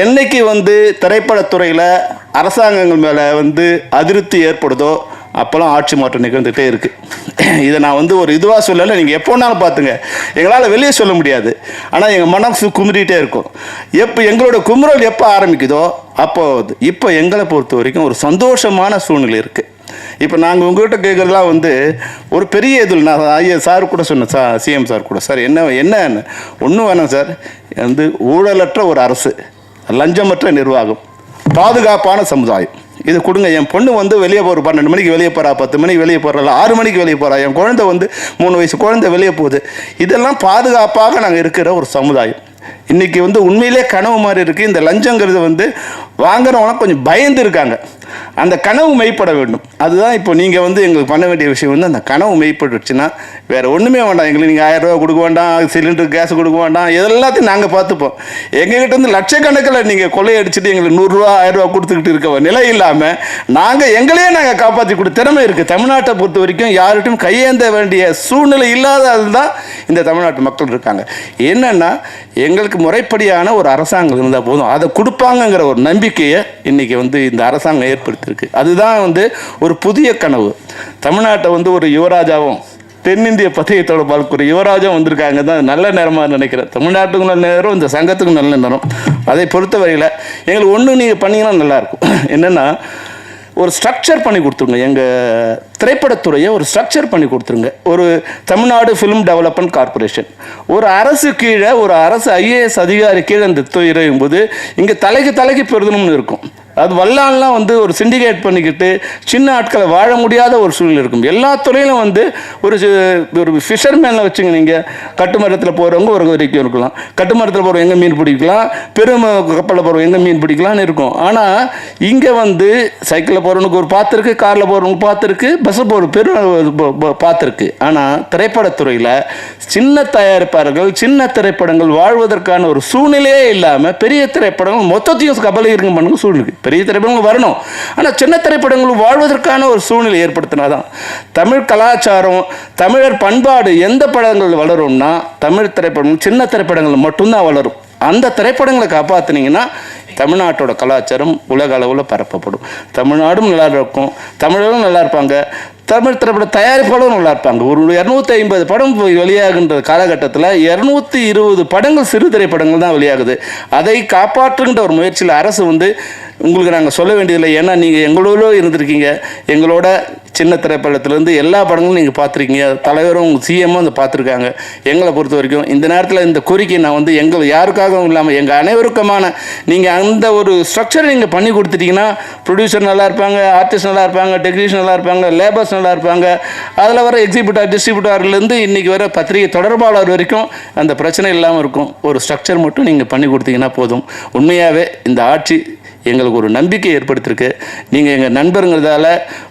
என்னைக்கு வந்து திரைப்படத்துறையில் அரசாங்கங்கள் மேலே வந்து அதிருப்தி ஏற்படுதோ அப்போல்லாம் ஆட்சி மாற்றம் நிகழ்ந்துகிட்டே இருக்குது. இதை நான் வந்து ஒரு இதுவாக சொல்லலை, நீங்கள் எப்போனாலும் பார்த்துங்க. எங்களால் வெளியே சொல்ல முடியாது, ஆனால் எங்கள் மனசு குமுறிகிட்டே இருக்கும். எங்களோட குமுறல் எப்போ ஆரம்பிக்குதோ இப்போ எங்களை பொறுத்த வரைக்கும் ஒரு சந்தோஷமான சூழ்நிலை இருக்குது. இப்போ நாங்கள் உங்கள்கிட்ட கேட்குறதுலாம் வந்து ஒரு பெரிய இதில் நான் சார் கூட சொன்னேன், சிஎம் சார் கூட, சார் என்ன ஒன்றும் வேணாம் சார், வந்து ஊழலற்ற ஒரு அரசு, லஞ்சமற்ற நிர்வாகம், பாதுகாப்பான சமுதாயம், இது கொடுங்க. என் பொண்ணு வந்து வெளியே போகிற 12 மணிக்கு வெளியே போகிறா, 10 மணிக்கு வெளியே போகிறா, 6 மணிக்கு வெளியே போகிறா, என் குழந்தை வந்து 3 வயசு குழந்தை வெளியே போகுது. இதெல்லாம் பாதுகாப்பாக நாங்கள் இருக்கிற ஒரு சமுதாயம். இன்றைக்கி வந்து உண்மையிலே கனவு மாதிரி இருக்குது. இந்த லஞ்சங்கிறது வந்து வாங்குறவங்களாம் கொஞ்சம் பயந்து இருக்காங்க. அந்த கனவு மெய்ப்பட வேண்டும். அதுதான் இப்போ நீங்கள் வந்து எங்களுக்கு பண்ண வேண்டிய விஷயம் வந்து அந்த கனவு மெய்ப்பட்டுச்சுன்னா வேறு ஒன்றுமே வேண்டாம். எங்களுக்கு நீங்கள் 1000 ரூபா கொடுக்க வேண்டாம், சிலிண்டர் கேஸ் கொடுக்க வேண்டாம், இதெல்லாத்தையும் நாங்கள் பார்த்துப்போம். எங்ககிட்ட வந்து லட்சக்கணக்கில் நீங்கள் கொள்ளையடிச்சிட்டு எங்களுக்கு 100 ரூபா 1000 ரூபா கொடுத்துக்கிட்டு இருக்க நிலை இல்லாமல் நாங்கள் காப்பாற்றி கொடுத்த திறமை இருக்குது. தமிழ்நாட்டை பொறுத்த வரைக்கும் யார்கிட்டையும் கையேந்த வேண்டிய சூழ்நிலை இல்லாதது தான் இந்த தமிழ்நாட்டு மக்கள் இருக்காங்க. என்னென்னா எங்களுக்கு முறைப்படியான ஒரு அரசாங்கம் இருந்தால் போதும், அதை கொடுப்பாங்கங்கிற ஒரு நம்பிக்கையை இன்றைக்கி வந்து இந்த அரசாங்கம் ஏற்படுத்தியிருக்கு. அதுதான் வந்து ஒரு புதிய கனவு. தமிழ்நாட்டை வந்து ஒரு யுவராஜாவும் தென்னிந்திய பத்திரிகை தொடர்பாளருக்கு ஒரு யுவராஜாவும் வந்திருக்காங்க தான் நல்ல நேரமாக நினைக்கிறேன். தமிழ்நாட்டுக்கும் நல்ல நேரம், இந்த சங்கத்துக்கும் நல்ல நேரம். அதை பொறுத்த வரையில் எங்களுக்கு ஒன்று நீங்கள் பண்ணிங்கன்னா நல்லாயிருக்கும். என்னென்னா ஒரு ஸ்ட்ரக்சர் பண்ணி கொடுத்துருங்க. எங்கள் திரைப்படத்துறையை ஒரு ஸ்ட்ரக்சர் பண்ணி கொடுத்துருங்க. ஒரு தமிழ்நாடு ஃபிலிம் டெவலப்மெண்ட் கார்பரேஷன், ஒரு அரசு கீழே, ஒரு அரசு IAS அதிகாரி கீழே இந்த துறையும் போது இங்கே தலைக்கு பெருதணும்னு இருக்கும். அது வல்லான்லாம் வந்து ஒரு சிண்டிகேட் பண்ணிக்கிட்டு சின்ன ஆட்களை வாழ முடியாத ஒரு சூழ்நிலை இருக்கும். எல்லா துறையிலும் வந்து ஒரு ஃபிஷர்மேனில் வச்சுங்க, நீங்கள் கட்டுமரத்தில் போகிறவங்க ஒரு வரைக்கும் இருக்கலாம், கட்டுமரத்தில் போகிறவங்க எங்கே மீன் பிடிக்கலாம், பெரும் கப்பலில் போகிறவங்க எங்கே மீன் பிடிக்கலான்னு இருக்கும். ஆனால் இங்கே வந்து சைக்கிளில் போகிறவனுக்கு ஒரு பாத்து இருக்குது, காரில் போகிறவனுக்கு பாத்து இருக்குது, பஸ்ஸில் போகிற பெரும் பாத்து இருக்குது. ஆனால் திரைப்படத்துறையில் சின்ன தயாரிப்பாளர்கள், சின்ன திரைப்படங்கள் வாழ்வதற்கான ஒரு சூழ்நிலையே இல்லாமல் பெரிய திரைப்படங்கள் மொத்தத்தையும் கபலீகரம் பண்ணுங்க சூழ்நிலை. பெரிய திரைப்படங்கள் வரணும், ஆனால் சின்ன திரைப்படங்கள் வாழ்வதற்கான ஒரு சூழ்நிலை ஏற்படுத்தினாதான் தமிழ் கலாச்சாரம், தமிழர் பண்பாடு எந்த படங்கள் வளரும்னா தமிழ் திரைப்படங்கள், சின்ன திரைப்படங்கள் மட்டும்தான் வளரும். அந்த திரைப்படங்களை காப்பாற்றினீங்கன்னா தமிழ்நாட்டோட கலாச்சாரம் உலக அளவில் பரப்பப்படும். தமிழ்நாடும் நல்லா இருக்கும், தமிழரும் நல்லா இருப்பாங்க, தமிழ் திரைப்பட தயாரிப்பாளரும் நல்லா இருப்பாங்க. ஒரு 250 படம் வெளியாகின்ற காலகட்டத்தில் 220 படங்கள் சிறு திரைப்படங்கள் தான் வெளியாகுது. அதை காப்பாற்றுகின்ற ஒரு முயற்சியில் அரசு வந்து உங்களுக்கு நாங்கள் சொல்ல வேண்டியதில்லை. ஏன்னா நீங்கள் எங்களோட இருந்திருக்கீங்க, எங்களோட சின்ன திரைப்படத்துலேருந்து எல்லா படங்களும் நீங்கள் பார்த்துருக்கீங்க, தலைவரும் உங்கள் CMமும் வந்து பார்த்துருக்காங்க. எங்களை பொறுத்த வரைக்கும் இந்த நேரத்தில் இந்த கோரிக்கை நான் வந்து எங்கள் யாருக்காகவும் இல்லாமல் எங்கள் அனைவருக்குமான நீங்கள் அந்த ஒரு ஸ்ட்ரக்சரை நீங்கள் பண்ணி கொடுத்துட்டீங்கன்னா ப்ரொடியூசர் நல்லா இருப்பாங்க, ஆர்டிஸ்ட் நல்லா இருப்பாங்க, டெக்னீஷியன் நல்லா இருப்பாங்க, லேபர்ஸ் நல்லா இருப்பாங்க, அதில் வர எக்ஸிபியூட்டர் டிஸ்ட்ரிபியூட்டர்லேருந்து இன்றைக்கி வர பத்திரிகை தொடர்பாளர் வரைக்கும் அந்த பிரச்சனை இல்லாமல் இருக்கும். ஒரு ஸ்ட்ரக்சர் மட்டும் நீங்கள் பண்ணி கொடுத்தீங்கன்னா போதும். உண்மையாகவே இந்த ஆட்சி எங்களுக்கு ஒரு நம்பிக்கை ஏற்படுத்தியிருக்கு. நீங்கள் எங்கள் நண்பருங்கிறதால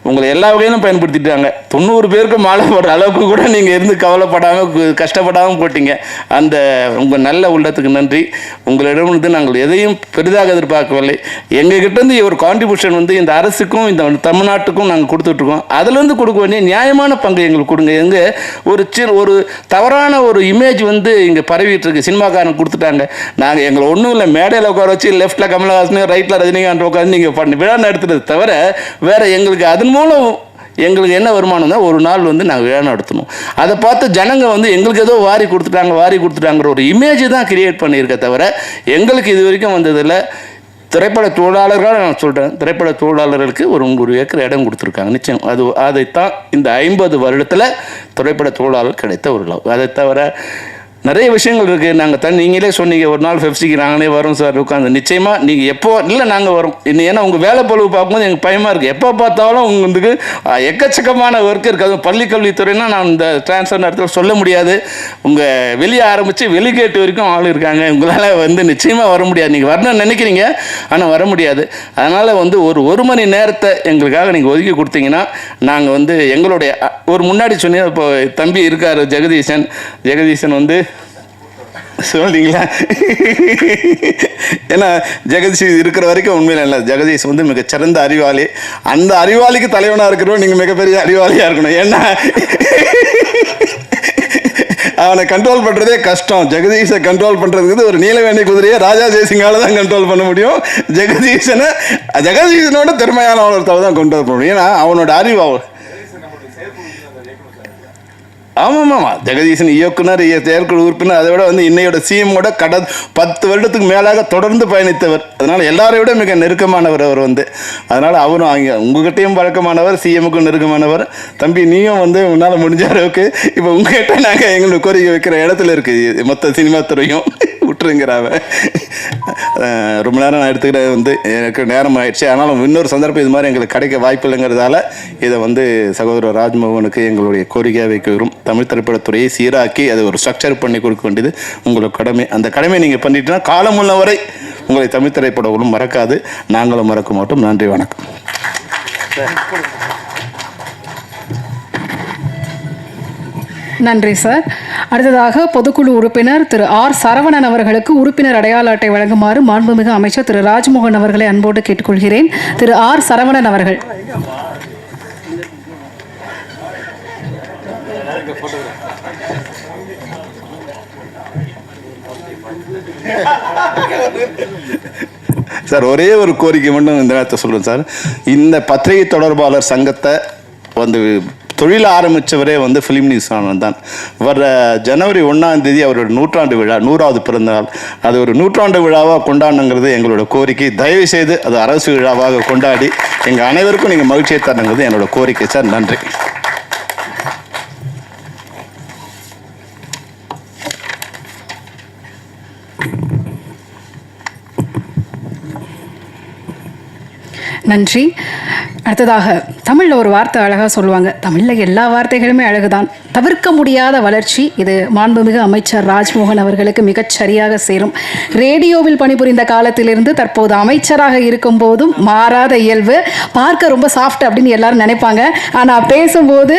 உங்களை எல்லா வகையிலும் பயன்படுத்திட்டாங்க. 90 பேருக்கு மாலை போடுற அளவுக்கு கூட நீங்கள் இருந்து கவலைப்படாமல் கஷ்டப்படாமல் போட்டீங்க. அந்த உங்கள் நல்ல உள்ளத்துக்கு நன்றி. உங்களிடம் வந்து நாங்கள் எதையும் பெரிதாக எதிர்பார்க்கவில்லை. எங்ககிட்டேருந்து ஒரு கான்ட்ரிபியூஷன் வந்து இந்த அரசுக்கும் இந்த தமிழ்நாட்டுக்கும் நாங்கள் கொடுத்துட்ருக்கோம். அதுலேருந்து கொடுக்க வேண்டிய நியாயமான பங்கு எங்களுக்கு கொடுங்க. எங்கே ஒரு தவறான ஒரு இமேஜ் வந்து இங்கே பரவிட்டு இருக்கு, சினிமாக்காரன் கொடுத்துட்டாங்க. நாங்கள் எங்களை ஒன்றும் இல்லை, மேடையில் உட்கார வச்சு லெஃப்ட்டில் கமலஹாசன், ரைட்டில் ரஜினிகாந்த் உட்காந்து நீங்கள் பண்ணி விழா நடத்துறது தவிர வேறு எங்களுக்கு அதன் மூலம் எங்களுக்கு என்ன வருமானம் தான் ஒரு நாள் வந்து நாங்கள் விழா நடத்தணும். அதை பார்த்து ஜனங்க வந்து எங்களுக்கு ஏதோ வாரி கொடுத்துட்டாங்கிற ஒரு இமேஜ் தான் கிரியேட் பண்ணியிருக்க தவிர எங்களுக்கு இது வரைக்கும் வந்ததில்லை. திரைப்பட தொழிலாளர்கள் நான் சொல்கிறேன், திரைப்பட தொழிலாளர்களுக்கு ஒரு 1 ஏக்கர் இடம் கொடுத்துருக்காங்க. நிச்சயம் அதைத்தான் இந்த 50 வருடத்தில் திரைப்பட தொழிலாளர் கிடைத்த ஒரு லாபம். அதை தவிர நிறைய விஷயங்கள் இருக்குது. நாங்கள் நீங்களே சொன்னீங்க ஒரு நாள் பெப்சிக்கு நாங்களே வரோம் சார் உட்காந்து. நிச்சயமாக நீங்கள் எப்போ இல்லை நாங்கள் வரோம். ஏன்னா உங்கள் வேலை பொழுது பார்க்கும்போது எனக்கு பயமாக இருக்குது. எப்போ பார்த்தாலும் உங்களுக்கு எக்கச்சக்கமான ஒர்க் இருக்குது. அதுவும் பள்ளிக்கல்வித்துறைனா நான் இந்த ட்ரான்ஸ்ஃபர் நேரத்தில் சொல்ல முடியாது. உங்கள் வெளியே ஆரம்பித்து வெளிகேட்டு வரைக்கும் ஆள் இருக்காங்க. உங்களால் வந்து நிச்சயமாக வர முடியாது. நீங்கள் வரணும்னு நினைக்கிறீங்க, ஆனால் வர முடியாது. அதனால் வந்து ஒரு மணி நேரத்தை எங்களுக்காக நீங்கள் ஒதுக்கி கொடுத்தீங்கன்னா நாங்கள் வந்து எங்களுடைய ஒரு முன்னாடி சொன்னீங்க, இப்போ தம்பி இருக்கார் ஜெகதீசன் வந்து சொல்லிங்களா? ஏன்னா ஜெகதீஷ் இருக்கிற வரைக்கும் உண்மையில இல்லை. ஜெகதீஷ் வந்து மிகச்சிறந்த அறிவாளி. அந்த அறிவாளிக்கு தலைவனாக இருக்கிறோம். நீங்கள் மிகப்பெரிய அறிவாளியாக இருக்கணும். ஏன்னா அவனை கண்ட்ரோல் பண்ணுறதே கஷ்டம். ஜெகதீஷை கண்ட்ரோல் பண்ணுறதுக்கு ஒரு நீலவேணி குதிரையை ராஜா ஜெயசிங்கால தான் கண்ட்ரோல் பண்ண முடியும். ஜெகதீஷனோட திறமையான ஒருத்தவ தான் கண்ட்ரோல் பண்ண முடியும். ஏன்னா அவனோட அறிவு ஆமாம் ஜெகதீசன் இயக்குனர், செயற்குழு உறுப்பினர், அதை விட வந்து இன்னையோட CMோட 10 வருடத்துக்கு மேலாக தொடர்ந்து பயணித்தவர். அதனால் எல்லாரையும் விட மிக நெருக்கமானவர் அவர் வந்து. அதனால் அவரும் அங்கே உங்ககிட்டையும் பழக்கமானவர், CMக்கும் நெருக்கமானவர். தம்பி நீயும் வந்து உன்னால் முடிஞ்ச அளவுக்கு இப்போ உங்ககிட்ட நாங்கள் எங்களுக்கு கோரிக்கை வைக்கிற இடத்துல இருக்குது மொத்த சினிமா துறையும் விட்டுருங்கிறாவ. ரொம்ப நேரம் நான் எடுத்துக்கிட்ட வந்து எனக்கு நேரம் ஆயிடுச்சு. ஆனாலும் இன்னொரு சந்தர்ப்பம் இது மாதிரி எங்களுக்கு கிடைக்க வாய்ப்பு இல்லைங்கிறதால இதை வந்து சகோதரர் ராஜ்மோகனுக்கு எங்களுடைய கோரிக்கையாக வைக்கிறோம். தமிழ் திரைப்படத்துறையை சீராக்கி அதை ஒரு ஸ்ட்ரக்சர் பண்ணி கொடுக்க வேண்டியது உங்களோட கடமை. அந்த கடமையை நீங்கள் பண்ணிட்டீங்கன்னா காலமுள்ள வரை உங்களை தமிழ் திரைப்படங்களும் மறக்காது, நாங்களும் மறக்க மாட்டோம். நன்றி, வணக்கம். நன்றி சார். அடுத்ததாக பொதுக்குழு உறுப்பினர் திரு R. சரவணன் அவர்களுக்கு உறுப்பினர் அடையாள அட்டை வழங்குமாறு மாண்புமிகு அமைச்சர் திரு ராஜ்மோகன் அவர்களை அன்போடு கேட்டுக்கொள்கிறேன். திரு R. சரவணன் அவர்கள். சார் ஒரே ஒரு கோரிக்கை மட்டும் இந்த நேரத்தை சொல்கிறேன் சார். இந்த பத்திரிகை தொடர்பாளர் சங்கத்தை வந்து தொழில் ஆரம்பித்தவரே வந்து ஃபிலிம் நியூஸ் ஆனந்த் தான். வர ஜனவரி 1ஆம் தேதி அவரோட 100ஆண்டு விழா, 100வது பிறந்தநாள். அது ஒரு 100ஆண்டு விழாவாக கொண்டாடணுங்கிறது எங்களோட கோரிக்கை. தயவு செய்து அது அரசு விழாவாக கொண்டாடி எங்கள் அனைவருக்கும் நீங்கள் மகிழ்ச்சியை தரணுங்கிறது என்னோட கோரிக்கை சார். நன்றி. நன்றி. அடுத்ததாக தமிழில் ஒரு வார்த்தை அழகாக சொல்லுவாங்க. தமிழில் எல்லா வார்த்தைகளுமே அழகுதான். தவிர்க்க முடியாத வளர்ச்சி. இது மாண்புமிகு அமைச்சர் ராஜ்மோகன் அவர்களுக்கு மிகச் சரியாக சேரும். ரேடியோவில் பணிபுரிந்த காலத்திலிருந்து தற்போது அமைச்சராக இருக்கும் போதும் மாறாத இயல்பு. பார்க்க ரொம்ப சாஃப்ட் அப்படின்னு எல்லாரும் நினைப்பாங்க. ஆனால் பேசும்போது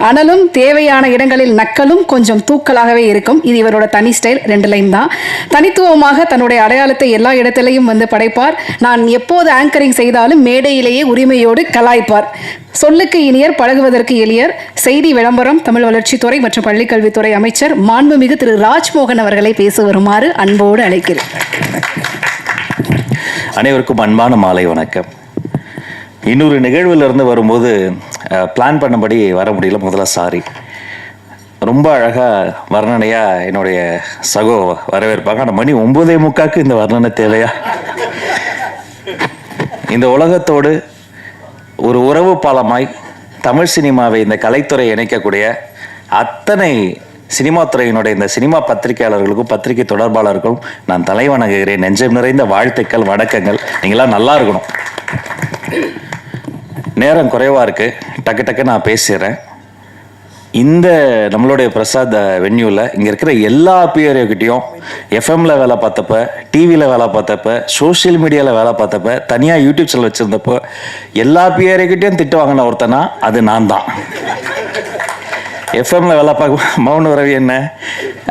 அனலும் தேவையான இடங்களில் நக்கலும் கொஞ்சம் தூக்கலாகவே இருக்கும். இது இவரோட தனி ஸ்டைல். 2 லைன் தான். தனித்துவமாக தன்னுடைய அடையாளத்தை எல்லா இடத்திலையும் வந்து படைப்பார். நான் எப்போது ஆங்கரிங் செய்தாலும் மேடையிலேயே உரிமையோடு கலாய்ப்பார். சொல்லுக்கு இனியர், பழகுவதற்கு எளியர். செய்தி விளம்பரம், தமிழ் வளர்ச்சித்துறை மற்றும் பள்ளிக்கல்வித்துறை அமைச்சர் மாண்புமிகு திரு ராஜ்மோகன் அவர்களை பேச வருமாறு அன்போடு அழைக்கிறேன். அனைவருக்கும் அன்பான மாலை வணக்கம். இன்னொரு நிகழ்விலிருந்து வரும்போது பிளான் பண்ணபடி வர முடியல. முதல்ல சாரி. ரொம்ப அழகாக வர்ணனையாக என்னுடைய சகோ வரவேற்பாங்க. ஆனால் மணி 9:45 இந்த வர்ணனை தேவையா? இந்த உலகத்தோடு ஒரு உறவு பாலமாய் தமிழ் சினிமாவை, இந்த கலைத்துறை இணைக்கக்கூடிய அத்தனை சினிமா துறையினுடைய இந்த சினிமா பத்திரிகையாளர்களுக்கும் பத்திரிகை தொடர்பாளர்களுக்கும் நான் தலை வணங்குகிறேன். நெஞ்சம் நிறைந்த வாழ்த்துக்கள், வணக்கங்கள். நீங்களாம் நல்லா இருக்கணும். நேரம் குறைவாக இருக்குது, டக்கு டக்கு நான் பேசிடுறேன். இந்த நம்மளுடைய பிரசாத் வென்யூவில் இங்கே இருக்கிற எல்லா பிஆர்ஓக்கிட்டையும் எஃப்எம்மில் வேலை பார்த்தப்ப, டிவியில் வேலை பார்த்தப்ப, சோஷியல் மீடியாவில் வேலை பார்த்தப்ப, தனியாக யூடியூப் சேனல் வச்சுருந்தப்போ எல்லா பிஆர்ஓக்கிட்டையும் திட்டு வாங்கின ஒருத்தனா அது நான் தான். எஃப்எம்மில் வேலை பார்க்க மௌன ரவி என்ன,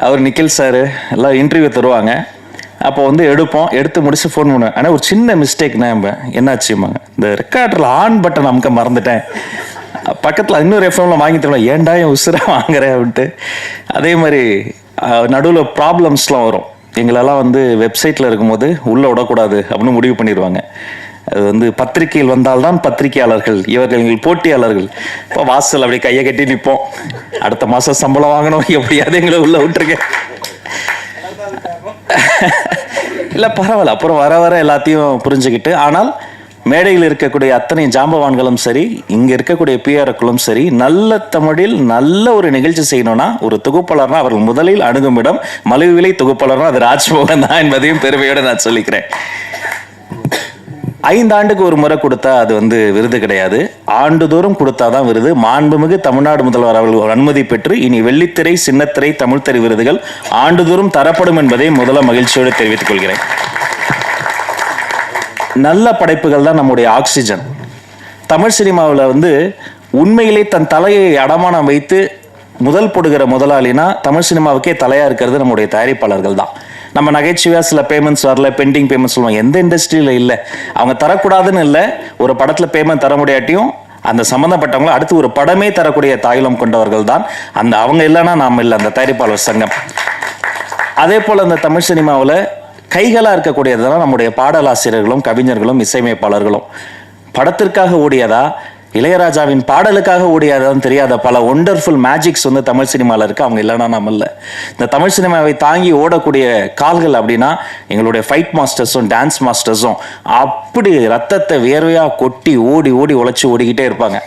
அவர் நிக்கில் சார் எல்லாம் இன்டர்வியூ தருவாங்க. அப்போ வந்து எடுத்து முடிச்சு ஃபோன் பண்ணுவேன். ஆனால் ஒரு சின்ன மிஸ்டேக்னா என்னாச்சுமாங்க, இந்த ரெக்கார்டரில் ஆன் பட்டன் அமுக்க மறந்துட்டேன். பக்கத்தில் இன்னொரு எஃப்எம்ல வாங்கி தருவேன். ஏன்டா என் உசுரை வாங்குறேன் அப்படின்ட்டு. அதே மாதிரி நடுவில் ப்ராப்ளம்ஸ்லாம் வரும். எங்களெல்லாம் வந்து வெப்சைட்டில் இருக்கும்போது உள்ளே விடக்கூடாது அப்படின்னு முடிவு பண்ணிடுவாங்க. அது வந்து பத்திரிகையில் வந்தால்தான் பத்திரிகையாளர்கள், இவர்கள் எங்கள் போட்டியாளர்கள். இப்போ வாசல் அப்படியே கையை கட்டி நிற்போம். அடுத்த மாதம் சம்பளம் வாங்கணும், எப்படியாவது எங்களை உள்ளே விட்டுருக்கேன். இல்லை பரவாயில்ல, அப்புறம் வர வர எல்லாத்தையும் புரிஞ்சுக்கிட்டு. ஆனால் மேடையில் இருக்கக்கூடிய அத்தனை ஜாம்பவான்களும் சரி, இங்கே இருக்கக்கூடிய பிஆர்ஓக்களும் சரி, நல்ல தமிழில் நல்ல ஒரு நிகழ்ச்சி செய்யணும்னா ஒரு தொகுப்பாளர்னா அவர்கள் முதலில் அணுகும் இடம் மலிவு விலை தொகுப்பாளர்னா அது ராஜ்மோகன் தான் என்பதையும் பெருமையோடு நான் சொல்லிக்கிறேன். 5 ஆண்டுக்கு ஒரு முறை கொடுத்தா அது வந்து விருது கிடையாது, ஆண்டுதோறும் கொடுத்தாதான் விருது. மாண்புமிகு தமிழ்நாடு முதல்வர் அவர்கள் அனுமதி பெற்று இனி வெள்ளித்திரை, சின்னத்திரை, தமிழ்த்திரை விருதுகள் ஆண்டுதோறும் தரப்படும் என்பதை முதல்ல மகிழ்ச்சியோடு தெரிவித்துக் கொள்கிறேன். நல்ல படைப்புகள் தான் நம்முடைய ஆக்சிஜன். தமிழ் சினிமாவில் வந்து உண்மையிலே தன் தலையை அடமானம் வைத்து முதல் போடுகிற முதலாளினா தமிழ் சினிமாவுக்கே தலையாக இருக்கிறது நம்முடைய தயாரிப்பாளர்கள் தான். நம்ம நகைச்சுவையாக சில பேமெண்ட்ஸ் வரல, பெண்டிங் பேமெண்ட்ஸ் சொல்லுவாங்க. எந்த இண்டஸ்ட்ரியில் இல்லை, அவங்க தரக்கூடாதுன்னு இல்லை. ஒரு படத்தில் பேமெண்ட் தர முடியாட்டியும் அந்த சம்மந்தப்பட்டவங்களை அடுத்து ஒரு படமே தரக்கூடிய தாயுளம் கொண்டவர்கள் தான் அந்த. அவங்க இல்லைன்னா நாம் இல்லை, அந்த தயாரிப்பாளர் சங்கம். அதே போல் அந்த தமிழ் சினிமாவில் கைகளாக இருக்கக்கூடியதுதான் நம்முடைய பாடலாசிரியர்களும் கவிஞர்களும் இசையமைப்பாளர்களும். படத்திற்காக ஓடியதா, இளையராஜாவின் பாடலுக்காக ஓடியதான் தெரியாத பல ஒண்டர்ஃபுல் மேஜிக்ஸ் வந்து தமிழ் சினிமாவில் இருக்குது. அவங்க இல்லைன்னா நம்ம இல்லை. இந்த தமிழ் சினிமாவை தாங்கி ஓடக்கூடிய கால்கள் அப்படின்னா எங்களுடைய ஃபைட் மாஸ்டர்ஸும் டான்ஸ் மாஸ்டர்ஸும் அப்படி ரத்தத்தை வேர்வையாக கொட்டி ஓடி ஓடி உழைச்சி ஓடிக்கிட்டே இருப்பாங்க.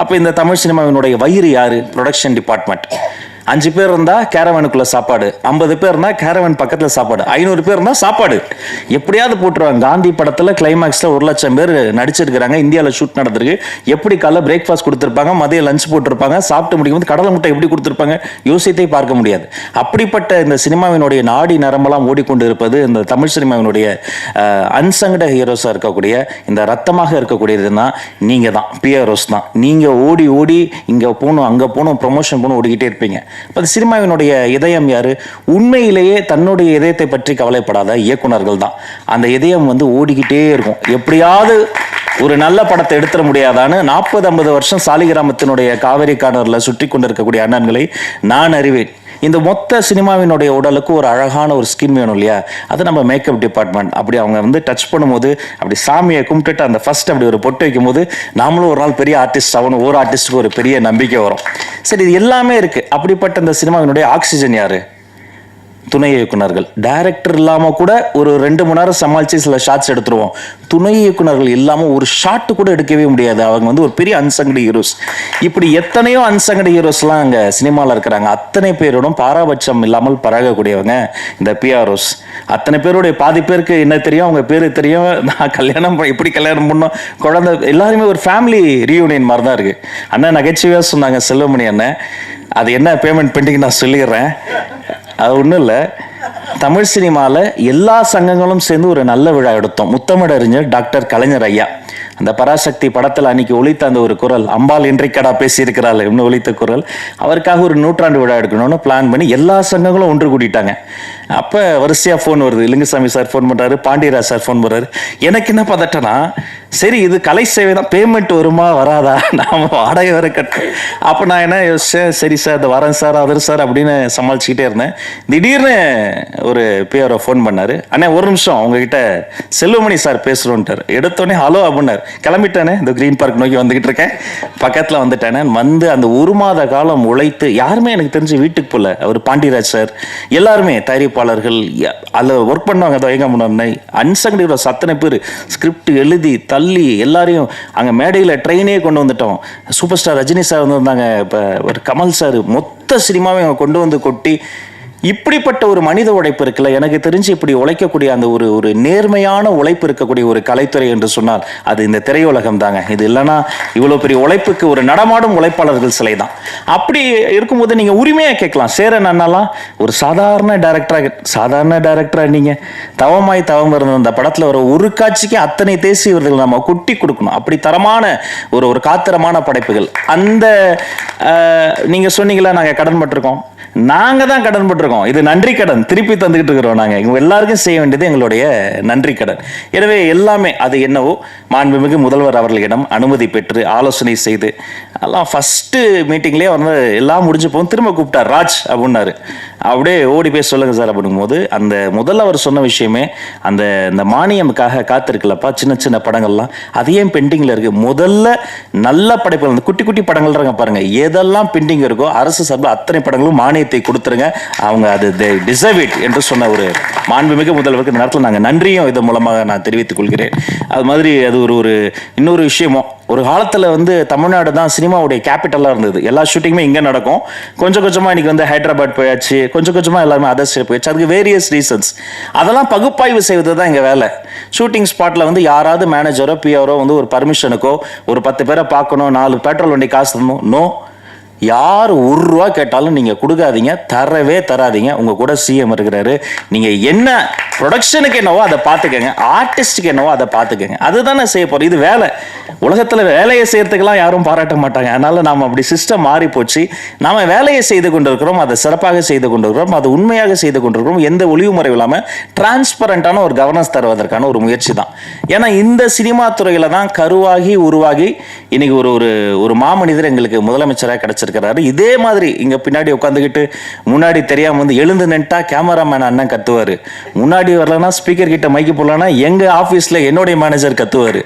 அப்போ இந்த தமிழ் சினிமாவினுடைய வயிறு யாரு? Production department. 5 பேர் இருந்தால் கேரவனுக்குள்ள சாப்பாடு, 50 பேர் இருந்தால் கேரவன் பக்கத்தில் சாப்பாடு, 500 பேர் இருந்தால் சாப்பாடு எப்படியாவது போட்டுருவாங்க. காந்தி படத்தில் கிளைமேக்ஸில் 1,00,000 பேர் நடிச்சிருக்கிறாங்க. இந்தியாவில் ஷூட் நடந்திருக்கு. எப்படி காலைல பிரேக்ஃபாஸ்ட் கொடுத்துருப்பாங்க, மதியம் லஞ்ச் போட்டிருப்பாங்க, சாப்பிட்டு முடிக்கும்போது கடலை முட்டை எப்படி கொடுத்துருப்பாங்க யோசித்தே பார்க்க முடியாது. அப்படிப்பட்ட இந்த சினிமாவினுடைய நாடி நரம்பெல்லாம் ஓடிக்கொண்டு இருப்பது இந்த தமிழ் சினிமாவினுடைய அன்சங்கட ஹீரோஸாக இருக்கக்கூடிய இந்த ரத்தமாக இருக்கக்கூடியதுன்னா நீங்கள் தான், பிஆர்ஓஸ் தான். நீங்கள் ஓடி ஓடி இங்கே போகணும், அங்கே போகணும், ப்ரொமோஷன் போகணும், ஓடிக்கிட்டே இருப்பீங்க. இப்போ சினிமாவினுடைய இதயம் யாரு? உண்மையிலேயே தன்னுடைய இதயத்தை பற்றி கவலைப்படாத இயக்குனர்கள் தான். அந்த இதயம் வந்து ஓடிக்கிட்டே இருக்கும். எப்படியாவது ஒரு நல்ல படத்தை எடுத்துட முடியாதான்னு 40-50 வருஷம் சாலிகிராமத்தினுடைய காவேரி கார்னரில் சுற்றி கொண்டிருக்கக்கூடிய அண்ணன்களை நான் அறிவேன். இந்த மொத்த சினிமாவினுடைய உடலுக்கு ஒரு அழகான ஒரு ஸ்கின் வேணும் இல்லையா, அது நம்ம மேக்கப் டிபார்ட்மெண்ட். அப்படி அவங்க வந்து டச் பண்ணும்போது அப்படி சாமியை கும்பிட்டுட்டு அந்த ஃபர்ஸ்ட் அப்படி ஒரு பொட்டு வைக்கும் போது நாமளும் ஒரு நாள் பெரிய ஆர்டிஸ்ட் ஆகணும், ஒரு ஆர்டிஸ்டுக்கு ஒரு பெரிய நம்பிக்கை வரும். சரி, இது எல்லாமே இருக்கு. அப்படிப்பட்ட இந்த சினிமாவினுடைய ஆக்சிஜன் யாரு? துணை இயக்குனர்கள். டைரக்டர் இல்லாமல் கூட ஒரு 2 மணி நேரம் சமாளித்து சில ஷாட்ஸ் எடுத்துருவோம். துணை இயக்குனர்கள் இல்லாமல் ஒரு ஷாட்டு கூட எடுக்கவே முடியாது. அவங்க வந்து ஒரு பெரிய அன்சங்கடு ஹீரோஸ். இப்படி எத்தனையோ அன்சங்கடு ஹீரோஸ்லாம் அங்கே சினிமாவில் இருக்கிறாங்க. அத்தனை பேரோடும் பாராபட்சம் இல்லாமல் பழகக்கூடியவங்க இந்த பிஆர்ஓஸ். அத்தனை பேருடைய பாதி பேருக்கு என்ன தெரியும், அவங்க பேர் தெரியும். நான் எப்படி கல்யாணம் பண்ணோம், குழந்தை, எல்லாருமே ஒரு ஃபேமிலி ரீயூனியன் மாதிரி தான் இருக்குது. அண்ணன் நகைச்சுவையாக சொன்னாங்க, செல்வமணி அண்ணன். அது என்ன பேமெண்ட் பெண்டிங் நான் சொல்லிடுறேன். அது ஒன்றும் இல்லை, தமிழ் சினிமாவில் எல்லா சங்கங்களும் சேர்ந்து ஒரு நல்ல விழா எடுத்தோம். முத்தமிழறிஞர் டாக்டர் கலைஞர் ஐயா அந்த பராசக்தி படத்தில் அன்னைக்கு ஒலித்த அந்த ஒரு குரல், அம்பாள் இன்றைக்கடா பேசியிருக்கிறாள் இன்னும் ஒலித்த குரல், அவருக்காக ஒரு 100ஆண்டு விழா எடுக்கணும்னு பிளான் பண்ணி எல்லா சங்கங்களும் ஒன்று கூட்டிட்டாங்க. அப்போ வரிசையாக ஃபோன் வருது. லிங்குசாமி சார் ஃபோன் பண்ணுறாரு, பாண்டியராஜ் சார் ஃபோன் பண்ணுறாரு. எனக்கு என்ன பதட்டனா, சரி இது கலை சேவை தான், பேமெண்ட் வருமா வராதா, நாம் வாடகை வர கட்ட. அப்போ நான் என்ன யோசிச்சேன், சரி சார் இந்த வரேன் சார் அதர் சார் அப்படின்னு சமாளிச்சுக்கிட்டே இருந்தேன். திடீர்னு ஒரு பிஆர்ஓ ஃபோன் பண்ணார். அண்ணே ஒரு நிமிஷம் உங்ககிட்ட செல்வமணி சார் பேசுகிறோன்ட்டார். எடுத்தோடனே ஹலோ அப்படின்னாரு. கிளம்பிட்டானே, இந்த கிரீன் பார்க் நோக்கி வந்துக்கிட்டு இருக்கேன், பக்கத்தில் வந்துட்டானே. வந்து அந்த 1 மாத காலம் உழைத்து யாருமே எனக்கு தெரிஞ்சு வீட்டுக்கு போகல. அவர் பாண்டியராஜ் சார் எல்லாருமே தயாரிப்பாளர்கள் அதில் ஒர்க் பண்ணுவாங்க. அதை எங்க பண்ண அன்சங்கடி அத்தனை பேர் ஸ்கிரிப்ட் எழுதி தள்ளி எல்லாரையும் அங்கே மேடையில் ட்ரெயினே கொண்டு வந்துட்டோம். சூப்பர் ஸ்டார் ரஜினி சார் வந்து வந்தாங்க, இப்போ ஒரு கமல் சார், மொத்த சினிமாவை அவங்க கொண்டு வந்து கொட்டி. இப்படிப்பட்ட ஒரு மனித உழைப்பு இருக்குல்ல, எனக்கு தெரிஞ்சு இப்படி உழைக்கக்கூடிய அந்த ஒரு நேர்மையான உழைப்பு இருக்கக்கூடிய ஒரு கலைத்துறை என்று சொன்னால் அது இந்த திரையுலகம் தாங்க. இது இல்லைன்னா இவ்வளோ பெரிய உழைப்புக்கு ஒரு நடமாடும் உழைப்பாளர்கள் சிலை தான். அப்படி இருக்கும்போது நீங்கள் உரிமையாக கேட்கலாம், சேரன் அண்ணாலாம் ஒரு சாதாரண டைரக்டராக நீங்கள் தவமாய் தவம் இருந்த அந்த படத்தில் ஒரு காட்சிக்கு அத்தனை தேசிய விருதுகள் நம்ம குட்டி கொடுக்கணும். அப்படி தரமான ஒரு காத்திரமான படைப்புகள். அந்த நீங்கள் சொன்னீங்களா நாங்கள் கடன் பட்டிருக்கோம், நாங்கள் தான் கடன் பட்டிருக்கோம். இது நன்றி கடன் திருப்பி தந்துகிட்டு இருக்கிறோம். நாங்கள் எல்லாருக்கும் செய்ய வேண்டியது எங்களுடைய நன்றி கடன். எனவே எல்லாமே அது என்னவோ மாண்புமிகு முதல்வர் அவர்களிடம் அனுமதி பெற்று ஆலோசனை செய்து எல்லாம் ஃபர்ஸ்ட் மீட்டிங்லேயே வந்து எல்லாம் முடிஞ்சு போகும். திரும்ப கூப்பிட்டார், ராஜ் அப்படின்னாரு. அப்படியே ஓடி போய் சொல்லுங்க சார் அப்படிங்கும்போது அந்த முதல்ல அவர் சொன்ன விஷயமே அந்த மானியமுக்காக காத்திருக்கலப்பா, சின்ன சின்ன படங்கள்லாம் அது ஏன் பெண்டிங்கில் இருக்குது. முதல்ல நல்ல படைப்புகள், அந்த குட்டி குட்டி படங்கள் இருக்க பாருங்க, எதெல்லாம் பெண்டிங் இருக்கோ அரசு சார்பில் அத்தனை படங்களும் மானியத்தை கொடுத்துருங்க, அவங்க அது டிசர்வ் இட் என்று சொன்ன ஒரு மாண்புமிகு முதல்வருக்கு இந்த நேரத்தில் நாங்கள் நன்றியும் இதன் மூலமாக நான் தெரிவித்துக் கொள்கிறேன். அது மாதிரி அது இன்னொரு விஷயமும், ஒரு காலத்தில் வந்து தமிழ்நாடு தான் சினிமாவுடைய கேபிட்டலாக இருந்தது. எல்லா ஷூட்டிங்குமே இங்கே நடக்கும். கொஞ்சம் கொஞ்சமாக இன்னைக்கு வந்து ஹைதராபாத் போயாச்சு, கொஞ்சம் கொஞ்சமாக எல்லாருமே அதர் ஸ்டேட் போயாச்சு. அதுக்கு வேரியஸ் ரீசன்ஸ். அதெல்லாம் பகுப்பாய்வு செய்வது தான் எங்கள் வேலை. ஷூட்டிங் ஸ்பாட்டில் வந்து யாராவது மேனேஜரோ பிஆரோ வந்து ஒரு பர்மிஷனுக்கோ ஒரு 10 பேரை பார்க்கணும், 4 பெட்ரோல் வண்டி காசு தரணும், நோ. யார் 1 ரூபா கேட்டாலும் நீங்கள் கொடுக்காதீங்க, தரவே தராதீங்க. உங்கள் கூட சிஎம் இருக்கிறாரு, நீங்கள் என்ன ப்ரொடக்ஷனுக்கு என்னவோ அதை பார்த்துக்கங்க, ஆர்டிஸ்டுக்கு என்னவோ அதை பார்த்துக்கங்க. அதுதானே செய்ய போகிறோம். இது வேலை. உலகத்தில் வேலையை செய்யறதுக்கெல்லாம் யாரும் பாராட்ட மாட்டாங்க. அதனால நாம் அப்படி சிஸ்டம் மாறி போச்சு. நாம் வேலையை செய்து கொண்டிருக்கிறோம், அதை சிறப்பாக செய்து கொண்டிருக்கிறோம், அது உண்மையாக செய்து கொண்டிருக்கிறோம். எந்த ஒளிவு முறையும் இல்லாமல் டிரான்ஸ்பரண்டான ஒரு கவர்னன்ஸ் தருவதற்கான ஒரு முயற்சி தான். ஏன்னா இந்த சினிமா துறையில் தான் கருவாகி உருவாகி இன்னைக்கு ஒரு மாமனிதர் எங்களுக்கு முதலமைச்சராக கிடைச்சிருக்காரு. இதே மாதிரி இங்க பின்னாடி உட்காந்துக்கிட்டு முன்னாடி தெரியாம வந்து எழுந்து நின்ட்டா கேமராமேன் அண்ணன் கத்துவாரு, முன்னாடி வரலன்னா ஸ்பீக்கர் கிட்ட மைக்கு போடலன்னா எங்க ஆபீஸ்ல என்னுடைய மேனேஜர் கத்துவாரு.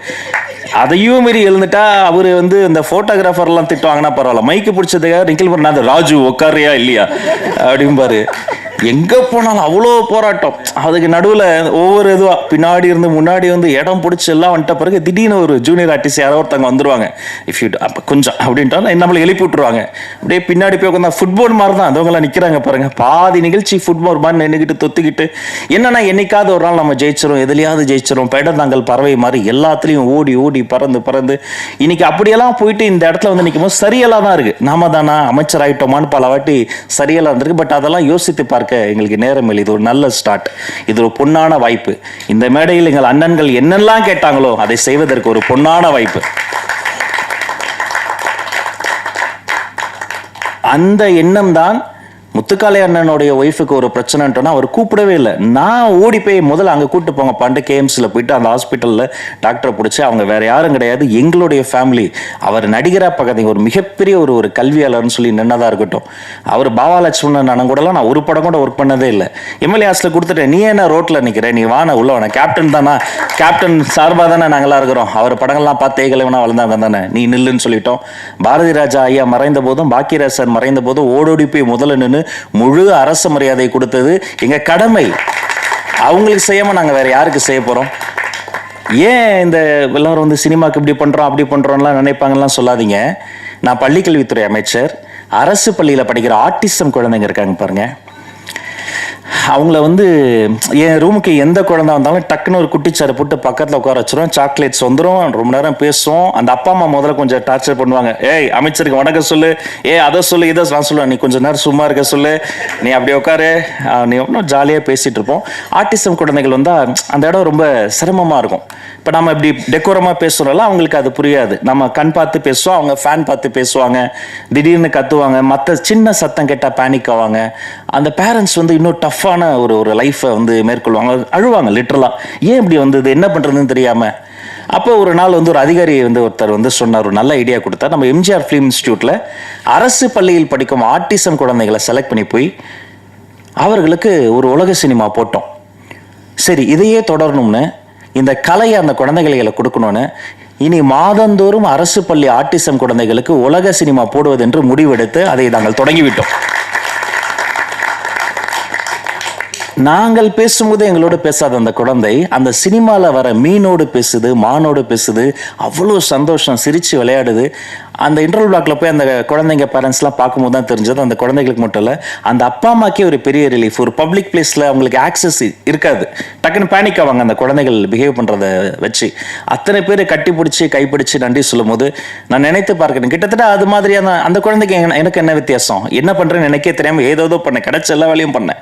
அதையும் மீறி எழுந்துட்டா அவரு வந்து இந்த போட்டோகிராஃபர் எல்லாம் திட்டுவாங்கன்னா பரவாயில்ல, மைக்கு பிடிச்சதுக்காக நிக்கல் பண்ணாத ராஜு உட்காரியா இல்லையா அப்படிம்பாரு. எங்கே போனாலும் அவ்வளோ போராட்டம். அதுக்கு நடுவில் ஒவ்வொரு இதுவாக பின்னாடி இருந்து முன்னாடி வந்து இடம் பிடிச்சி எல்லாம் வந்துட்ட பிறகு திடீர்னு ஒரு ஜூனியர் ஆர்டிஸ்ட் யாரோ ஒருத்தவங்க வந்துருவாங்க. இஃப் யூ அப்போ கொஞ்சம் அப்படின்ட்டா நம்மளை எழுப்பி விட்டுருவாங்க. அப்படியே பின்னாடி போய் உட்காந்தா ஃபுட்பால் மாதிரி தான் அதவங்களாம் நிற்கிறாங்க பாருங்க. பாதி நிகழ்ச்சி ஃபுட்பால் மாதிரி நின்றுக்கிட்டு தொத்திக்கிட்டு என்னன்னா என்னைக்காவது ஒரு நாள் நம்ம ஜெயிச்சிரும், எதுலையாவது ஜெயிச்சிரும், பெடர் நாங்கள் பறவை மாதிரி எல்லாத்துலேயும் ஓடி ஓடி பறந்து இன்னைக்கு அப்படியெல்லாம் போயிட்டு இந்த இடத்துல வந்து நிற்கும் போது சரியெல்லாம் தான் இருக்குது. நாம தானா அமைச்சர் ஆகிட்டோமான்னு பல வாட்டி சரியெல்லாம் இருந்திருக்கு. பட் அதெல்லாம் யோசித்து பார்க்க எங்களுக்கு நேரம் இல்லை. இது ஒரு நல்ல ஸ்டார்ட், இது ஒரு பொன்னான வாய்ப்பு. இந்த மேடையில் எங்கள் அண்ணன்கள் என்னெல்லாம் கேட்டாங்களோ அதை செய்வதற்கு ஒரு பொன்னான வாய்ப்பு. அந்த எண்ணம் தான் முத்துக்காளி அண்ணனுடைய ஒய்ஃபுக்கு ஒரு பிரச்சனைன்ட்டோன்னா அவர் கூப்பிடவே இல்லை. நான் ஓடி போய் முதல்ல அங்கே கூப்பிட்டு போங்க பாண்டு கேஎம்ஸில் போயிட்டு அந்த ஹாஸ்பிட்டலில் டாக்டரை பிடிச்சி, அவங்க வேற யாரும் கிடையாது, எங்களுடைய ஃபேமிலி. அவர் நடிகராக பார்க்காதீங்க, ஒரு மிகப்பெரிய ஒரு கல்வியாளர்னு சொல்லி நின்னதாக இருக்கட்டும். அவர் பாவா லட்சுமணன் அண்ணன் கூடலாம் நான் ஒரு படம் கூட ஒர்க் பண்ணதே இல்லை. எம்எல்ஏ ஹாஸ்டில் கொடுத்துட்டேன், நீ என்ன ரோட்டில் நிற்கிற, நீ வான உள்ள வேணா, கேப்டன் தானே, கேப்டன் சார்பாக தானே நாங்களாம் இருக்கிறோம், அவர் படங்கள்லாம் பார்த்து ஏகலைவனா வளர்ந்தாங்க தானே, நீ நில்லுன்னு சொல்லிட்டோம். பாரதி ராஜா ஐயா மறைந்த போதும் பாக்கியராஜ் சார் மறைந்த போதும் ஓடோடி போய் முதல்ல நின்று முழு அரசு மரியாதை கொடுத்தது எங்க கடமை. அவங்களுக்கு செய்யாம நாங்க வேற யாருக்கு செய்ய போறோம்? ஏன் இந்த எல்லாரும் வந்து சினிமாக்கு இப்படி பண்றோம் அப்படி பண்றோம்லாம் நினைப்பாங்கலாம் சொல்லாதீங்க. நான் பள்ளிக்கல்வித்துறை அமைச்சர். அரசு பள்ளியில் படிக்கிற ஆட்டிசம் குழந்தைங்க இருக்காங்க பாருங்க, அவங்கள வந்து என் ரூமுக்கு எந்த குழந்தை வந்தாலும் டக்குன்னு ஒரு குட்டிச்சாரை போட்டு பக்கத்தில் உட்கார வச்சிரும், சாக்லேட்ஸ் வந்துடும், ரொம்ப நேரம் பேசுவோம். அந்த அப்பா அம்மா முதல்ல கொஞ்சம் டார்ச்சர் பண்ணுவாங்க. ஏய் அமைச்சருக்கு வணக்கம் சொல்லு, அதை சொல்லு, இதை நான் சொல்லுவேன், நீ கொஞ்சம் நேரம் சும்மா இருக்க சொல்லு, நீ அப்படி உட்காரு, நீ ஒன்றும் ஜாலியாக பேசிகிட்டு இருப்போம். ஆட்டிசம் குழந்தைகள் வந்தால் அந்த இடம் ரொம்ப சிரமமாக இருக்கும். இப்போ நம்ம இப்படி டெக்கோரமாக பேசுகிறோம்ல, அவங்களுக்கு அது புரியாது. நம்ம கண் பார்த்து பேசுவோம், அவங்க ஃபேன் பார்த்து பேசுவாங்க, திடீர்னு கத்துவாங்க, மற்ற சின்ன சத்தம் கேட்டால் பேனிக் ஆவாங்க. அந்த பேரண்ட்ஸ் வந்து இன்னும் டஃப்பான ஒரு லைஃப்பை வந்து மேற்கொள்வாங்க, அழுவாங்க லிட்டரலாக. ஏன் இப்படி வந்தது, என்ன பண்ணுறதுன்னு தெரியாமல். அப்போ ஒரு நாள் வந்து ஒரு அதிகாரி வந்து ஒருத்தர் வந்து சொன்னார், ஒரு நல்ல ஐடியா கொடுத்தார். நம்ம எம்ஜிஆர் ஃபிலிம் இன்ஸ்டியூட்டில் அரசு பள்ளியில் படிக்கும் ஆட்டிசம் குழந்தைகளை செலக்ட் பண்ணி போய் அவர்களுக்கு ஒரு உலக சினிமா போட்டோம். சரி, இதையே தொடரணும்னு, இந்த கலையை அந்த குழந்தைகளை கொடுக்கணும்னு, இனி மாதந்தோறும் அரசு பள்ளி ஆட்டிசம் குழந்தைகளுக்கு உலக சினிமா போடுவது என்று முடிவெடுத்து அதை நாங்கள் தொடங்கிவிட்டோம். நாங்கள் பேசும்போது எங்களோட பேசாத அந்த குழந்தை அந்த சினிமாவில் வர மீனோடு பேசுது, மானோடு பேசுது, அவ்வளோ சந்தோஷம், சிரித்து விளையாடுது. அந்த இன்டர்வல் பிளாக்ல போய் அந்த குழந்தைங்க பேரண்ட்ஸ்லாம் பார்க்கும்போது தான் தெரிஞ்சது, அந்த குழந்தைகளுக்கு மட்டும் இல்லை, அந்த அப்பா அம்மாக்கே ஒரு பெரிய ரிலீஃப். ஒரு பப்ளிக் பிளேஸில் அவங்களுக்கு ஆக்சஸ் இருக்காது, டக்குன்னு பேனிக் ஆவாங்க அந்த குழந்தைகள் பிஹேவ் பண்ணுறதை வச்சு. அத்தனை பேர் கட்டி பிடிச்சி கைப்பிடிச்சி நன்றி சொல்லும் போது நான் நினைத்து பார்க்கிறேன், கிட்டத்தட்ட அது மாதிரியான அந்த குழந்தைக்கு எனக்கு என்ன வித்தியாசம், என்ன பண்ணுறேன்னு எனக்கே தெரியாமல் ஏதோ பண்ணேன், கிடைச்ச எல்லா வேலையும் பண்ணேன்.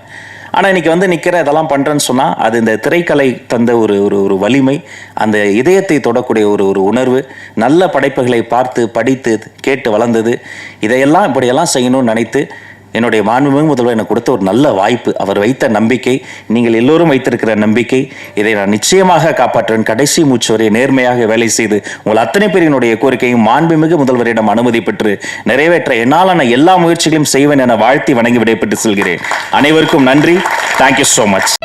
ஆனால் இன்றைக்கி வந்து நிற்கிற இதெல்லாம் பண்ணுறேன்னு சொன்னால் அது இந்த திரைக்கலை தந்த ஒரு வலிமை, அந்த இதயத்தை தொடக்கூடிய ஒரு உணர்வு, நல்ல படைப்புகளை பார்த்து படித்து கேட்டு வளர்ந்தது. இதையெல்லாம் இப்படியெல்லாம் செய்யணும்னு நினைத்து என்னுடைய மாண்புமிகு முதல்வர் எனக்கு கொடுத்த ஒரு நல்ல வாய்ப்பு, அவர் வைத்த நம்பிக்கை, நீங்கள் எல்லோரும் வைத்திருக்கிற நம்பிக்கை, இதை நான் நிச்சயமாக காப்பாற்றுவேன். கடைசி மூச்சு வரை நேர்மையாக வேலை செய்து உங்கள் அத்தனை பேரினுடைய கோரிக்கையும் மாண்புமிகு முதல்வரிடம் அனுமதி பெற்று நிறைவேற்ற என்னாலான எல்லா முயற்சிகளையும் செய்வேன் என வாழ்த்தி வணங்கி விடைபெற்று செல்கிறேன். அனைவருக்கும் நன்றி. Thank you so much.